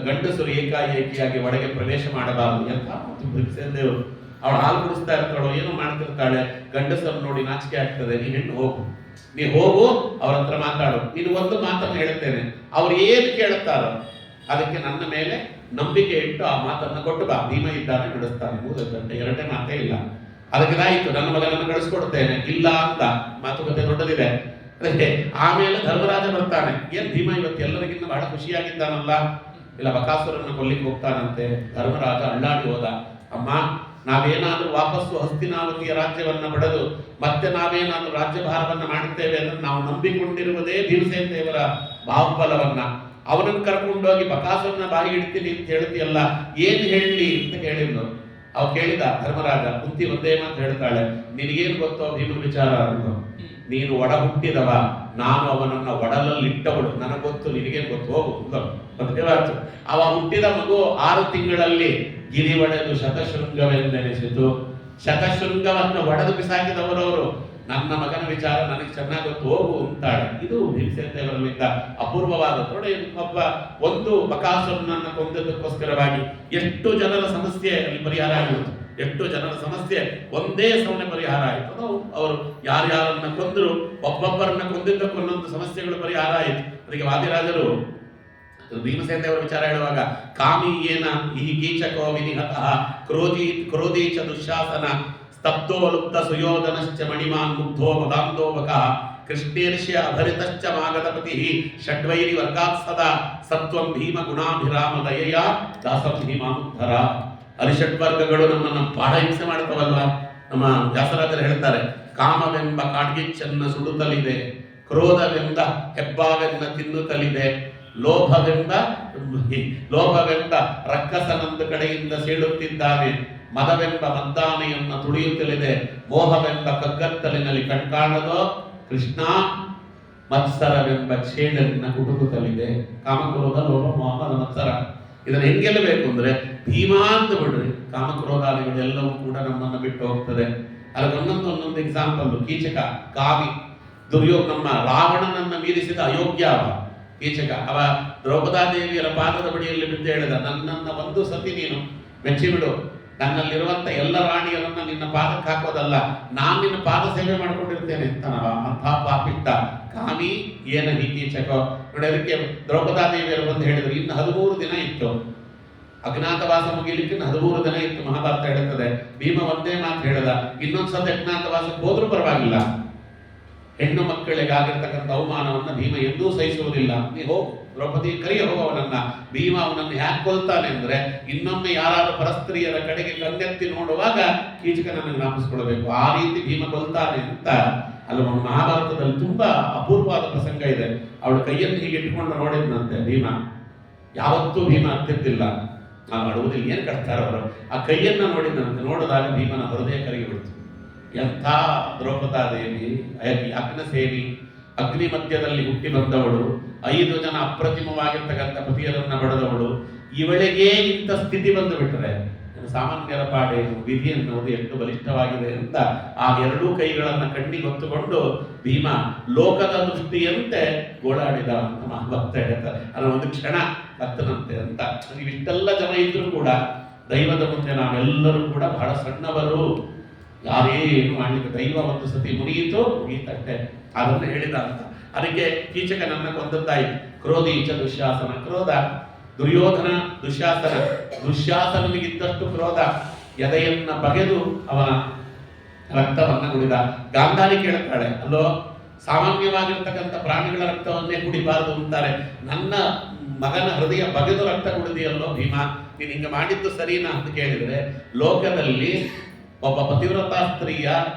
ಗಂಡಸರು ಏಕಾಏಕಿಯಾಗಿ ಒಳಗೆ ಪ್ರವೇಶ ಮಾಡಬಾರದು ಅಂತ ಭೀಮಸೇನ ದೇವರು. ಅವಳು ಹಾಲು ಕುಡಿಸ್ತಾ ಇರ್ತಾಳೋ ಏನೋ ಮಾಡ್ತಿರ್ತಾಳೆ, ಗಂಡಸರು ನೋಡಿ ನಾಚಿಕೆ ಆಗ್ತದೆ, ನೀ ಹೆಣ್ಣು ಹೋಗು, ನೀ ಹೋಗು, ಅವ್ರ ಹತ್ರ ಮಾತಾಡು, ನೀನು ಒಂದು ಮಾತನ್ನು ಹೇಳುತ್ತೇನೆ, ಅವ್ರು ಏನು ಕೇಳುತ್ತಾರೋ ಅದಕ್ಕೆ ನನ್ನ ಮೇಲೆ ನಂಬಿಕೆ ಇಟ್ಟು ಆ ಮಾತನ್ನು ಕೊಟ್ಟು ಬಾ, ಭೀಮ ಇದ್ದಾನೆ ನಡೆಸ್ತಾನೆ. 3 ಗಂಟೆ, ಎರಡನೇ ಮಾತೇ ಇಲ್ಲ. ಅದಕ್ಕಾಯಿತು, ನನ್ನ ಮಗನನ್ನು ಕಳಿಸ್ಕೊಡ್ತೇನೆ ಇಲ್ಲ ಅಂತ ಮಾತುಕತೆ ದೊಡ್ಡದಿದೆ. ಅದಕ್ಕೆ ಆಮೇಲೆ ಧರ್ಮರಾಜ ಬರ್ತಾನೆ. ಏನ್ ಭೀಮ ಇವತ್ತು ಎಲ್ಲರಿಗಿನ್ನ ಬಹಳ ಖುಷಿಯಾಗಿದ್ದಾನಲ್ಲ, ಇಲ್ಲ ಬಕಾಸುರನ್ನ ಕೊಲ್ಲಿಕ್ಕೆ ಹೋಗ್ತಾನಂತೆ. ಧರ್ಮರಾಜ ಅಳ್ಳಾಡಿ ಹೋದ. ಅಮ್ಮ, ನಾವೇನಾದ್ರೂ ವಾಪಸ್ಸು ಹಸ್ತಿನಾವತಿಯ ರಾಜ್ಯವನ್ನ ಪಡೆದು ಮತ್ತೆ ನಾವೇನಾದ್ರೂ ರಾಜ್ಯಭಾರವನ್ನ ಮಾಡುತ್ತೇವೆ ಅಂದ್ರೆ ನಾವು ನಂಬಿಕೊಂಡಿರುವುದೇ ಭೀಮಸೇನ ದೇವರ ಬಾಹುಬಲವನ್ನ. ಅವನನ್ನು ಕರ್ಕೊಂಡೋಗಿ ಬಕಾಸುರನ ಬಾಯಿ ಇಡ್ತೀನಿ ಅಂತ ಹೇಳ್ತೀಯಲ್ಲ, ಏನ್ ಹೇಳಲಿ ಅಂತ ಕೇಳಿದ್ಲು. ಅವ್ ಕೇಳಿದ ಧರ್ಮರಾಜ. ಕುಂತಿ ಒಂದೇ ಮಾತು ಹೇಳ್ತಾಳೆ, ನಿನಗೇನು ಗೊತ್ತೋ ಭೀಮನ ವಿಚಾರ ಅಂತ. ನೀನು ಒಡ ಹುಟ್ಟಿದವ, ನಾನು ಅವನನ್ನ ಒಡಲಲ್ಲಿ ಇಟ್ಟವಳು, ನನಗೆ ಗೊತ್ತು, ನಿನಗೇನು ಗೊತ್ತು, ಹೋಗು. ಅವ ಹುಟ್ಟಿದ ಮಗು 6 ತಿಂಗಳಲ್ಲಿ ಗಿರಿ ಒಡೆದು ಶತಶೃಂಗವೆಂದೆನಿಸಿತು. ಶತಶೃಂಗವನ್ನು ಒಡೆದು ಬಿಸಾಕಿದವರವರು. ನನ್ನ ಮಗನ ವಿಚಾರ ನನಗೆ ಚೆನ್ನಾಗಿ ಗೊತ್ತು, ಹೋಗು ಅಂತಾಳೆ. ಇದು ಭೀಮಸೇನ ದೇವರಲ್ಲಿದ್ದ ಅಪೂರ್ವವಾದ ನೋಡಿ. ಒಂದು ಬಕಾಸುರನನ್ನ ಕೊಂದದಕ್ಕೋಸ್ಕರವಾಗಿ ಎಷ್ಟು ಜನರ ಸಮಸ್ಯೆ ಅಲ್ಲಿ ಪರಿಹಾರ ಆಗಿತ್ತು, ಎಷ್ಟು ಜನರ ಸಮಸ್ಯೆ ಒಂದೇ ಸಮನೆ ಪರಿಹಾರ ಆಯಿತು. ಅವರು ಯಾರ್ಯಾರನ್ನ ಕೊಂದರು, ಒಬ್ಬೊಬ್ಬರನ್ನ ಕೊಂದಿದ್ದಕ್ಕೊಂದೊಂದು ಸಮಸ್ಯೆಗಳು ಪರಿಹಾರ ಆಯಿತು. ಅದಕ್ಕೆ ವಾದಿರಾಜರು ಭೀಮಸೇನ ದೇವರ ವಿಚಾರ ಹೇಳುವಾಗ, ಕಾಮಿ ಏನ ಈ ಕೀಚಕೋ ವಿನಿಹತಃ ಕ್ರೋಧಿ ಚ ದುಶಾಸನ ಸ್ತಬ್ಧೋ ಲುಪ್ತ ಸುಯೋಧನಶ್ಚ ಮಣಿಮಾನ್ ಮುಗ್ಧೋ ಮದಾಂಧೋಬಕಃ ಕೃಷ್ಣೇರ್ಷ್ಯ ಅಭರಿತಶ್ಚ ಮಾಗಧಪತಿ ಷಡ್ವೈರಿ ವರ್ಗಾತ್ ಸದಾ ಸತ್ವಂ ಭೀಮ ಗುಣಾಭಿರಾಮ ದಯೆಯ ದಾಸಂ ಭೀಮಾನುದ್ಧರ. ಅಲ್ಲಿ ಷಡ್ವರ್ಗಗಳು ನಮ್ಮನ್ನು ಬಹಳ ಹಿಂಸೆ ಮಾಡ್ತಾವಲ್ವಾ. ನಮ್ಮ ವ್ಯಾಸರಾಜರು ಹೇಳ್ತಾರೆ, ಕಾಮವೆಂಬ ಕಾಡ್ಗಿಚ್ಚನ್ನ ಸುಡುತ್ತಲಿದೆ, ಕ್ರೋಧವೆಂಬ ಹೆಬ್ಬಾವೆನ್ನ ತಿನ್ನುತ್ತಲಿದೆ, ಲೋಭವೆಂಬ ರಕ್ಕಸನೊಂದು ಕಡೆಯಿಂದ ಸೀಳುತ್ತಿದ್ದಾನೆ, ಮದವೆಂಬ ಮದ್ದಾನೆಯನ್ನು ತುಳಿಯುತ್ತಲಿದೆ, ಮೋಹವೆಂಬ ಕಗ್ಗತ್ತಲಿನಲ್ಲಿ ಕಣ್ಕಾಣದೋ ಕೃಷ್ಣ, ಮತ್ಸರವೆಂಬ ಛೇಡನ್ನ ಹುಡುಕುತ್ತಲಿದೆ. ಕಾಮಕ್ರೋಧ ಲೋಭ ಮೋಹ ಮತ್ಸರ ಇದನ್ನು ಹೆಂಗ್ ಗೆಲ್ಲಬೇಕು ಅಂದ್ರೆ ಭೀಮಾ ಅಂತ ಬಿಡ್ರಿ. ಕಾಮಕ್ರೋಧಾದಿಗಳು ಎಲ್ಲವೂ ಕೂಡ ನಮ್ಮನ್ನು ಬಿಟ್ಟು ಹೋಗ್ತದೆ. ಅದಕ್ಕೆ ಒಂದೊಂದು ಎಕ್ಸಾಂಪಲ್. ಕೀಚಕ, ಕಾವಿ, ನಮ್ಮ ರಾವಣನನ್ನ ಮೀರಿಸಿದ ಅಯೋಗ್ಯ ಅವ ಕೀಚಕ. ಅವ ದ್ರೌಪದಾದೇವಿಯರ ಪಾದದ ಬಡಿಯಲ್ಲಿ ಬಿದ್ದು ಹೇಳಿದ, ನನ್ನನ್ನ ಒಂದು ಸತಿ ನೀನು ಮೆಚ್ಚಿಬಿಡು, ನನ್ನಲ್ಲಿರುವಂತ ಎಲ್ಲ ರಾಣಿಯರನ್ನ ನಿನ್ನ ಪಾದಕ್ಕೆ ಹಾಕೋದಲ್ಲ, ನಾನು ನಿನ್ನ ಪಾದ ಸೇವೆ ಮಾಡ್ಕೊಂಡಿರ್ತೇನೆ ಅಂತ. ಅಂಥ ಪಾಪಿಟ್ಟ ಕಾಮಿ ಏನ ಕೀಚಕ ನೋಡಿ. ಅದಕ್ಕೆ ದ್ರೌಪದಾದೇವಿಯರು ಬಂದು ಹೇಳಿದ್ರು, ಇನ್ನು 13 ದಿನ ಇತ್ತು ಅಜ್ಞಾತವಾಸ ಮುಗಿಲಿಕ್ಕೆ, 13 ದಿನ ಇತ್ತು. ಮಹಾಭಾರತ ಹೇಳುತ್ತದೆ. ಭೀಮ ಒಂದೇ ಮಾತು ಹೇಳಿದ, ಇನ್ನೊಂದ್ಸತಿ ಅಜ್ಞಾತವಾಸಕ್ಕೆ ಹೋದ್ರೂ ಪರವಾಗಿಲ್ಲ, ಹೆಣ್ಣು ಮಕ್ಕಳಿಗೆ ಆಗಿರ್ತಕ್ಕಂಥ ಅವಮಾನವನ್ನ ಭೀಮ ಎಂದೂ ಸಹಿಸುವುದಿಲ್ಲ. ನೀ ಹೋಗು, ದ್ರೌಪದಿ ಕರಿಯ ಹೋಗವನನ್ನ. ಭೀಮ ಅವನನ್ನು ಹ್ಯಾಕ್ ಕೊಲ್ತಾನೆ ಅಂದ್ರೆ, ಇನ್ನೊಮ್ಮೆ ಯಾರಾದ್ರೂ ಪರಸ್ತ್ರೀಯರ ಕಡೆಗೆ ಕಣ್ಣೆತ್ತಿ ನೋಡುವಾಗ ಕೀಚಕನನ್ನು ಜ್ಞಾಪಿಸ್ಕೊಳ್ಬೇಕು, ಆ ರೀತಿ ಭೀಮ ಕೊಲ್ತಾನೆ ಅಂತ. ಅಲ್ಲಿ ಮಹಾಭಾರತದಲ್ಲಿ ತುಂಬಾ ಅಪೂರ್ವವಾದ ಪ್ರಸಂಗ ಇದೆ. ಅವಳ ಕೈಯನ್ನು ಹೀಗೆ ಇಟ್ಕೊಂಡು ನೋಡಿದ್ನಂತೆ ಭೀಮ. ಯಾವತ್ತೂ ಭೀಮ ಅತ್ತಿದ್ದಿಲ್ಲ, ನಾವು ಮಾಡುವುದಿಲ್ಲ, ಏನ್ ಕಟ್ತಾರೆ ಅವರು. ಆ ಕೈಯನ್ನ ನೋಡಿದಂತೆ, ನೋಡಿದಾಗ ಭೀಮನ ಹೃದಯ ಕರಗಿ ಬಿಡ್ತು. ಎಂಥ ದ್ರೌಪದಾದೇವಿ, ಅಗ್ನಸೇನಿ, ಅಗ್ನಿ ಮಧ್ಯದಲ್ಲಿ ಹುಟ್ಟಿ ಬಂದವಳು, 5 ಜನ ಅಪ್ರತಿಮವಾಗಿರ್ತಕ್ಕಂಥ ಪತಿಯರನ್ನ ಪಡೆದವಳು, ಇವಳಿಗೆ ಇಂಥ ಸ್ಥಿತಿ ಬಂದು ಬಿಟ್ರೆ ಸಾಮಾನ್ಯರ ಪಾಡೇನು ವಿಧಿ ಎನ್ನುವುದು ಎಷ್ಟು ಬಲಿಷ್ಠವಾಗಿದೆ ಅಂತ ಆ ಎರಡೂ ಕೈಗಳನ್ನು ಕಣ್ಣಿಗೆ ಹೊತ್ತುಕೊಂಡು ಭೀಮ ಲೋಕದ ದೃಷ್ಟಿಯಂತೆ ಗೋಳಾಡಿದ ಅಂತ ಮಹಾಭಕ್ತ ಹೇಳ್ತಾರೆ. ಅದರ ಒಂದು ಕ್ಷಣ ಹತ್ತನಂತೆ ಅಂತ. ಇಷ್ಟೆಲ್ಲ ಜನ ಇದ್ರೂ ಕೂಡ ದೈವದ ಮುಂದೆ ನಾವೆಲ್ಲರೂ ಕೂಡ ಬಹಳ ಸಣ್ಣವರು, ಯಾರೇನು ಮಾಡಲಿಕ್ಕೆ. ದೈವ ಒಂದು ಸತಿ ಮುಗಿಯಿತಷ್ಟೇ ಅದನ್ನು ಹೇಳಿದ ಅಂತ. ಅದಕ್ಕೆ ಕೀಚಕನನ್ನ ಕೊಂದದ್ದಾಯಿತು. ಕ್ರೋಧೀಚ ದುಶ್ಯಾಸನ, ಕ್ರೋಧ ದುರ್ಯೋಧನ ದುಶ್ಯಾಸನಿಗಿದ್ದಷ್ಟು ಕ್ರೋಧ, ಎದೆಯನ್ನ ಬಗೆದು ಅವನ ರಕ್ತವನ್ನ ಕುಡಿದ. ಗಾಂಧಾರಿ ಕೇಳುತ್ತಾಳೆ, ಅಲ್ಲೋ ಸಾಮಾನ್ಯವಾಗಿರ್ತಕ್ಕಂಥ ಪ್ರಾಣಿಗಳ ರಕ್ತವನ್ನೇ ಕುಡಿಬಾರದು ಅಂತಾರೆ, ನನ್ನ ಮಗನ ಹೃದಯ ಬಗೆದು ರಕ್ತ ಕುಡಿದಿಯಲ್ಲೋ ಭೀಮ, ನೀನು ಹಿಂಗೆ ಮಾಡಿದ್ದು ಸರಿನಾ ಅಂತ ಕೇಳಿದರೆ, ಲೋಕದಲ್ಲಿ ಒಬ್ಬ ಪತಿವ್ರತಾ ಸ್ತ್ರೀಯ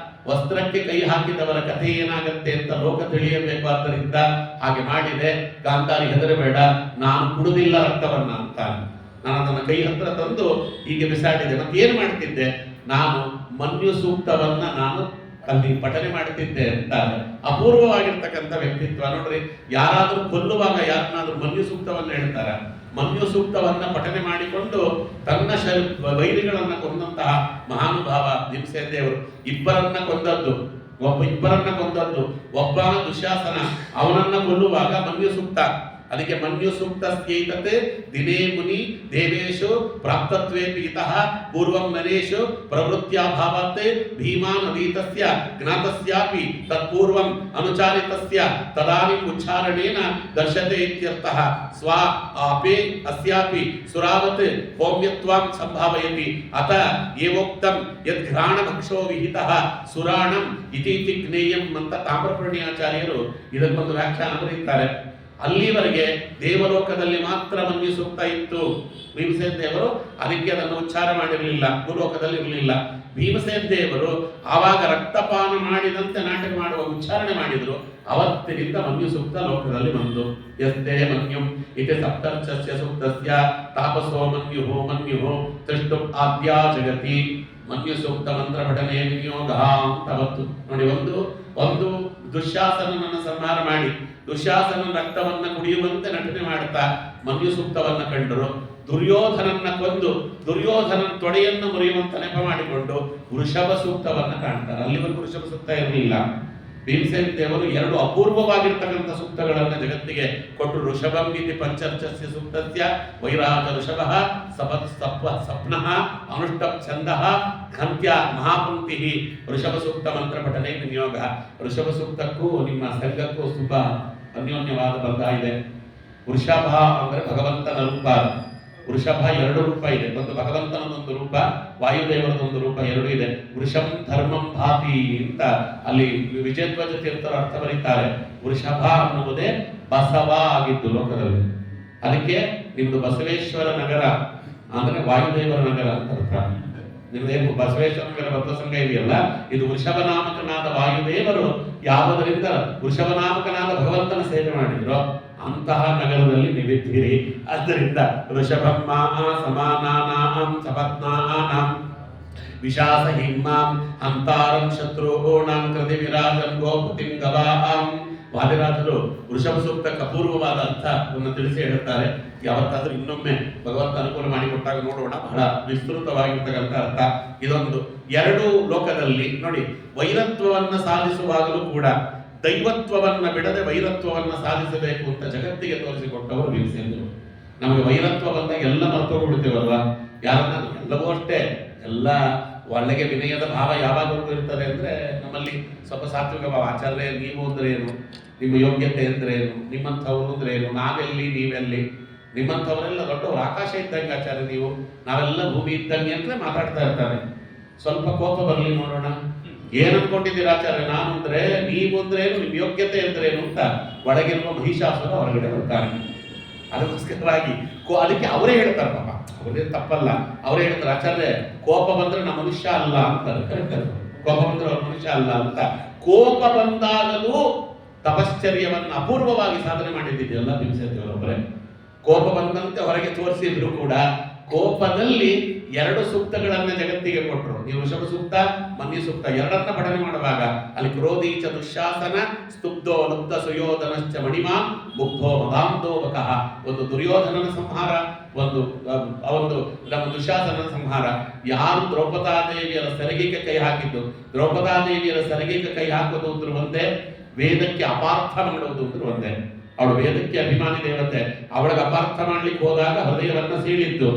ವಸ್ತ್ರಕ್ಕೆ ಕೈ ಹಾಕಿದವರ ಕಥೆ ಏನಾಗತ್ತೆ ಅಂತ ಲೋಕ ತಿಳಿಯಬೇಕು. ಆದ್ದರಿಂದ ಹಾಗೆ ಮಾಡಿದೆ. ಗಾಂಧಾರಿ ಹೆದರಬೇಡ, ನಾನು ಕುಡುದಿಲ್ಲ ರಕ್ತವನ್ನ ಅಂತ. ನಾನು ಅದನ್ನ ಕೈ ಹತ್ರ ತಂದು ಹೀಗೆ ಬಿಸಾಡಿದೆ. ಮತ್ತೆ ಏನು ಮಾಡ್ತಿದ್ದೆ, ನಾನು ಮನ್ಯು ಸೂಕ್ತವನ್ನ ನಾನು ಅಲ್ಲಿ ಪಠನೆ ಮಾಡುತ್ತಿದ್ದೆ ಅಂತ. ಅಪೂರ್ವವಾಗಿರ್ತಕ್ಕಂಥ ವ್ಯಕ್ತಿತ್ವ ನೋಡ್ರಿ. ಯಾರಾದ್ರೂ ಕೊಲ್ಲುವಾಗ ಯಾರನ್ನಾದ್ರೂ ಮನ್ಯು ಸೂಕ್ತವನ್ನ ಹೇಳ್ತಾರ. ಮನ್ಯು ಸೂಕ್ತವನ್ನ ಪಠನೆ ಮಾಡಿಕೊಂಡು ತನ್ನ ವೈರಿಗಳನ್ನ ಕೊಂದಂತಹ ಮಹಾನುಭಾವ ಭೀಮಸೇನದೇವರು. ಇಬ್ಬರನ್ನ ಕೊಂದದ್ದು, ಒಬ್ಬ ದುಶ್ಯಾಸನ, ಅವನನ್ನ ಕೊಲ್ಲುವಾಗ ಮನ್ಯು ಸೂಕ್ತ. ಅದಕ್ಕೆ ಮನ್ಯು ಸೂಕ್ತ ಸ್ಕೇತತೆ ದಿನೇ ಮುನಿ ದೇವೇಶು ಪ್ರಾಪ್ತತ್ವೇಪಿ ಇತಃ ಪೂರ್ವಂ ನರೇಶು ಪ್ರವೃತ್ಯಾಭಾವಾತ್ ಭೀಮಾನ್ ಅದೀತಸ್ಯ ಜ್ಞಾತಸ್ಯಾಪಿ ತತ್ಪೂರ್ವಂ ಅನುಚಾರಿತಸ್ಯ ತದಾನಿಂ ಉಚ್ಚಾರಣೇನ ದರ್ಶತೆ ಇತ್ಯರ್ಥಃ. ಸ್ವ ಆಪೇ ಅಸ್ಯಾಪಿ ಸುರಾವತ್ ಪೌಮ್ಯತ್ವಾಂ ಸಂಭಾವಯತಿ ಅತ ಏವೋಕ್ತಂ ಯದ್ ಘ್ರಾಣಭಕ್ಷೋ ವಿಹಿತಃ ಸುರಾಣಂ ಇತಿ ಜ್ಞೇಯಂ ಅಂತ ತಾಮ್ರಪರ್ಣಿ ಆಚಾರ್ಯರು ಇದಕ್ಕೊಂದು ವ್ಯಾಖ್ಯಾನ ಬರೆಯುತ್ತಾರೆ. ಅಲ್ಲಿವರೆಗೆ ದೇವಲೋಕದಲ್ಲಿ ಮಾತ್ರ ಮನ್ಯು ಸೂಕ್ತ ಇತ್ತು. ಭೀಮಸೇನ ದೇವರು ಅದಕ್ಕೆ ಅದನ್ನು ಉಚ್ಚಾರ ಮಾಡಿರಲಿಲ್ಲ, ಭೂಲೋಕದಲ್ಲಿ ಇರಲಿಲ್ಲ. ಭೀಮಸೇನ ದೇವರು ಆವಾಗ ರಕ್ತಪಾನ ಮಾಡಿದಂತೆ ನಾಟಕ ಮಾಡುವ ಉಚ್ಚಾರಣೆ ಮಾಡಿದ್ರು. ಅವತ್ತಿನಿಂದ ಮನ್ಯು ಸೂಕ್ತ ಲೋಕದಲ್ಲಿ ಬಂದು ಯಸ್ತೆ ಮನ್ಯುಂ ಇತಿ ಸಪ್ತರ್ಚಸ್ಯ ಸೂಕ್ತಸ್ಯ ತಾಪಸೋ ಮನ್ಯು ತ್ರಿಷ್ಟು ಆದ್ಯಾ ಜಗತಿ ಮನ್ಯು ಸೂಕ್ತ ಮಂತ್ರ ಪಠನೆ ವಿನಿಯೋಗ ಅಂತ ಅವತ್ತು ನೋಡಿ. ಒಂದು ದುಶ್ಯಾಸನನನ್ನು ಸಂಹಾರ ಮಾಡಿ ದುಶ್ಯಾಸನ ರಕ್ತವನ್ನ ಕುಡಿಯುವಂತೆ ನಟನೆ ಮಾಡುತ್ತಾ ಮನ್ಯು ಸೂಕ್ತವನ್ನ ಕಂಡರು. ದುರ್ಯೋಧನನ್ನ ಕೊಂದು ದುರ್ಯೋಧನನ ತೊಡೆಯನ್ನು ಮುರಿಯುವಂತ ನೆಪ ಮಾಡಿಕೊಂಡು ವೃಷಭ ಸೂಕ್ತವನ್ನ ಕಾಣ್ತಾರೆ. ಅಲ್ಲಿವರೆಗೂ ವೃಷಭ ಸೂಕ್ತ ಇರಲಿಲ್ಲ. ಭೀಮಸೇನ ದೇವರು ಎರಡು ಅಪೂರ್ವವಾಗಿರ್ತಕ್ಕಂಥ ಸೂಕ್ತಗಳನ್ನು ಜಗತ್ತಿಗೆ ಕೊಟ್ಟರು. ಋಷಭಂ ಇತಿ ಪಂಚರ್ಚಸ್ಯ ಸೂಕ್ತಸ್ಯ ವೈರಾಜ ಋಷಭಃ ಸಪ್ನಃ ಅನುಷ್ಟಪ್ ಛಂದಃ ಖಂತ್ಯ ಮಹಾಪಂಕ್ತಿ ಋಷಭ ಸೂಕ್ತ ಮಂತ್ರ ಪಠನೆ ವಿನಿಯೋಗ. ಋಷಭ ಸೂಕ್ತಕ್ಕೂ ನಿಮ್ಮ ಸಂಘಕ್ಕೂ ತುಂಬಾ ಅನ್ಯೋನ್ಯವಾದ ಬಂಧ ಇದೆ. ವೃಷಭ ಅಂದ್ರೆ ಭಗವಂತನ ರೂಪ. ವೃಷಭ ಎರಡು ರೂಪ ಇದೆ, ಒಂದು ಭಗವಂತನದೊಂದು ರೂಪ, ವಾಯುದೇವರದೊಂದು ರೂಪ, ಎರಡು ಇದೆ. ವೃಷಂ ಧರ್ಮಂ ಭಾತಿ ಅಂತ ಅಲ್ಲಿ ವಿಜಯಧ್ವಜ ತೀರ್ಥರು ಅರ್ಥ ಬರೀತಾರೆ. ವೃಷಭ ಅನ್ನುವುದೇ ಬಸವ ಆಗಿದ್ದು ಲೋಕದಲ್ಲಿ. ಅದಕ್ಕೆ ನಿಮ್ದು ಬಸವೇಶ್ವರ ನಗರ ಅಂದ್ರೆ ವಾಯುದೇವರ ನಗರ ಅಂತ ಅರ್ಥ. ನಿಮ್ದೇನು ಬಸವೇಶ್ವರ ನಗರ ಭಕ್ತಸಂಘ ಇದೆಯಲ್ಲ, ಇದು ವೃಷಭನಾಮಕನಾದ ವಾಯುದೇವರು ಯಾವುದರಿಂದ ವೃಷಭನಾಮಕನಾದ ಭಗವಂತನ ಸೇವೆ ಮಾಡಿದ್ರು ಅಂತಹ ನಗರದಲ್ಲಿ ನೀವಿದ್ದೀರಿ. ಆದ್ದರಿಂದ ವೃಷಭಂ ಸಮಾನಾನಾಂ ಸಪತ್ನಾನಾಂ ವಿಶಾಸ ಹಿಮ್ಮಾಂ ಹಂತಾರಂ ಶತ್ರುಗೋಣಾಂ ಕೃತಿ ವಿರಾಜಂ ಗೋಪತಿಂ ಗವಾಂ. ವಾದಿರಾಜರು ವೃಷಭ ಸೂಕ್ತಕ್ಕೆ ಅಪೂರ್ವವಾದ ಅರ್ಥವನ್ನು ತಿಳಿಸಿ ಹೇಳುತ್ತಾರೆ. ಯಾವತ್ತಾದ್ರೂ ಇನ್ನೊಮ್ಮೆ ಭಗವಂತ ಅನುಕೂಲ ಮಾಡಿಕೊಟ್ಟಾಗ ನೋಡೋಣ. ಬಹಳ ವಿಸ್ತೃತವಾಗಿರ್ತಕ್ಕಂಥ ಅರ್ಥ ಇದೊಂದು. ಎರಡು ಲೋಕದಲ್ಲಿ ನೋಡಿ, ವೈರತ್ವವನ್ನು ಸಾಧಿಸುವಾಗಲೂ ಕೂಡ ದೈವತ್ವವನ್ನ ಬಿಡದೆ ವೈರತ್ವವನ್ನ ಸಾಧಿಸಬೇಕು ಅಂತ ಜಗತ್ತಿಗೆ ತೋರಿಸಿಕೊಟ್ಟವರು ಭೀಮಸೇನರು. ನಮಗೆ ವೈರತ್ವ ಬಂದಾಗ ಎಲ್ಲ ಮರ್ತೋಗ್ಬಿಡ್ತೇವಲ್ವಾ, ಯಾರನ್ನ ಎಲ್ಲವೂ ಅಷ್ಟೇ. ಎಲ್ಲ ಒಳ್ಳೆಗೆ ವಿನಯದ ಭಾವ ಯಾವಾಗಲೂ ಇರ್ತದೆ ಅಂದ್ರೆ ನಮ್ಮಲ್ಲಿ ಸ್ವಲ್ಪ ಸಾತ್ವಿಕ ಭಾವ. ಆಚಾರ್ಯ ನೀವು ಅಂದ್ರೆ ಏನು, ನಿಮ್ಮ ಯೋಗ್ಯತೆ ಅಂದ್ರೆ ಏನು, ನಿಮ್ಮಂಥವ್ರು ಅಂದ್ರೆ ಏನು, ನಾವೆಲ್ಲಿ ನೀವೆಲ್ಲಿ, ನಿಮ್ಮಂಥವರೆಲ್ಲ ದೊಡ್ಡವರು, ಆಕಾಶ ಇದ್ದಂಗೆ ಆಚಾರ್ಯ ನೀವು, ನಾವೆಲ್ಲ ಭೂಮಿ ಇದ್ದಂಗೆ ಅಂದ್ರೆ ಮಾತಾಡ್ತಾ ಇರ್ತಾರೆ. ಸ್ವಲ್ಪ ಕೋಪ ಬರಲಿ ನೋಡೋಣ, ಏನ್ ಅನ್ಕೊಂಡಿದ್ದೀರಾ ಆಚಾರ್ಯ, ನಾನು ಅಂದ್ರೆ ನೀವು ಅಂದ್ರೇನು, ನಿಮ್ ಯೋಗ್ಯತೆ ಅಂದ್ರೇನು ಅಂತ ಒಳಗಿರುವ ಮಹಿಷಾಸುರ ಹೊರಗಡೆ ಬರ್ತಾನೆ. ಅದಕ್ಕೋಸ್ಕರವಾಗಿ ಅದಕ್ಕೆ ಅವರೇ ಹೇಳ್ತಾರೆ, ಪಾಪ ಅವ್ರದೇ ತಪ್ಪಲ್ಲ, ಅವರೇ ಹೇಳ್ತಾರೆ ಆಚಾರ್ಯ ಕೋಪ ಬಂದ್ರೆ ನಮ್ಮ ಮನುಷ್ಯ ಅಲ್ಲ ಅಂತಾರೆ. ಕೋಪ ಬಂದ್ರೆ ಅವ್ರ ಮನುಷ್ಯ ಅಲ್ಲ ಅಂತ. ಕೋಪ ಬಂದಾಗಲೂ ತಪಶ್ಚರ್ಯವನ್ನ ಅಪೂರ್ವವಾಗಿ ಸಾಧನೆ ಮಾಡಿದ್ದಿದೆಯಲ್ಲ ಭೀಮಸೇನರೊಬ್ಬರೇ. ಕೋಪ ಬಂದಂತೆ ಹೊರಗೆ ತೋರಿಸಿದ್ರು ಕೂಡ ಕೋಪದಲ್ಲಿ ಎರಡು ಸೂಕ್ತಗಳನ್ನ ಜಗತ್ತಿಗೆ ಕೊಟ್ಟರು. ನೀವು ವೃಷಭ ಸೂಕ್ತ, ಮನ್ಯು ಸೂಕ್ತ ಎರಡನ್ನ ಪಠನೆ ಮಾಡುವಾಗ ಅಲ್ಲಿ ಕ್ರೋಧೀಚ ದುಶ್ಯಾಸನ ಸ್ತುಬ್ಧೋ ಲುಬ್ಧ ಸುಯೋಧನಶ್ಚ ಮಣಿಮಾ ಮುಗ್ಧೋ ಮದಾಂಧೋವಕಃ. ಒಂದು ದುರ್ಯೋಧನನ ಸಂಹಾರ, ಒಂದು ಒಂದು ನಮ್ಮ ದುಶಾಸನ ಸಂಹಾರ. ಯಾರು ದ್ರೌಪದಾದೇವಿಯರ ಸೆರಗಿಗೆ ಕೈ ಹಾಕಿದ್ದು, ದ್ರೌಪದಾದೇವಿಯರ ಸೆರಗಿಗೆ ಕೈ ಹಾಕೋದು ಅಂದ್ರೆ ಒಂದೇ, ವೇದಕ್ಕೆ ಅಪಾರ್ಥ ಮಾಡುವುದು ಅಂದ್ರೆ ಒಂದೇ. ಅವಳು ವೇದಕ್ಕೆ ಅಭಿಮಾನಿ ದೇವತೆ, ಅವಳಿಗೆ ಅಪಾರ್ಥ ಮಾಡ್ಲಿಕ್ಕೆ ಹೋದಾಗ ಹೃದಯವನ್ನ ಸೀಳಿದ್ದು,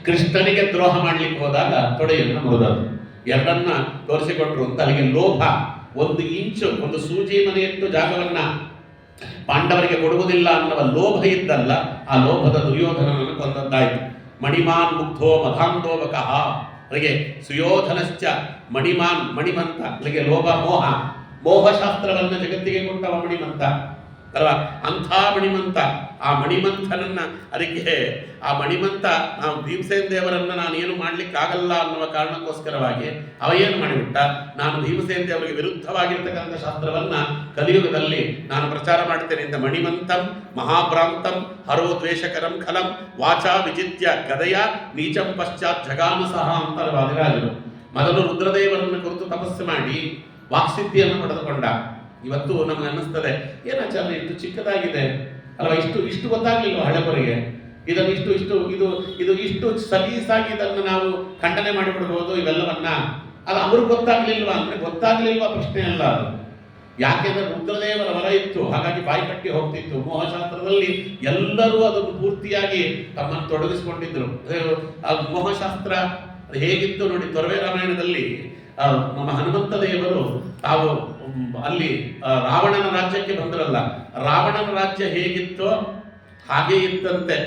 ಕೃಷ್ಣನಿಗೆ ದ್ರೋಹ ಮಾಡ್ಲಿಕ್ಕೆ ಹೋದಾಗ ತೊಡೆಯನ್ನು ಮುರಿದದ್ದು. ಎರಡನ್ನ ತೋರಿಸಿಕೊಟ್ರು ಅಂತ. ಅಲ್ಲಿಗೆ ಲೋಭ, ಒಂದು ಇಂಚು, ಒಂದು ಸೂಜಿ ಮನೆಯಷ್ಟು ಜಾಗವನ್ನ ಪಾಂಡವರಿಗೆ ಕೊಡುವುದಿಲ್ಲ ಅನ್ನುವ ಲೋಭ ಇದ್ದಲ್ಲ, ಆ ಲೋಭದ ದುರ್ಯೋಧನನನ್ನು ಕೊಂದದ್ದಾಯಿತು. ಮಣಿಮಾನ್ ಮುಗ್ಧೋ ಮಧಾಂಧೋಬಕಃ, ಅಲ್ಲಿಗೆ ಸುಯೋಧನಶ್ಚ ಮಣಿಮಾನ್, ಮಣಿಮಂತ, ಅಲ್ಲಿಗೆ ಲೋಭ ಮೋಹ, ಮೋಹಶಾಸ್ತ್ರವನ್ನು ಜಗತ್ತಿಗೆ ಕೊಟ್ಟವ ಮಣಿಮಂತ ಅಲ್ವಾ, ಅಂಥ ಮಣಿಮಂತ. ಆ ಮಣಿಮಂಥನನ್ನ, ಅದಕ್ಕೆ ಆ ಮಣಿಮಂತ, ನಾವು ಭೀಮಸೇನ ದೇವರನ್ನ ನಾನೇನು ಮಾಡ್ಲಿಕ್ಕೆ ಆಗಲ್ಲ ಅನ್ನುವ ಕಾರಣಕ್ಕೋಸ್ಕರವಾಗಿ ಅವ ಏನು ಮಾಡಿಬಿಟ್ಟ, ನಾನು ಭೀಮಸೇನ ದೇವರಿಗೆ ವಿರುದ್ಧವಾಗಿರ್ತಕ್ಕಂಥ ಶಾಸ್ತ್ರವನ್ನ ಕಲಿಯುಗದಲ್ಲಿ ನಾನು ಪ್ರಚಾರ ಮಾಡ್ತೇನೆ ಅಂತ ಮಣಿಮಂತಂ ಮಹಾಭ್ರಾಂತಂ ಹರೋ ದ್ವೇಷಕರಂ ಖಲಂ ವಾಚಾ ವಿಜಿತ್ಯ ಗದಯ ನೀಚಂ ಪಶ್ಚಾತ್ ಜಗಾನುಸಹ ಅಂತಾರೆ ವಾದಿರಾಜರು. ಮೊದಲು ರುದ್ರದೇವರನ್ನು ಕುರಿತು ತಪಸ್ಸು ಮಾಡಿ ವಾಕ್ಸಿದ್ಧಿಯನ್ನು ಪಡೆದುಕೊಂಡ. ಇವತ್ತು ನಮ್ಗೆ ಅನ್ನಿಸ್ತದೆ, ಏನಾಚಾರ್ಯ ಇಷ್ಟು ಚಿಕ್ಕದಾಗಿದೆ ಅಲ್ವಾ, ಇಷ್ಟು ಗೊತ್ತಾಗ್ಲಿಲ್ವ ಹಳೆಬರಿಗೆ, ಇದನ್ನು ಇಷ್ಟು ಸಲೀಸಾಗಿ ಇದನ್ನು ನಾವು ಖಂಡನೆ ಮಾಡಿಬಿಡ್ಬೋದು ಇವೆಲ್ಲವನ್ನ. ಅದು ಅವ್ರಿಗೆ ಗೊತ್ತಾಗ್ಲಿಲ್ವಾ ಅಂದ್ರೆ ಗೊತ್ತಾಗ್ಲಿಲ್ವಾ ಪ್ರಶ್ನೆ ಅಲ್ಲ ಅದು. ಯಾಕೆಂದ್ರೆ ರುದ್ರದೇವರ ವರ ಇತ್ತು, ಹಾಗಾಗಿ ಬಾಯಿ ಕಟ್ಟಿ ಹೋಗ್ತಿತ್ತು. ಮೋಹಶಾಸ್ತ್ರದಲ್ಲಿ ಎಲ್ಲರೂ ಅದನ್ನು ಪೂರ್ತಿಯಾಗಿ ತಮ್ಮನ್ನು ತೊಡಗಿಸಿಕೊಂಡಿದ್ರು. ಮೋಹಶಾಸ್ತ್ರ ಹೇಗಿತ್ತು ನೋಡಿ, ತೊರವೆ ರಾಮಾಯಣದಲ್ಲಿ ನಮ್ಮ ಹನುಮಂತ ದೇವರು ತಾವು ಅಲ್ಲಿ ರಾವಣನ ರಾಜ್ಯಕ್ಕೆ ಬಂದ್ರಲ್ಲ, ರಾವಣನ ರಾಜ್ಯ ಹೇಗಿತ್ತೋ ಹಾಗೇ ಇತ್ತಂತೆ.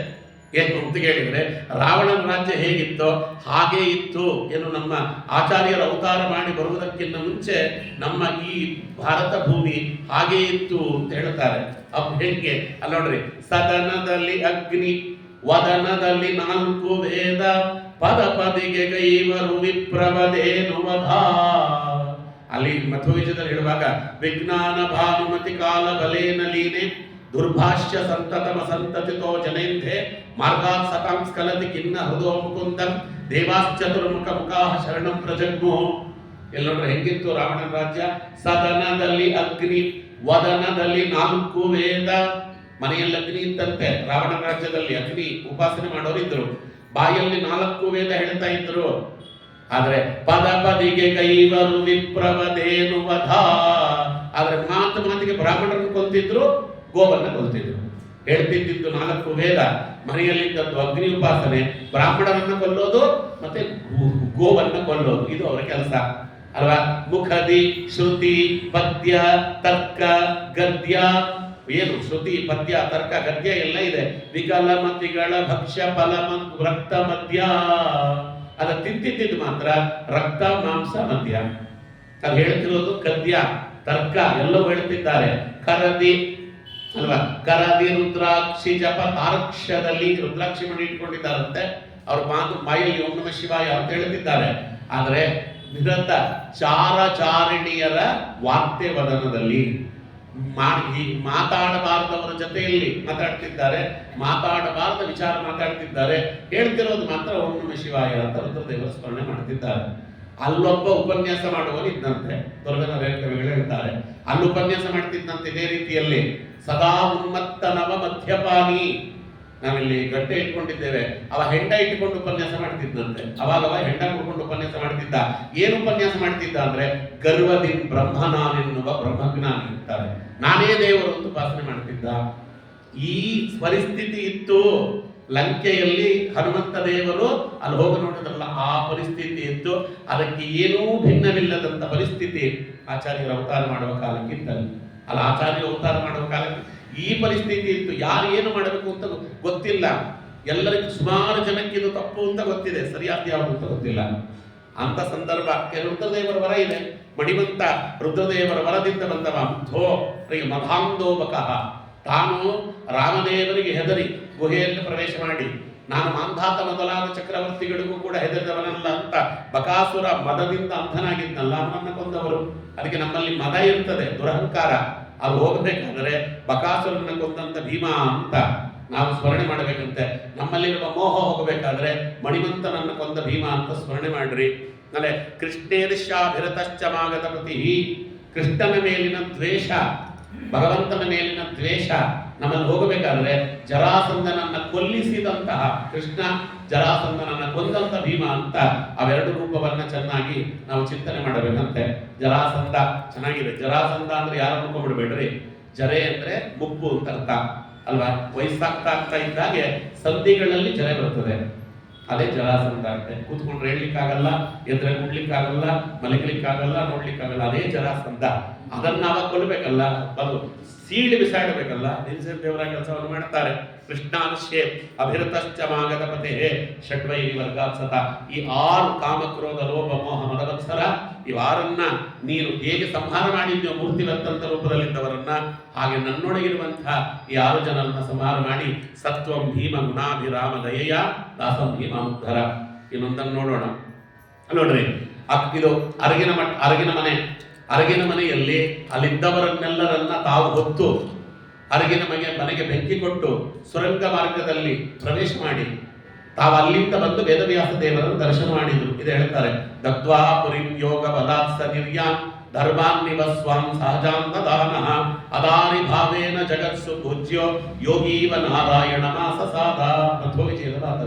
ಏನು ಅಂತ ಕೇಳಿದ್ರೆ, ರಾವಣನ ರಾಜ್ಯ ಹೇಗಿತ್ತೋ ಹಾಗೇ ಇತ್ತು ಏನು, ನಮ್ಮ ಆಚಾರ್ಯರ ಅವತಾರ ಮಾಡಿ ಬರುವುದಕ್ಕಿಂತ ಮುಂಚೆ ನಮ್ಮ ಈ ಭಾರತ ಭೂಮಿ ಹಾಗೇ ಇತ್ತು ಅಂತ ಹೇಳ್ತಾರೆ. ಅವ್ ಹೆಂಗೆ ಅಲ್ಲಿ ನೋಡ್ರಿ, ಸದನದಲ್ಲಿ ಅಗ್ನಿ, ವದನದಲ್ಲಿ 4 ವೇದ, ಪದ ಪದಿಗೆ ಗೈವರು ವಿಪ್ರವದೇನು ವಧಾ. ಅಲ್ಲಿ ಮಧ್ವವಿಜಯದಲ್ಲಿ ಹೇಳುವಾಗ, ವಿಜ್ಞಾನ ಭಾನುಮತಿ ಕಾಲ ಬಲೇನ ಲೀನೆ ದುರ್ಭಾಷ್ಯ ಸಂತತಮ ಸಂತತಿತೋ ಜನೇಂದ್ರೇ ಮಾರ್ಗಾತ್ ಸತಾಂ ಸ್ಖಲತಿ ಖಿನ್ನ ಹೃದೋ ಮುಕುಂದಂ ದೇವಾಶ್ಚತುರ್ಮುಖ ಮುಖಾಹ ಶರಣಂ ಪ್ರಜಗ್ಮು. ಎಲ್ಲ ನೋಡ್ರೆ ಹೆಂಗಿತ್ತು ರಾವಣನ ರಾಜ್ಯ. ಸದನದಲ್ಲಿ ಅಗ್ನಿ, ವದನದಲ್ಲಿ 4 ವೇದ. ಮನೆಯಲ್ಲಿ ಅಗ್ನಿ ಇತ್ತಂತೆ, ರಾವಣನ ರಾಜ್ಯದಲ್ಲಿ ಅಗ್ನಿ ಉಪಾಸನೆ ಮಾಡೋರಿದ್ರು. ಬಾಯಲ್ಲಿ 4 ವೇದ ಹೇಳ್ತಾ ಇದ್ರು. ಆದ್ರೆ ಪದ ಪದಿಗೆ ಕೈವರು ವಿಪ್ರವದೇನು ವಧಾ. ಆದ್ರೆ ಮಾತಿಗೆ ಬ್ರಾಹ್ಮಣರನ್ನು ಕೊಲ್ತಿದ್ರು, ಗೋವನ್ನ ಕೊಲ್ತಿದ್ರು. ಹೇಳ್ತಿದ್ದು 4 ವೇದ, ಮನೆಯಲ್ಲಿದ್ದದ್ದು ಅಗ್ನಿ ಉಪಾಸನೆ, ಬ್ರಾಹ್ಮಣರನ್ನ ಕೊಲ್ಲೋದು ಮತ್ತೆ ಗೋವನ್ನ ಕೊಲ್ಲೋದು, ಇದು ಅವರ ಕೆಲಸ ಅಲ್ವಾ. ಮುಖದಿ ಶ್ರುತಿ ಪದ್ಯ ತರ್ಕ ಗದ್ಯ, ಏನು ಶ್ರುತಿ ಪದ್ಯ ತರ್ಕ ಗದ್ಯ ಎಲ್ಲ ಇದೆ. ವಿಕಲ ಮತಿಗಳ ಭಕ್ಷ್ಯ ಫಲ ರಕ್ತ ಮದ್ಯ, ಅದ ತಿಂತಿದ್ದು ಮಾತ್ರ ರಕ್ತ ಮಾಂಸ ಮದ್ಯ. ಅದು ಹೇಳ್ತಿರೋದು ಗದ್ಯ ತರ್ಕ ಎಲ್ಲವೂ ಹೇಳ್ತಿದ್ದಾರೆ. ಕರದಿ ಅಲ್ವಾ, ಕರದಿ ರುದ್ರಾಕ್ಷಿ ಜಪ ತಾರಕ್ಷದಲ್ಲಿ ರುದ್ರಾಕ್ಷಿ ಮಣಿ ಇಟ್ಕೊಂಡಿದ್ದಾರಂತೆ. ಅವ್ರ ಬಾಯಲ್ಲಿ ಓಂ ನಮಃ ಶಿವಾಯ ಅಂತ ಹೇಳ್ತಿದ್ದಾರೆ. ಆದ್ರೆ ನಿರಂತರ ಚಾರಚಾರಿಣಿಯರ ವಾರ್ತೆ ವದನದಲ್ಲಿ ಮಾತಾಡಬಾರದವರ ಜೊತೆಯಲ್ಲಿ ಮಾತಾಡ್ತಿದ್ದಾರೆ, ಮಾತಾಡಬಾರದ ವಿಚಾರ ಮಾತಾಡ್ತಿದ್ದಾರೆ. ಹೇಳ್ತಿರೋದು ಮಾತ್ರ ಓಂ ನಮಃ ಶಿವಾಯ ಅಂತ ರುದ್ರದೇವರ ಸ್ಮರಣೆ ಮಾಡ್ತಿದ್ದಾರೆ. ಅಲ್ಲೊಬ್ಬ ಉಪನ್ಯಾಸ ಮಾಡುವವರು ಇದ್ದಂತೆ, ದುರ್ಗನ ಕವಿಗಳು ಹೇಳ್ತಾರೆ. ಅಲ್ಲಿ ಉಪನ್ಯಾಸ ಮಾಡ್ತಿದ್ದಂತೆ ಇದೇ ರೀತಿಯಲ್ಲಿ ಸದಾ ಉನ್ಮತ್ತ ನವ ಮಧ್ಯಪಾನಿ. ನಾವಿಲ್ಲಿ ಗಟ್ಟೆ ಇಟ್ಕೊಂಡಿದ್ದೇವೆ, ಅವ ಹೆಂಡ ಇಟ್ಕೊಂಡು ಉಪನ್ಯಾಸ ಮಾಡ್ತಿದ್ದಂತೆ. ಅವಾಗ ಹೆಂಡ ಕುಡ್ಕೊಂಡು ಉಪನ್ಯಾಸ ಮಾಡ್ತಿದ್ದ. ಏನು ಉಪನ್ಯಾಸ ಮಾಡ್ತಿದ್ದ ಅಂದ್ರೆ, ಗರ್ವದಿನ್ ಬ್ರಹ್ಮನಾನೆನ್ನುವ ಬ್ರಹ್ಮಜ್ಞಾನಿ ಇರ್ತಾರೆ, ನಾನೇ ದೇವರು ಅಂತ ಉಪಾಸನೆ ಮಾಡ್ತಿದ್ದ. ಈ ಪರಿಸ್ಥಿತಿ ಇತ್ತು ಲಂಕೆಯಲ್ಲಿ. ಹನುಮಂತ ದೇವರು ಅಲ್ಲಿ ಹೋಗಿ ನೋಡಿದ್ರಲ್ಲ, ಆ ಪರಿಸ್ಥಿತಿ ಇತ್ತು. ಅದಕ್ಕೆ ಏನೂ ಭಿನ್ನವಿಲ್ಲದಂತ ಪರಿಸ್ಥಿತಿ ಆಚಾರ್ಯರ ಅವತಾರ ಮಾಡುವ ಕಾಲಕ್ಕಿತ್ತಲ್ಲ. ಅಲ್ಲ, ಆಚಾರ್ಯ ಅವತಾರ ಮಾಡುವ ಕಾಲಕ್ಕೆ ಈ ಪರಿಸ್ಥಿತಿ ಇತ್ತು. ಯಾರು ಏನು ಮಾಡಬೇಕು ಅಂತ ಗೊತ್ತಿಲ್ಲ. ಎಲ್ಲರಿಗೂ ಸುಮಾರು ಜನಕ್ಕೆ ಇದು ತಪ್ಪು ಅಂತ ಗೊತ್ತಿದೆ, ಸರಿಯಾದ ಯಾವುದು ಅಂತ ಗೊತ್ತಿಲ್ಲ. ಅಂತ ಸಂದರ್ಭ ರುದ್ರದೇವರ ವರ ಇದೆ. ಮಣಿಮಂತ ರುದ್ರದೇವರ ವರದಿಂದ ಬಂದವ. ಮುಗ್ಧೋ ಮಧಾಂಧೋಬಕಃ. ತಾನು ರಾಮದೇವರಿಗೆ ಹೆದರಿ ಗುಹೆಯಲ್ಲಿ ಪ್ರವೇಶ ಮಾಡಿ, ನಾನು ಮಾಂಧಾತ ಮೊದಲಾದ ಚಕ್ರವರ್ತಿಗಳಿಗೂ ಕೂಡ ಹೆದರಿದವನಲ್ಲ ಅಂತ ಬಕಾಸುರ ಮದದಿಂದ ಅಂಧನಾಗಿದ್ನಲ್ಲ, ಅವನನ್ನ ಕೊಂದವರು. ಅದಕ್ಕೆ ನಮ್ಮಲ್ಲಿ ಮದ ಇರ್ತದೆ, ದುರಹಂಕಾರ. ಅದು ಹೋಗಬೇಕಾದರೆ ಬಕಾಸುರನ್ನ ಕೊಂದಂತ ಭೀಮ ಅಂತ ನಾವು ಸ್ಮರಣೆ ಮಾಡಬೇಕಂತೆ. ನಮ್ಮಲ್ಲಿರುವ ಮೋಹ ಹೋಗಬೇಕಾದ್ರೆ ಮಣಿಮಂತನನ್ನ ಕೊಂದ ಭೀಮ ಅಂತ ಸ್ಮರಣೆ ಮಾಡ್ರಿ. ಅಂದ್ರೆ ಕೃಷ್ಣೇರ್ಷಾಭಿರತಶ್ಚ ಮಾಗತ ಪ್ರತಿ. ಕೃಷ್ಣನ ಮೇಲಿನ ದ್ವೇಷ, ಭಗವಂತನ ಮೇಲಿನ ದ್ವೇಷ ನಮ್ಮಲ್ಲಿ ಹೋಗಬೇಕಾದ್ರೆ ಜರಾಸಂಧನನ್ನ ಕೊಲ್ಲಿಸಿದಂತಹ ಕೃಷ್ಣ, ಜರಾಸಂಧನನ್ನ ಕೊಂದಂತ ಭೀಮ ಅಂತ ಅವೆರಡು ರೂಪವನ್ನ ಚೆನ್ನಾಗಿ ನಾವು ಚಿಂತನೆ ಮಾಡಬೇಕಂತೆ. ಜರಾಸಂಧ ಚೆನ್ನಾಗಿದೆ. ಜರಾಸಂಧ ಅಂದ್ರೆ ಯಾರು ಅನ್ಕೊಂಡ್ಬಿಡ್ಬೇಡ್ರಿ. ಜರೆ ಅಂದ್ರೆ ಮುಪ್ಪು ಅಂತ ಅರ್ಥ ಅಲ್ವಾ. ವಯಸ್ಸಾಗ್ತಾ ಆಗ್ತಾ ಇದ್ದಾಗೆ ಸಂಧಿಗಳಲ್ಲಿ ಜರೆ ಬರ್ತದೆ, ಅದೇ ಜರಾಸಂಧ ಅಂತೆ. ಕೂತ್ಕೊಂಡ್ರೆ ಹೇಳ್ಲಿಕ್ಕಾಗಲ್ಲ, ಎದ್ರೆ ಕುಡ್ಲಿಕ್ಕಾಗಲ್ಲ, ಮಲಗಲಿಕ್ಕಾಗಲ್ಲ, ನೋಡ್ಲಿಕ್ಕಾಗಲ್ಲ, ಅದೇ ಜರಾಸಂಧ. ಅದನ್ನ ನಾವಾಗ ಕೊಲ್ಲಬೇಕಲ್ಲ, ಅದು ಸೀಳಿ ಬಿಸಾಡಬೇಕಲ್ಲ. ನಿಲ್ಸಿದ ದೇವರ ಕೆಲಸವನ್ನು ಮಾಡ್ತಾರೆ. ಕೃಷ್ಣಾಂಶೇ ಅಭಿರತಶ್ಚ ಮಾಗದ ಪತೆ ಷಡ್ವೈ ವರ್ಗಾತ್ಸತ. ಈ 6 ಕಾಮಕ್ರೋಧ ಲೋಭ ಮೋಹ ಮದವತ್ಸರ ಇವಾರನ್ನ ನೀನು ಹೇಗೆ ಸಂಹಾರ ಮಾಡಿದ್ಯೋ ಮೂರ್ತಿವತ್ತಂತ ರೂಪದಲ್ಲಿದ್ದವರನ್ನ, ಹಾಗೆ ನನ್ನೊಳಗಿರುವಂತಹ ಈ 6 ಜನರನ್ನ ಸಂಹಾರ ಮಾಡಿ ಸತ್ವಂ ಭೀಮ ಗುಣಾಭಿರಾಮ ದಯೆಯ ದಾಸಂ ಭೀಮಾನುದ್ಧರ. ಇನ್ನೊಂದನ್ನು ನೋಡೋಣ. ನೋಡ್ರಿ, ಇದು ಅರಗಿನ ಮನೆಯಲ್ಲಿ ಅಲ್ಲಿದ್ದವರನ್ನೆಲ್ಲರನ್ನ ತಾವು ಹೊತ್ತು ಅರಗಿನ ಮನೆಗೆ ಬೆಂಕಿ ಕೊಟ್ಟು ಸುರಂಗ ಮಾರ್ಗದಲ್ಲಿ ಪ್ರವೇಶ ಮಾಡಿ ತಾವು ಅಲ್ಲಿಂದ ಬಂದು ವೇದವ್ಯಾಸ ದೇವರನ್ನು ದರ್ಶನ ಮಾಡಿದ್ರು. ಇದು ಹೇಳ್ತಾರೆ, ದಗ್ಧ್ವಾ ಪುರಿಂ ಯೋಗ ಬಲಾತ್ಸ ನಿರ್ಯಾನ್ ಧರ್ಮಾನ್ ನಿವಸ್ವಾಂ ಸಹಜಾಂತ ದಾನಃ ಅದಾರಿ ಭಾವೇನ ಜಗತ್ಸು ಪೂಜ್ಯೋ ಯೋಗೀವ ನಾರಾಯಣ ಮಾಸಸಾದ. ಮಧ್ವವಿಜಯದ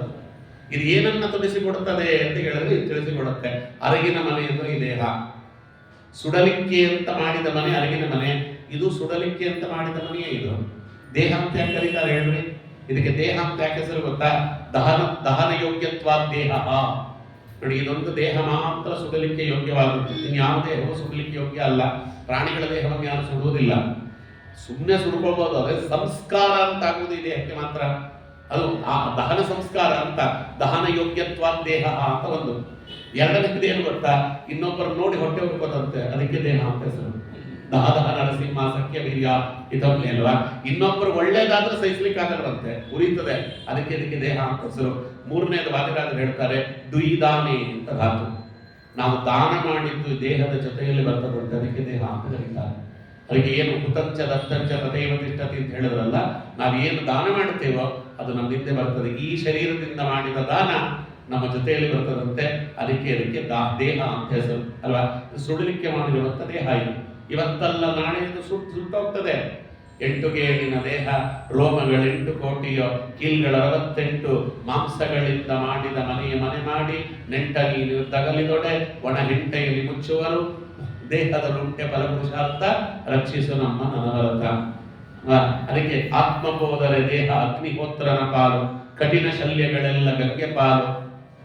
ಇದು ಏನನ್ನ ತಿಳಿಸಿಕೊಡುತ್ತದೆ ಅಂತ ಹೇಳಿದ್ರೆ ಇದು ತಿಳಿಸಿಕೊಡುತ್ತೆ. ಅರಗಿನ ಮನೆ ಅಂದ್ರೆ ಈ ದೇಹ. ಸುಡಲಿಕ್ಕೆ ಅಂತ ಮಾಡಿದ ಮನೆ ಅರಗಿನ ಮನೆ, ಇದು ಸುಡಲಿಕ್ಕೆ ಅಂತ ಮಾಡಿದ ಮನೆಯೇ. ಇದು ದೇಹ ಅಂತ ಯಾಕೆ ಕರೀತಾರೆ ಹೇಳ್ರಿ? ಇದಕ್ಕೆ ದೇಹ ಅಂತ ಯಾಕೆ ಹೆಸರು ಗೊತ್ತಾ? ದಹನ ಯೋಗ್ಯತ್ವ ದೇಹ. ನೋಡಿ, ಇದೊಂದು ದೇಹ ಮಾತ್ರ ಸುಡಲಿಕ್ಕೆ ಯೋಗ್ಯವಾದದ್ದು. ಇನ್ಯಾವ ದೇಹವು ಸುಡಲಿಕ್ಕೆ ಯೋಗ್ಯ ಅಲ್ಲ. ಪ್ರಾಣಿಗಳ ದೇಹವನ್ನು ಯಾರು ಸುಡುವುದಿಲ್ಲ, ಸುಮ್ಮನೆ ಸುಡ್ಕೊಳ್ಬಹುದು. ಅದೇ ಸಂಸ್ಕಾರ ಅಂತ ಆಗುವುದು ಈ ದೇಹಕ್ಕೆ ಮಾತ್ರ. ಅದು ಆ ದಹನ ಸಂಸ್ಕಾರ ಅಂತ, ದಹನ ಯೋಗ್ಯತ್ವ ದೇಹ ಅಂತ ಒಂದು. ಎರಡನೇದು ಏನು ಗೊತ್ತಾ? ಇನ್ನೊಬ್ಬರು ನೋಡಿ ಹೊಟ್ಟೆ ಹುಡ್ಕೋದಂತೆ, ಅದಕ್ಕೆ ದೇಹ ಅಂತ ಹೆಸರು. ದಹ ನರಸಿಂಹ ಸಖ್ಯ ವೀರ್ಯ ಇದೊಂದು ಅಲ್ವಾ. ಇನ್ನೊಬ್ಬರು ಒಳ್ಳೇದಾದ್ರೂ ಸಹಿಸ್ಲಿಕ್ಕಾಗಲ್ವಂತೆ, ಉರಿತದೆ, ಅದಕ್ಕೆ ಇದಕ್ಕೆ ದೇಹ ಅಂತ ಹೆಸರು. ಮೂರನೇದು ವಾದಿರಾಜರು ಹೇಳ್ತಾರೆ, ದುಯಿದಾನೆ ಅಂತ ಧಾತು. ನಾವು ದಾನ ಮಾಡಿದ್ದು ದೇಹದ ಜೊತೆಯಲ್ಲಿ ಬರ್ತದಂತೆ, ಅದಕ್ಕೆ ದೇಹ ಅಂತ ಕರೀತಾರೆ. ಅದಕ್ಕೆ ಏನು ಹುತಂಚ ದತ್ತಂಚ ತಥೈವ ತಿಷ್ಠತಿ ಅಂತ ಹೇಳಿದ್ರಲ್ಲ, ನಾವೇನು ದಾನ ಮಾಡ್ತೇವೋ ಅದು ನಮ್ಮ ಹಿಂದೆ ಬರ್ತದೆ. ಈ ಶರೀರದಿಂದ ಮಾಡಿದ ದಾನ ನಮ್ಮ ಜೊತೆಯಲ್ಲಿ ಬರ್ತದಂತೆ, ಅದಕ್ಕೆ ದೇಹ ಅಂತ ಹೆಸರು ಅಲ್ವಾ. ಸುಡಲಿಕ್ಕೆ ಮಾಡಿರುವಂತ ದೇಹ ಇದು. ಇವತ್ತಲ್ಲ ನಾಳೆ ಇದು ಸುಟ್ಟೋಗ್ತದೆ. 8 ಗೇಣಿನ ದೇಹ, ರೋಮಗಳು 8 ಕೋಟಿಯೋ, ಕೀಲ್ಗಳ 68, ಮಾಂಸಗಳಿಂದ ಮಾಡಿದ ಮನೆ ಮಾಡಿ ನೆಂಟ ನೀನು ತಗಲಿದೊಡೆ ಒಣ ಹೆಂಟೆಯಲ್ಲಿ ಮುಚ್ಚುವರು. ದೇಹದಲ್ಲುಂಟೆ ಫಲಪುರುಷಾರ್ಥ ರಕ್ಷಿಸು ನಮ್ಮ ನನವರತ. ಅದಕ್ಕೆ ಆತ್ಮಬೋಧರೆ ದೇಹ ಅಗ್ನಿಹೋತ್ರನ ಪಾಲು, ಕಠಿಣ ಶಲ್ಯಗಳೆಲ್ಲ ಗಂಗೆ ಪಾಲು,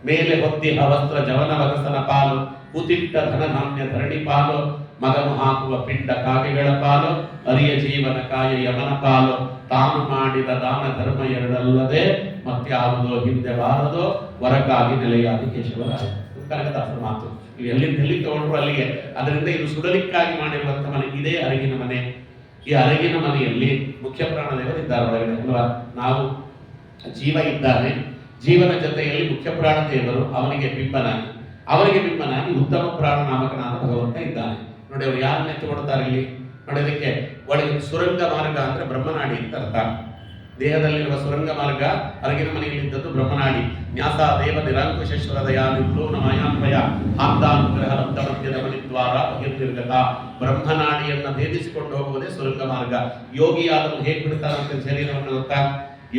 ಮೇಲೆ ಹೊದ್ದಿಹ ವಸ್ತ್ರ ಜವನ ವಗಸನ ಪಾಲು, ಕೂತಿಟ್ಟ ಧನಧಾನ್ಯ ಧರಣಿ ಪಾಲು, ಮಗನು ಹಾಕುವ ಪಿಂಡ ಕಾಗೆಗಳ ಪಾಲು, ಅರಿಯ ಜೀವನ ಕಾಯ ಯಮನ ಪಾಲು, ತಾನು ಮಾಡಿದ ದಾನ ಧರ್ಮ ಎರಡಲ್ಲದೆ ಮತ್ಯಾವುದೋ ಹಿಂದೆ ಬಾರದೋ, ವರಕ್ಕಾಗಿ ನೆಲೆಯಾದಿ ಕೇಶವರಾಯ. ಕನಕದಾಸರ ಮಾತು. ಇವು ಎಲ್ಲಿ ತಗೊಂಡ್ರು ಅಲ್ಲಿಗೆ. ಅದರಿಂದ ಇದು ಸುಡಲಿಕ್ಕಾಗಿ ಮಾಡಿರುವಂತ ಮನೆ, ಇದೇ ಅರಗಿನ ಮನೆ. ಈ ಅರಗಿನ ಮನೆಯಲ್ಲಿ ಮುಖ್ಯ ಪ್ರಾಣದೇವರಿದ್ದಾರೆ ಒಳಗಡೆ ಅಲ್ವಾ. ನಾವು ಜೀವ ಇದ್ದಾನೆ, ಜೀವನ ಜೊತೆಯಲ್ಲಿ ಮುಖ್ಯ ಪ್ರಾಣದೇವರು ಅವನಿಗೆ ಬಿಂಬನಾಗಿ ಉತ್ತಮ ಪ್ರಾಣ ನಾಮಕನಾದ ಭಗವಂತ ಇದ್ದಾನೆ. ನೋಡಿ, ಅವರು ಯಾರನ್ನ ಎತ್ತುಕೊಡ್ತಾರೆ ಇಲ್ಲಿ ನೋಡೋದಕ್ಕೆ. ಒಳಗೆ ಸುರಂಗ ಮಾರ್ಗ ಅಂದ್ರೆ ಬ್ರಹ್ಮನಾಡಿ ಅಂತ ಅರ್ಥ. ದೇಹದಲ್ಲಿರುವ ಸುರಂಗ ಮಾರ್ಗ ಅರಗಿನ ಮನೆಯಲ್ಲಿದ್ದದ್ದು ಬ್ರಹ್ಮನಾಡಿ. ನ್ಯಾಸ ದೇವ ನಿರಂಕುಶೇಶ್ವರ ದಯಾ ನಿರ್ಲೋನ ಮಾಯಾನ್ವಯ ಆಪ್ತಾನುಗ್ರಹ ರಕ್ತಮಧ್ಯದ ಮಣಿದ್ವಾರ ಬಹಿರ್ನಿರ್ಗತ. ಬ್ರಹ್ಮನಾಡಿಯನ್ನ ಭೇದಿಸಿಕೊಂಡು ಹೋಗುವುದೇ ಸುರಂಗ ಮಾರ್ಗ. ಯೋಗಿಯಾದವನು ಹೇಗೆ ಬಿಡ್ತಾರಂತೆ ಶರೀರವನ್ನು ಗೊತ್ತಾ?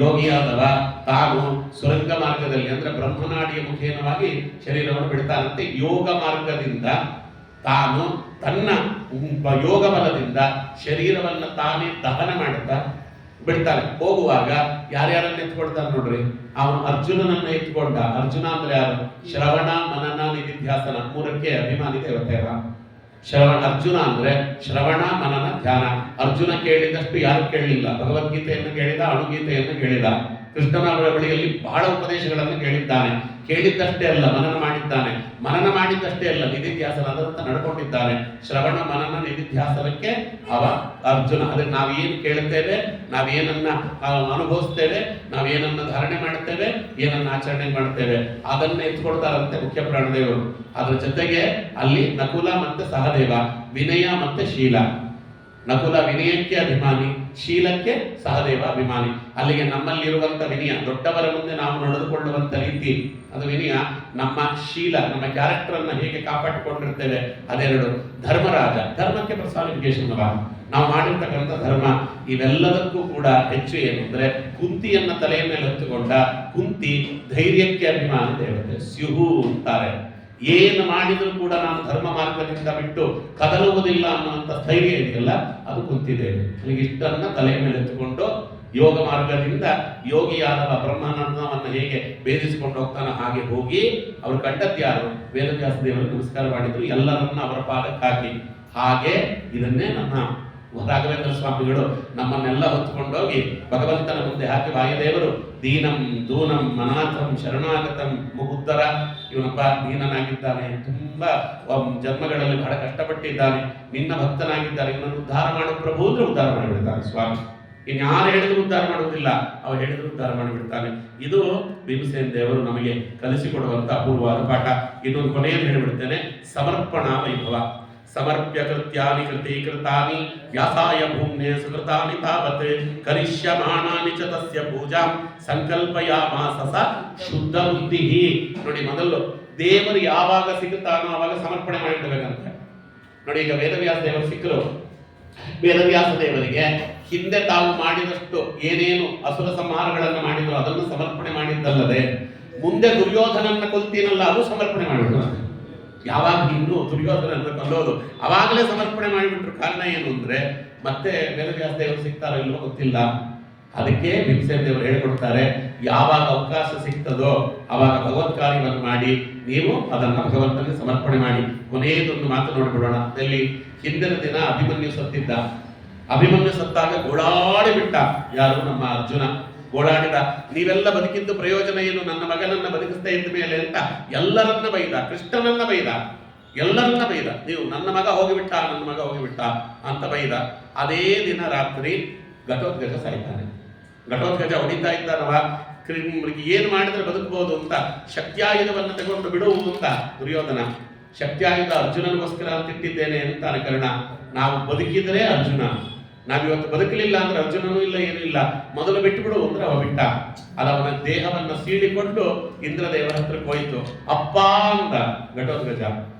ಯೋಗಿಯಾದವ ತಾನು ಸುರಂಗ ಮಾರ್ಗದಲ್ಲಿ ಅಂದ್ರೆ ಬ್ರಹ್ಮನಾಡಿಯ ಮುಖೇನವಾಗಿ ಶರೀರವನ್ನು ಬಿಡ್ತಾನಂತೆ. ಯೋಗ ಮಾರ್ಗದಿಂದ ತಾನು ತನ್ನ ಯೋಗ ಬಲದಿಂದ ಶರೀರವನ್ನ ತಾನೇ ದಹನ ಮಾಡುತ್ತಾ ಬಿಡ್ತಾನೆ. ಹೋಗುವಾಗ ಯಾರ್ಯಾರನ್ನ ಎತ್ಕೊಳ್ತಾನೆ ನೋಡ್ರಿ. ಅವನು ಅರ್ಜುನನನ್ನ ಎತ್ಕೊಂಡ. ಅರ್ಜುನ ಅಂದ್ರೆ ಯಾರು? ಶ್ರವಣ ಮನನ ನಿಧಿಧ್ಯಾಸನ 3ಕ್ಕೆ ಅಭಿಮಾನಿ ದೇವತೆ. ಅರ್ಜುನ ಅಂದ್ರೆ ಶ್ರವಣ ಮನನ ಧ್ಯಾನ. ಅರ್ಜುನ ಕೇಳಿದಷ್ಟು ಯಾರು ಕೇಳಲಿಲ್ಲ. ಭಗವದ್ಗೀತೆಯನ್ನು ಕೇಳಿದ, ಅಣುಗೀತೆಯನ್ನು ಕೇಳಿದ. ಕೃಷ್ಣನ ಬಳಿಯಲ್ಲಿ ಬಹಳ ಉಪದೇಶಗಳನ್ನು ಕೇಳಿದ್ದಾನೆ. ಕೇಳಿದ್ದಷ್ಟೇ ಅಲ್ಲ, ಮನನ ಮಾಡಿದ್ದಾನೆ. ಮನನ ಮಾಡಿದ್ದಷ್ಟೇ ಅಲ್ಲ, ನಿಧಿಧ್ಯಾಸನ ಅದರಂತ ನಡ್ಕೊಂಡಿದ್ದಾನೆ. ಶ್ರವಣ ಮನನ ನಿಧಿಧ್ಯಾಸನಕ್ಕೆ ಅವ ಅರ್ಜುನ. ಅದಕ್ಕೆ ನಾವೇನು ಕೇಳುತ್ತೇವೆ, ನಾವೇನನ್ನ ಅನುಭವಿಸ್ತೇವೆ, ನಾವೇನನ್ನ ಧಾರಣೆ ಮಾಡುತ್ತೇವೆ, ಏನನ್ನ ಆಚರಣೆ ಮಾಡ್ತೇವೆ, ಅದನ್ನ ಎತ್ಕೊಡ್ತಾರಂತೆ ಮುಖ್ಯ ಪ್ರಾಣದೇವರು. ಅದ್ರ ಜೊತೆಗೆ ಅಲ್ಲಿ ನಕುಲ ಮತ್ತೆ ಸಹದೇವ, ವಿನಯ ಮತ್ತೆ ಶೀಲ. ನಕುಲ ವಿನಯಕ್ಕೆ ಅಭಿಮಾನಿ, ಶೀಲಕ್ಕೆ ಸಹದೇವ ಅಭಿಮಾನಿ. ಅಲ್ಲಿಗೆ ನಮ್ಮಲ್ಲಿರುವಂಥ ವಿನಯ, ದೊಡ್ಡವರ ಮುಂದೆ ನಾವು ನಡೆದುಕೊಳ್ಳುವಂಥ ರೀತಿ, ಅದು ವಿನಯ. ನಮ್ಮ ಶೀಲ, ನಮ್ಮ ಕ್ಯಾರೆಕ್ಟರ್ ಅನ್ನು ಹೇಗೆ ಕಾಪಾಡಿಕೊಂಡಿರ್ತೇವೆ ಅದೆರಡು. ಧರ್ಮರಾಜ, ಧರ್ಮಕ್ಕೆ ಪರ್ಸಾನಿಫಿಕೇಶನ್ ಅವ. ನಾವು ಮಾಡಿರ್ತಕ್ಕಂಥ ಧರ್ಮ. ಇವೆಲ್ಲದಕ್ಕೂ ಕೂಡ ಹೆಚ್ಚು ಏನು ಅಂದ್ರೆ, ಕುಂತಿಯನ್ನ ತಲೆಯ ಮೇಲೆ ಹೊತ್ತುಕೊಂಡ ಕುಂತಿ ಧೈರ್ಯಕ್ಕೆ ಅಭಿಮಾನಿ ದೇವತೆ. ಸ್ಯುಹು ಅಂತಾರೆ, ಏನು ಮಾಡಿದರೂ ಕೂಡ ನಾನು ಧರ್ಮ ಮಾರ್ಗದಿಂದ ಬಿಟ್ಟು ಕದಲುವುದಿಲ್ಲ ಅನ್ನುವಂಥ ಸ್ಥೈರ್ಯ ಇದೆಯಲ್ಲ, ಅದು ಕುಂತಿದ್ದೇವೆ. ಅಲ್ಲಿಗೆ ಇಷ್ಟನ್ನ ತಲೆಯ ಮೇಲೆ ಎತ್ತುಕೊಂಡು ಯೋಗ ಮಾರ್ಗದಿಂದ ಯೋಗಿಯಾದವ ಬ್ರಹ್ಮಾನಂದವನ್ನು ಹೇಗೆ ಭೇದಿಸಿಕೊಂಡು ಹೋಗ್ತಾನೋ ಹಾಗೆ ಹೋಗಿ ಅವರು ಕಂಡದ್ಯಾರು? ವೇದವ್ಯಾಸ ದೇವರು ನಮಸ್ಕಾರ ಮಾಡಿದ್ರು, ಎಲ್ಲರನ್ನ ಅವರ ಪಾದಕ್ಕೆ ಹಾಕಿ. ಹಾಗೆ ಇದನ್ನೇ ನಮ್ಮ ರಾಘವೇಂದ್ರ ಸ್ವಾಮಿಗಳು ನಮ್ಮನ್ನೆಲ್ಲ ಹೊತ್ತುಕೊಂಡೋಗಿ ಭಗವಂತನ ಮುಂದೆ ಹಾಕಿ, ವಾಯುದೇವರು ದೀನಂ ದೂನಂ ಅನಾಥಂ ಶರಣಾಗತಂ ಮುಗುದ್ದರ, ಇವನೊಬ್ಬ ದೀನನಾಗಿದ್ದಾನೆ, ತುಂಬಾ ಜನ್ಮಗಳಲ್ಲಿ ಬಹಳ ಕಷ್ಟಪಟ್ಟಿದ್ದಾನೆ, ನಿನ್ನ ಭಕ್ತನಾಗಿದ್ದಾನೆ, ಇವನನ್ನು ಉದ್ಧಾರ ಮಾಡು ಪ್ರಭು ಅಂದ್ರೆ ಉದ್ಧಾರ ಮಾಡಿಬಿಡ್ತಾನೆ ಸ್ವಾಮಿ. ಇನ್ಯಾರು ಹೇಳಿದ್ರು ಉದ್ಧಾರ ಮಾಡುವುದಿಲ್ಲ, ಅವ ಹೇಳಿದ್ರು ಉದ್ಧಾರ ಮಾಡಿಬಿಡ್ತಾನೆ. ಇದು ಭೀಮಸೇನ ದೇವರು ನಮಗೆ ಕಲಿಸಿಕೊಡುವಂತ ಅಪೂರ್ವವಾದ ಪಾಠ. ಇನ್ನೊಂದು ಕೊನೆಯನ್ನು ಹೇಳಿಬಿಡ್ತೇನೆ, ಸಮರ್ಪಣಾ ವೈಭವ. ಸಮರ್ಪ್ಯ ಕೃತ್ಯಾನಿ ಕೃತೀಕೃತಾನಿ ವ್ಯಾಸಾಯ ಭೂಮ್ನೆ ಸುಕೃತಾನಿ ತಾವತ್ ಕರಿಷ್ಯಮಾಣಾನಿ ಚ ತಸ್ಯ ಪೂಜಾಂ ಸಂಕಲ್ಪಯಾಮಾಸ ಸ ಶುದ್ಧ ಬುದ್ಧಿಃ. ನೋಡಿ, ಮೊದಲು ದೇವರು ಯಾವಾಗ ಸಿಗುತ್ತಾನೋ ಆವಾಗ ಸಮರ್ಪಣೆ ಮಾಡಿಬಿಡಬೇಕಂತ. ನೋಡಿ, ಈಗ ವೇದವ್ಯಾಸ ದೇವರು ಸಿಕ್ಕರು. ವೇದವ್ಯಾಸ ದೇವರಿಗೆ ಹಿಂದೆ ತಾವು ಮಾಡಿದಷ್ಟು ಏನೇನು ಅಸುರ ಸಂಹಾರಗಳನ್ನು ಮಾಡಿದ್ರು ಅದನ್ನು ಸಮರ್ಪಣೆ ಮಾಡಿದ್ದಲ್ಲದೆ, ಮುಂದೆ ದುರ್ಯೋಧನನ್ನ ಕೊಲ್ತೀನಲ್ಲ ಅದು ಸಮರ್ಪಣೆ ಮಾಡಿಬಿಟ್ರು. ಯಾವಾಗ ಇನ್ನು ದುರ್ಯೋಧನನ್ನ ಕೊಲ್ಲೋದು ಅವಾಗಲೇ ಸಮರ್ಪಣೆ ಮಾಡಿಬಿಟ್ರು. ಕಾರಣ ಏನು ಅಂದ್ರೆ, ಮತ್ತೆ ವೇದವ್ಯಾಸ ದೇವರು ಸಿಗ್ತಾರೋ ಇಲ್ಲವೋ ಗೊತ್ತಿಲ್ಲ. ಅದಕ್ಕೆ ಭೀಮಸೇನ ದೇವರು ಹೇಳಿಕೊಡ್ತಾರೆ, ಯಾವಾಗ ಅವಕಾಶ ಸಿಗ್ತದೋ ಆವಾಗ ಭಗವತ್ ಕಾರ್ಯವನ್ನು ಮಾಡಿ ನೀವು ಅದನ್ನ ಭಗವಂತನಿಗೆ ಸಮರ್ಪಣೆ ಮಾಡಿ. ಕೊನೆಯದೊಂದು ಮಾತು ನೋಡಿಬಿಡೋಣ. ಅಲ್ಲಿ ಹಿಂದಿನ ದಿನ ಅಭಿಮನ್ಯು ಸತ್ತಿದ್ದ. ಅಭಿಮನ್ಯು ಸತ್ತಾಗ ಗೋಳಾಡಿ ಬಿಟ್ಟ. ಯಾರು? ನಮ್ಮ ಅರ್ಜುನ ಗೋಳಾಡಿದ. ನೀವೆಲ್ಲ ಬದುಕಿದ್ದು ಪ್ರಯೋಜನ ಏನು, ನನ್ನ ಮಗನನ್ನ ಬದುಕಿಸ್ತಾ ಇದ್ದ ಮೇಲೆ ಅಂತ ಎಲ್ಲರನ್ನ ಬೈದ. ಕೃಷ್ಣನನ್ನ ಬೈದ, ಎಲ್ಲರನ್ನ ಬೈದ. ನೀವು ನನ್ನ ಮಗ ಹೋಗಿಬಿಟ್ಟ, ನನ್ನ ಮಗ ಹೋಗಿಬಿಟ್ಟ ಅಂತ ಬೈದ. ಅದೇ ದಿನ ರಾತ್ರಿ ಘಟೋತ್ಕಚ ಸಾಯ್ತಾನೆ. ಘಟೋತ್ಕಚ ಹೊಡಿತಾ ಇದ್ದಾನವ, ಏನು ಮಾಡಿದ್ರೆ ಬದುಕಬಹುದು ಅಂತ ಶಕ್ತ್ಯಾಯುಧವನ್ನು ತಗೊಂಡು ಬಿಡುವುದು ಅಂತ ದುರ್ಯೋಧನ. ಶಕ್ತ್ಯಾಯುಧ ಅರ್ಜುನನಿಗೋಸ್ಕರ ಅಂತ ಇಟ್ಟಿದ್ದೇನೆ ಅಂತಾನೆ ಕರ್ಣ. ನಾವು ಬದುಕಿದರೆ ಅರ್ಜುನ, ನಾವಿವತ್ತು ಬದುಕಲಿಲ್ಲ ಅಂದ್ರೆ ಅರ್ಜುನನೂ ಇಲ್ಲ, ಏನೂ ಇಲ್ಲ. ಮೊದಲು ಬಿಟ್ಟು ಬಿಡು ಅಂದ್ರೆ ಅವ ಬಿಟ್ಟ. ಅದು ಅವನ ದೇಹವನ್ನು ಸೀಳಿಕೊಂಡು ಇಂದ್ರದೇವರ ಹತ್ರಕ್ಕೆ ಹೋಯಿತು. ಅಪ್ಪ ಅಂದ ಘಟೋತ್ಕಚ.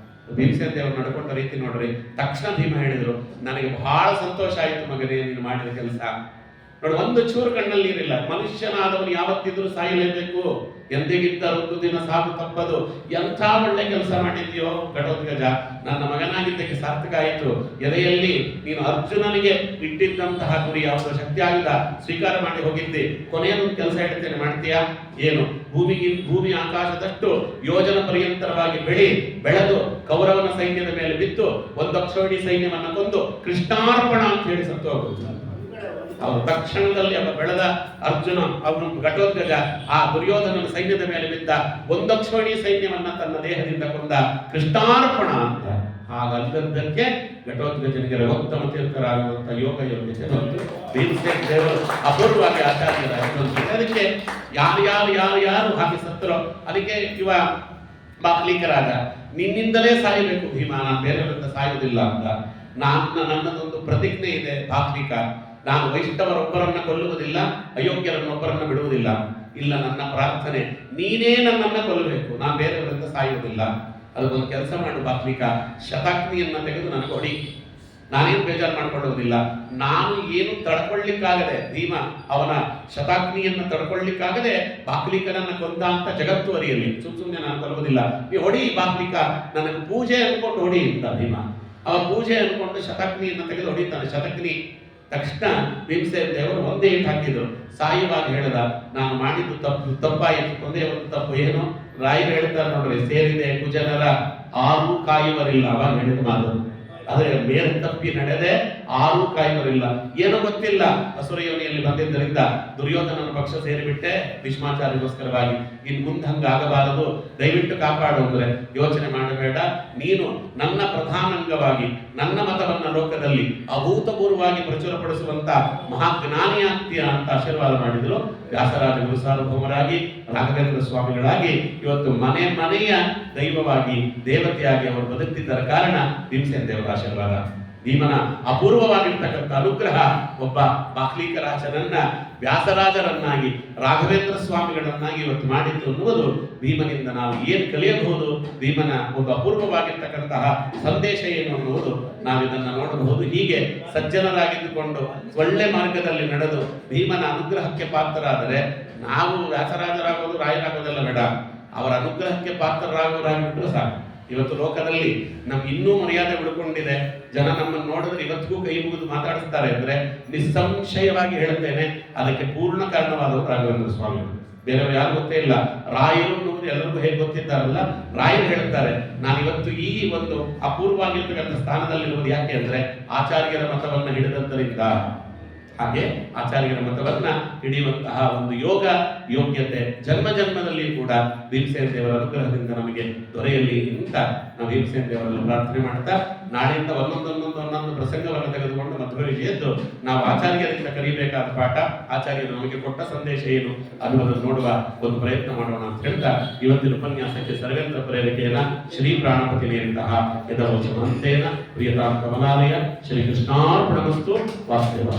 ಭೀಮಸೇನ ದೇವರು ನಡ್ಕೊಂಡ ರೀತಿ ನೋಡ್ರಿ. ತಕ್ಷಣ ಭೀಮ ಹೇಳಿದ್ರು, ನನಗೆ ಬಹಳ ಸಂತೋಷ ಆಯಿತು ಮಗನೇ ನೀನು ಮಾಡಿದ ಕೆಲಸ. ನೋಡಿ, ಒಂದು ಚೂರು ಕಣ್ಣಲ್ಲಿ ನೀರಿಲ್ಲ. ಮನುಷ್ಯನಾದವನು ಯಾವತ್ತಿದ್ರೂ ಸಾಯಲೇಬೇಕು, ಎಂದಿಗಿದ್ದ ಒಂದು ದಿನ ಸಾಕು ತಪ್ಪದು. ಎಂಥ ಒಳ್ಳೆ ಕೆಲಸ ಮಾಡಿದ್ಯೋ ಘಟೋತ್ಕಚ, ನನ್ನ ಮಗನಾಗಿದ್ದಕ್ಕೆ ಸಾರ್ಥಕ ಆಯಿತು. ಎದೆಯಲ್ಲಿ ನೀನು ಅರ್ಜುನನಿಗೆ ಇಟ್ಟಿದ್ದಂತಹ ಗುರಿ ಯಾವುದು, ಶಕ್ತಿಯಾಗಿದ್ದ ಸ್ವೀಕಾರ ಮಾಡಿ ಹೋಗಿದ್ದೆ. ಕೊನೆಯದೊಂದು ಕೆಲಸ ಹೇಳ್ತೇನೆ, ಮಾಡ್ತೀಯಾ? ಏನು? ಭೂಮಿ ಆಕಾಶದಷ್ಟು ಯೋಜನ ಪರ್ಯಂತರವಾಗಿ ಬೆಳೆದು ಕೌರವನ ಸೈನ್ಯದ ಮೇಲೆ ಬಿದ್ದು ಒಂದು ಅಕ್ಷೋಹಿಣಿ ಸೈನ್ಯವನ್ನು ಕೊಂದು ಕೃಷ್ಣಾರ್ಪಣ ಅಂತ ಹೇಳಿ ಸತ್ತು ಹೋಗುವುದು. ಅವರು ತಕ್ಷಣದಲ್ಲಿ ಅವ ಬೆಳೆದ ಅರ್ಜುನ, ಅವನು ಘಟೋತ್ಕಚ ಆ ದುರ್ಯೋಧನನ ಸೈನ್ಯದ ಮೇಲೆ ಬಿದ್ದ ಒಂದಕ್ಷೋಣಿ ಸೈನ್ಯವನ್ನ ತನ್ನ ದೇಹದಿಂದ ಕೊಂದ ಕೃಷ್ಣಾರ್ಪಣ ಅಂತ. ಹಾಗಲ್ಲದಕ್ಕೆ ಘಟೋತ್ಕಚನಿಗೆ ರಘೋತ್ತಮ ತೀರ್ಥರಾಗುವಂತ ಯೋಗ ಯೋಗ್ಯತೆ ಬಂತು. ಭೀಮಸೇನ ದೇವರು ಅಪೂರ್ವವಾಗಿ ಆಚಾರ್ಯರಾಗಿರುವಂತೆ. ಅದಕ್ಕೆ ಯಾರು ಹಾಗೆ ಸತ್ತರೋ ಅದಕ್ಕೆ ಇವ ಬಾಕ್ಲಿಕ ರಾಜ, ನಿನ್ನಿಂದಲೇ ಸಾಯಬೇಕು ಭೀಮ, ನಾನು ಬೇರೆಯವರಿಂದ ಸಾಯುವುದಿಲ್ಲ ಅಂತ. ನನ್ನದೊಂದು ಪ್ರತಿಜ್ಞೆ ಇದೆ ಬಾಕ್ಲಿಕ, ನಾನು ವೈಷ್ಣವರೊಬ್ಬರನ್ನ ಕೊಲ್ಲುವುದಿಲ್ಲ, ಅಯೋಗ್ಯರನ್ನೊಬ್ಬರನ್ನ ಬಿಡುವುದಿಲ್ಲ. ಇಲ್ಲ, ನನ್ನ ಪ್ರಾರ್ಥನೆ ನೀನೇ ನನ್ನನ್ನ ಕೊಲ್ಲಬೇಕು, ನಾನು ಬೇರೆಯವರಿಂದ ಸಾಯುವುದಿಲ್ಲ. ಅದಕ್ಕೊಂದು ಕೆಲಸ ಮಾಡು ಬಾಕ್ಲಿಕ, ಶತಾಗ್ನಿಯನ್ನ ತೆಗೆದು ನನಗೆ ಹೊಡಿ. ನಾನೇನು ಬೇಜಾರು ಮಾಡ್ಕೊಳ್ಳುವುದಿಲ್ಲ. ನಾನು ಏನು ತಡ್ಕೊಳ್ಳಿಕ್ಕಾಗದೆ, ಭೀಮ ಅವನ ಶತಾಗ್ನಿಯನ್ನು ತಡ್ಕೊಳ್ಳಿಕ್ಕಾಗದೆ ಬಾಕ್ಲಿಕನನ್ನ ಕೊಂದ ಅಂತ ಜಗತ್ತು ಅರಿಯಲಿ. ಸುಮ್ಮನೆ ನಾನು ಕೊಲ್ಲುವುದಿಲ್ಲ, ನೀವು ಹೊಡಿ ಬಾಕ್ಲಿಕ, ನನಗೆ ಪೂಜೆ ಅನ್ಕೊಂಡು ಹೊಡಿ ಅಂತ ಭೀಮ. ಅವ ಪೂಜೆ ಅನ್ಕೊಂಡು ಶತಾಗ್ನಿಯನ್ನು ತೆಗೆದು ಹೊಡಿತಾನೆ. ಶತಾಗ್ನಿ ತಕ್ಷಣ ಭೀಮಸೇನ ದೇವರು ಒಂದೇ ಇಟ್ಟು ಹಾಕಿದ್ರು. ಸಾಯುವಾಗ ಹೇಳದ, ನಾನು ಮಾಡಿದ್ದು ತಪ್ಪಾಯಿತು, ಒಂದೇ ಒಂದು ತಪ್ಪು. ಏನು? ರಾಯರು ಹೇಳ್ತಾರೆ ನೋಡ್ರಿ, ಸೇರಿದೆ ಕುಜನರ ಆರು ಕಾಯುವರಿಲ್ಲ. ಅವಾಗ ಹೇಳಿದ ಮಾತು. ಆದರೆ ಬೇರೆ ತಪ್ಪಿ ನಡೆದೆ ಆರು ಕಾಯುವರಿಲ್ಲ. ಏನೋ ಗೊತ್ತಿಲ್ಲ, ಅಸುರ ಯೋನಿಯಲ್ಲಿ ಬಂದಿದ್ದರಿಂದ ದುರ್ಯೋಧನನ ಪಕ್ಷ ಸೇರಿಬಿಟ್ಟೆ ಭೀಷ್ಮಾಚಾರ್ಯಗೋಸ್ಕರವಾಗಿ. ಇನ್ನು ಮುಂದೆ ಹಂಗಾಗಬಾರದು, ದಯವಿಟ್ಟು ಕಾಪಾಡು ಅಂದ್ರೆ ಯೋಚನೆ ಮಾಡಬೇಡ, ನೀನು ನನ್ನ ಪ್ರಧಾನಾಂಗವಾಗಿ ನನ್ನ ಮತವನ್ನ ಲೋಕದಲ್ಲಿ ಅಭೂತಪೂರ್ವವಾಗಿ ಪ್ರಚುರಪಡಿಸುವಂತ ಮಹಾಜ್ಞಾನಿಯಾಗ್ತೀಯ ಅಂತ ಆಶೀರ್ವಾದ ಮಾಡಿದ್ರು. ವ್ಯಾಸರಾಜ ಗುರು ಸಾರ್ವಭೌಮರಾಗಿ ರಾಘವೇಂದ್ರ ಸ್ವಾಮಿಗಳಾಗಿ ಇವತ್ತು ಮನೆಯ ದೈವವಾಗಿ ದೇವತೆಯಾಗಿ ಅವರು ಬದುಕ್ತಿದ್ದರ ಕಾರಣ ಭೀಮಸೇನ ದೇವರ ಆಶೀರ್ವಾದ. ಭೀಮನ ಅಪೂರ್ವವಾಗಿರ್ತಕ್ಕಂಥ ಅನುಗ್ರಹ ಒಬ್ಬ ಬಾಕ್ಲೀಕರಾಜನನ್ನ ವ್ಯಾಸರಾಜರನ್ನಾಗಿ ರಾಘವೇಂದ್ರ ಸ್ವಾಮಿಗಳನ್ನಾಗಿ ಇವತ್ತು ಮಾಡಿತ್ತು ಅನ್ನುವುದು ಭೀಮನಿಂದ ನಾವು ಏನು ಕಲಿಯಬಹುದು, ಭೀಮನ ಒಂದು ಅಪೂರ್ವವಾಗಿರ್ತಕ್ಕಂತಹ ಸಂದೇಶ ಏನು ಅನ್ನುವುದು ನಾವಿದನ್ನು ನೋಡಬಹುದು. ಹೀಗೆ ಸಜ್ಜನರಾಗಿದ್ದುಕೊಂಡು ಒಳ್ಳೆ ಮಾರ್ಗದಲ್ಲಿ ನಡೆದು ಭೀಮನ ಅನುಗ್ರಹಕ್ಕೆ ಪಾತ್ರರಾದರೆ ನಾವು ವ್ಯಾಸರಾಜರಾಗೋದು ರಾಯರಾಗೋದೆಲ್ಲ ಬೇಡ, ಅವರ ಅನುಗ್ರಹಕ್ಕೆ ಪಾತ್ರರಾಗೋರಾಗಿಬಿಟ್ರು ಸಾಕು. ಇವತ್ತು ಲೋಕದಲ್ಲಿ ನಮ್ಗೆ ಇನ್ನೂ ಮರ್ಯಾದೆ ಉಳ್ಕೊಂಡಿದೆ, ಜನ ನಮ್ಮನ್ನು ನೋಡಿದ್ರೆ ಇವತ್ತಿಗೂ ಕೈ ಮುಗಿದು ಮಾತಾಡಿಸ್ತಾರೆ ಅಂದ್ರೆ ನಿಸ್ಸಂಶಯವಾಗಿ ಹೇಳುತ್ತೇನೆ ಅದಕ್ಕೆ ಪೂರ್ಣ ಕಾರಣವಾದವರು ರಾಘವೇಂದ್ರ ಸ್ವಾಮಿಗಳು. ಬೇರೆಯವರು ಯಾರು ಗೊತ್ತೇ ಇಲ್ಲ. ರಾಯರು ಅನ್ನೋದು ಎಲ್ಲರಿಗೂ ಹೇಗೆ ಗೊತ್ತಿದ್ದಾರಲ್ಲ, ರಾಯರು ಹೇಳ್ತಾರೆ ನಾನಿವತ್ತು ಈ ಒಂದು ಅಪೂರ್ವವಾಗಿರ್ತಕ್ಕಂಥ ಸ್ಥಾನದಲ್ಲಿರುವುದು ಯಾಕೆ ಅಂದ್ರೆ ಆಚಾರ್ಯರ ಮತವನ್ನು ಹಿಡಿದಂತರಿಂದ. ಹಾಗೆ ಆಚಾರ್ಯರ ಮತವನ್ನ ಹಿಡಿಯುವಂತಹ ಒಂದು ಯೋಗ್ಯತೆ ಜನ್ಮ ಜನ್ಮದಲ್ಲಿ ಕೂಡ ಭೀಮಸೇನ ದೇವರ ಅನುಗ್ರಹದಿಂದ ನಮಗೆ ದೊರೆಯಲಿ ಅಂತ ನಾವು ಭೀಮಸೇನ ದೇವರನ್ನು ಪ್ರಾರ್ಥನೆ ಮಾಡ್ತಾ, ನಾಳೆಯಿಂದ ಒಂದೊಂದು ಪ್ರಸಂಗವನ್ನು ತೆಗೆದುಕೊಂಡು ಮಧ್ವ ವಿಜಯದ್ದು ನಾವು ಆಚಾರ್ಯರಿಂದ ಕಲಿಬೇಕಾದ ಪಾಠ, ಆಚಾರ್ಯರು ನಮಗೆ ಕೊಟ್ಟ ಸಂದೇಶ ಏನು ಅನ್ನುವುದನ್ನು ನೋಡುವ ಒಂದು ಪ್ರಯತ್ನ ಮಾಡೋಣ ಅಂತ ಹೇಳ್ತಾ ಇವತ್ತಿನ ಉಪನ್ಯಾಸಕ್ಕೆ ಸರ್ವೇಂದ್ರ ಪ್ರೇರಿಕೆಯನ್ನ ಶ್ರೀ ಪ್ರಾಣಪತಿ ನೇರಿತಃ ಯದವಚನಂತೇನ ಪ್ರಿಯತಾಂ ಕಮಲಾಲಯ ಶ್ರೀ ಕೃಷ್ಣಾರ್ಪಣಮಸ್ತು. ವಾಸುದೇವ.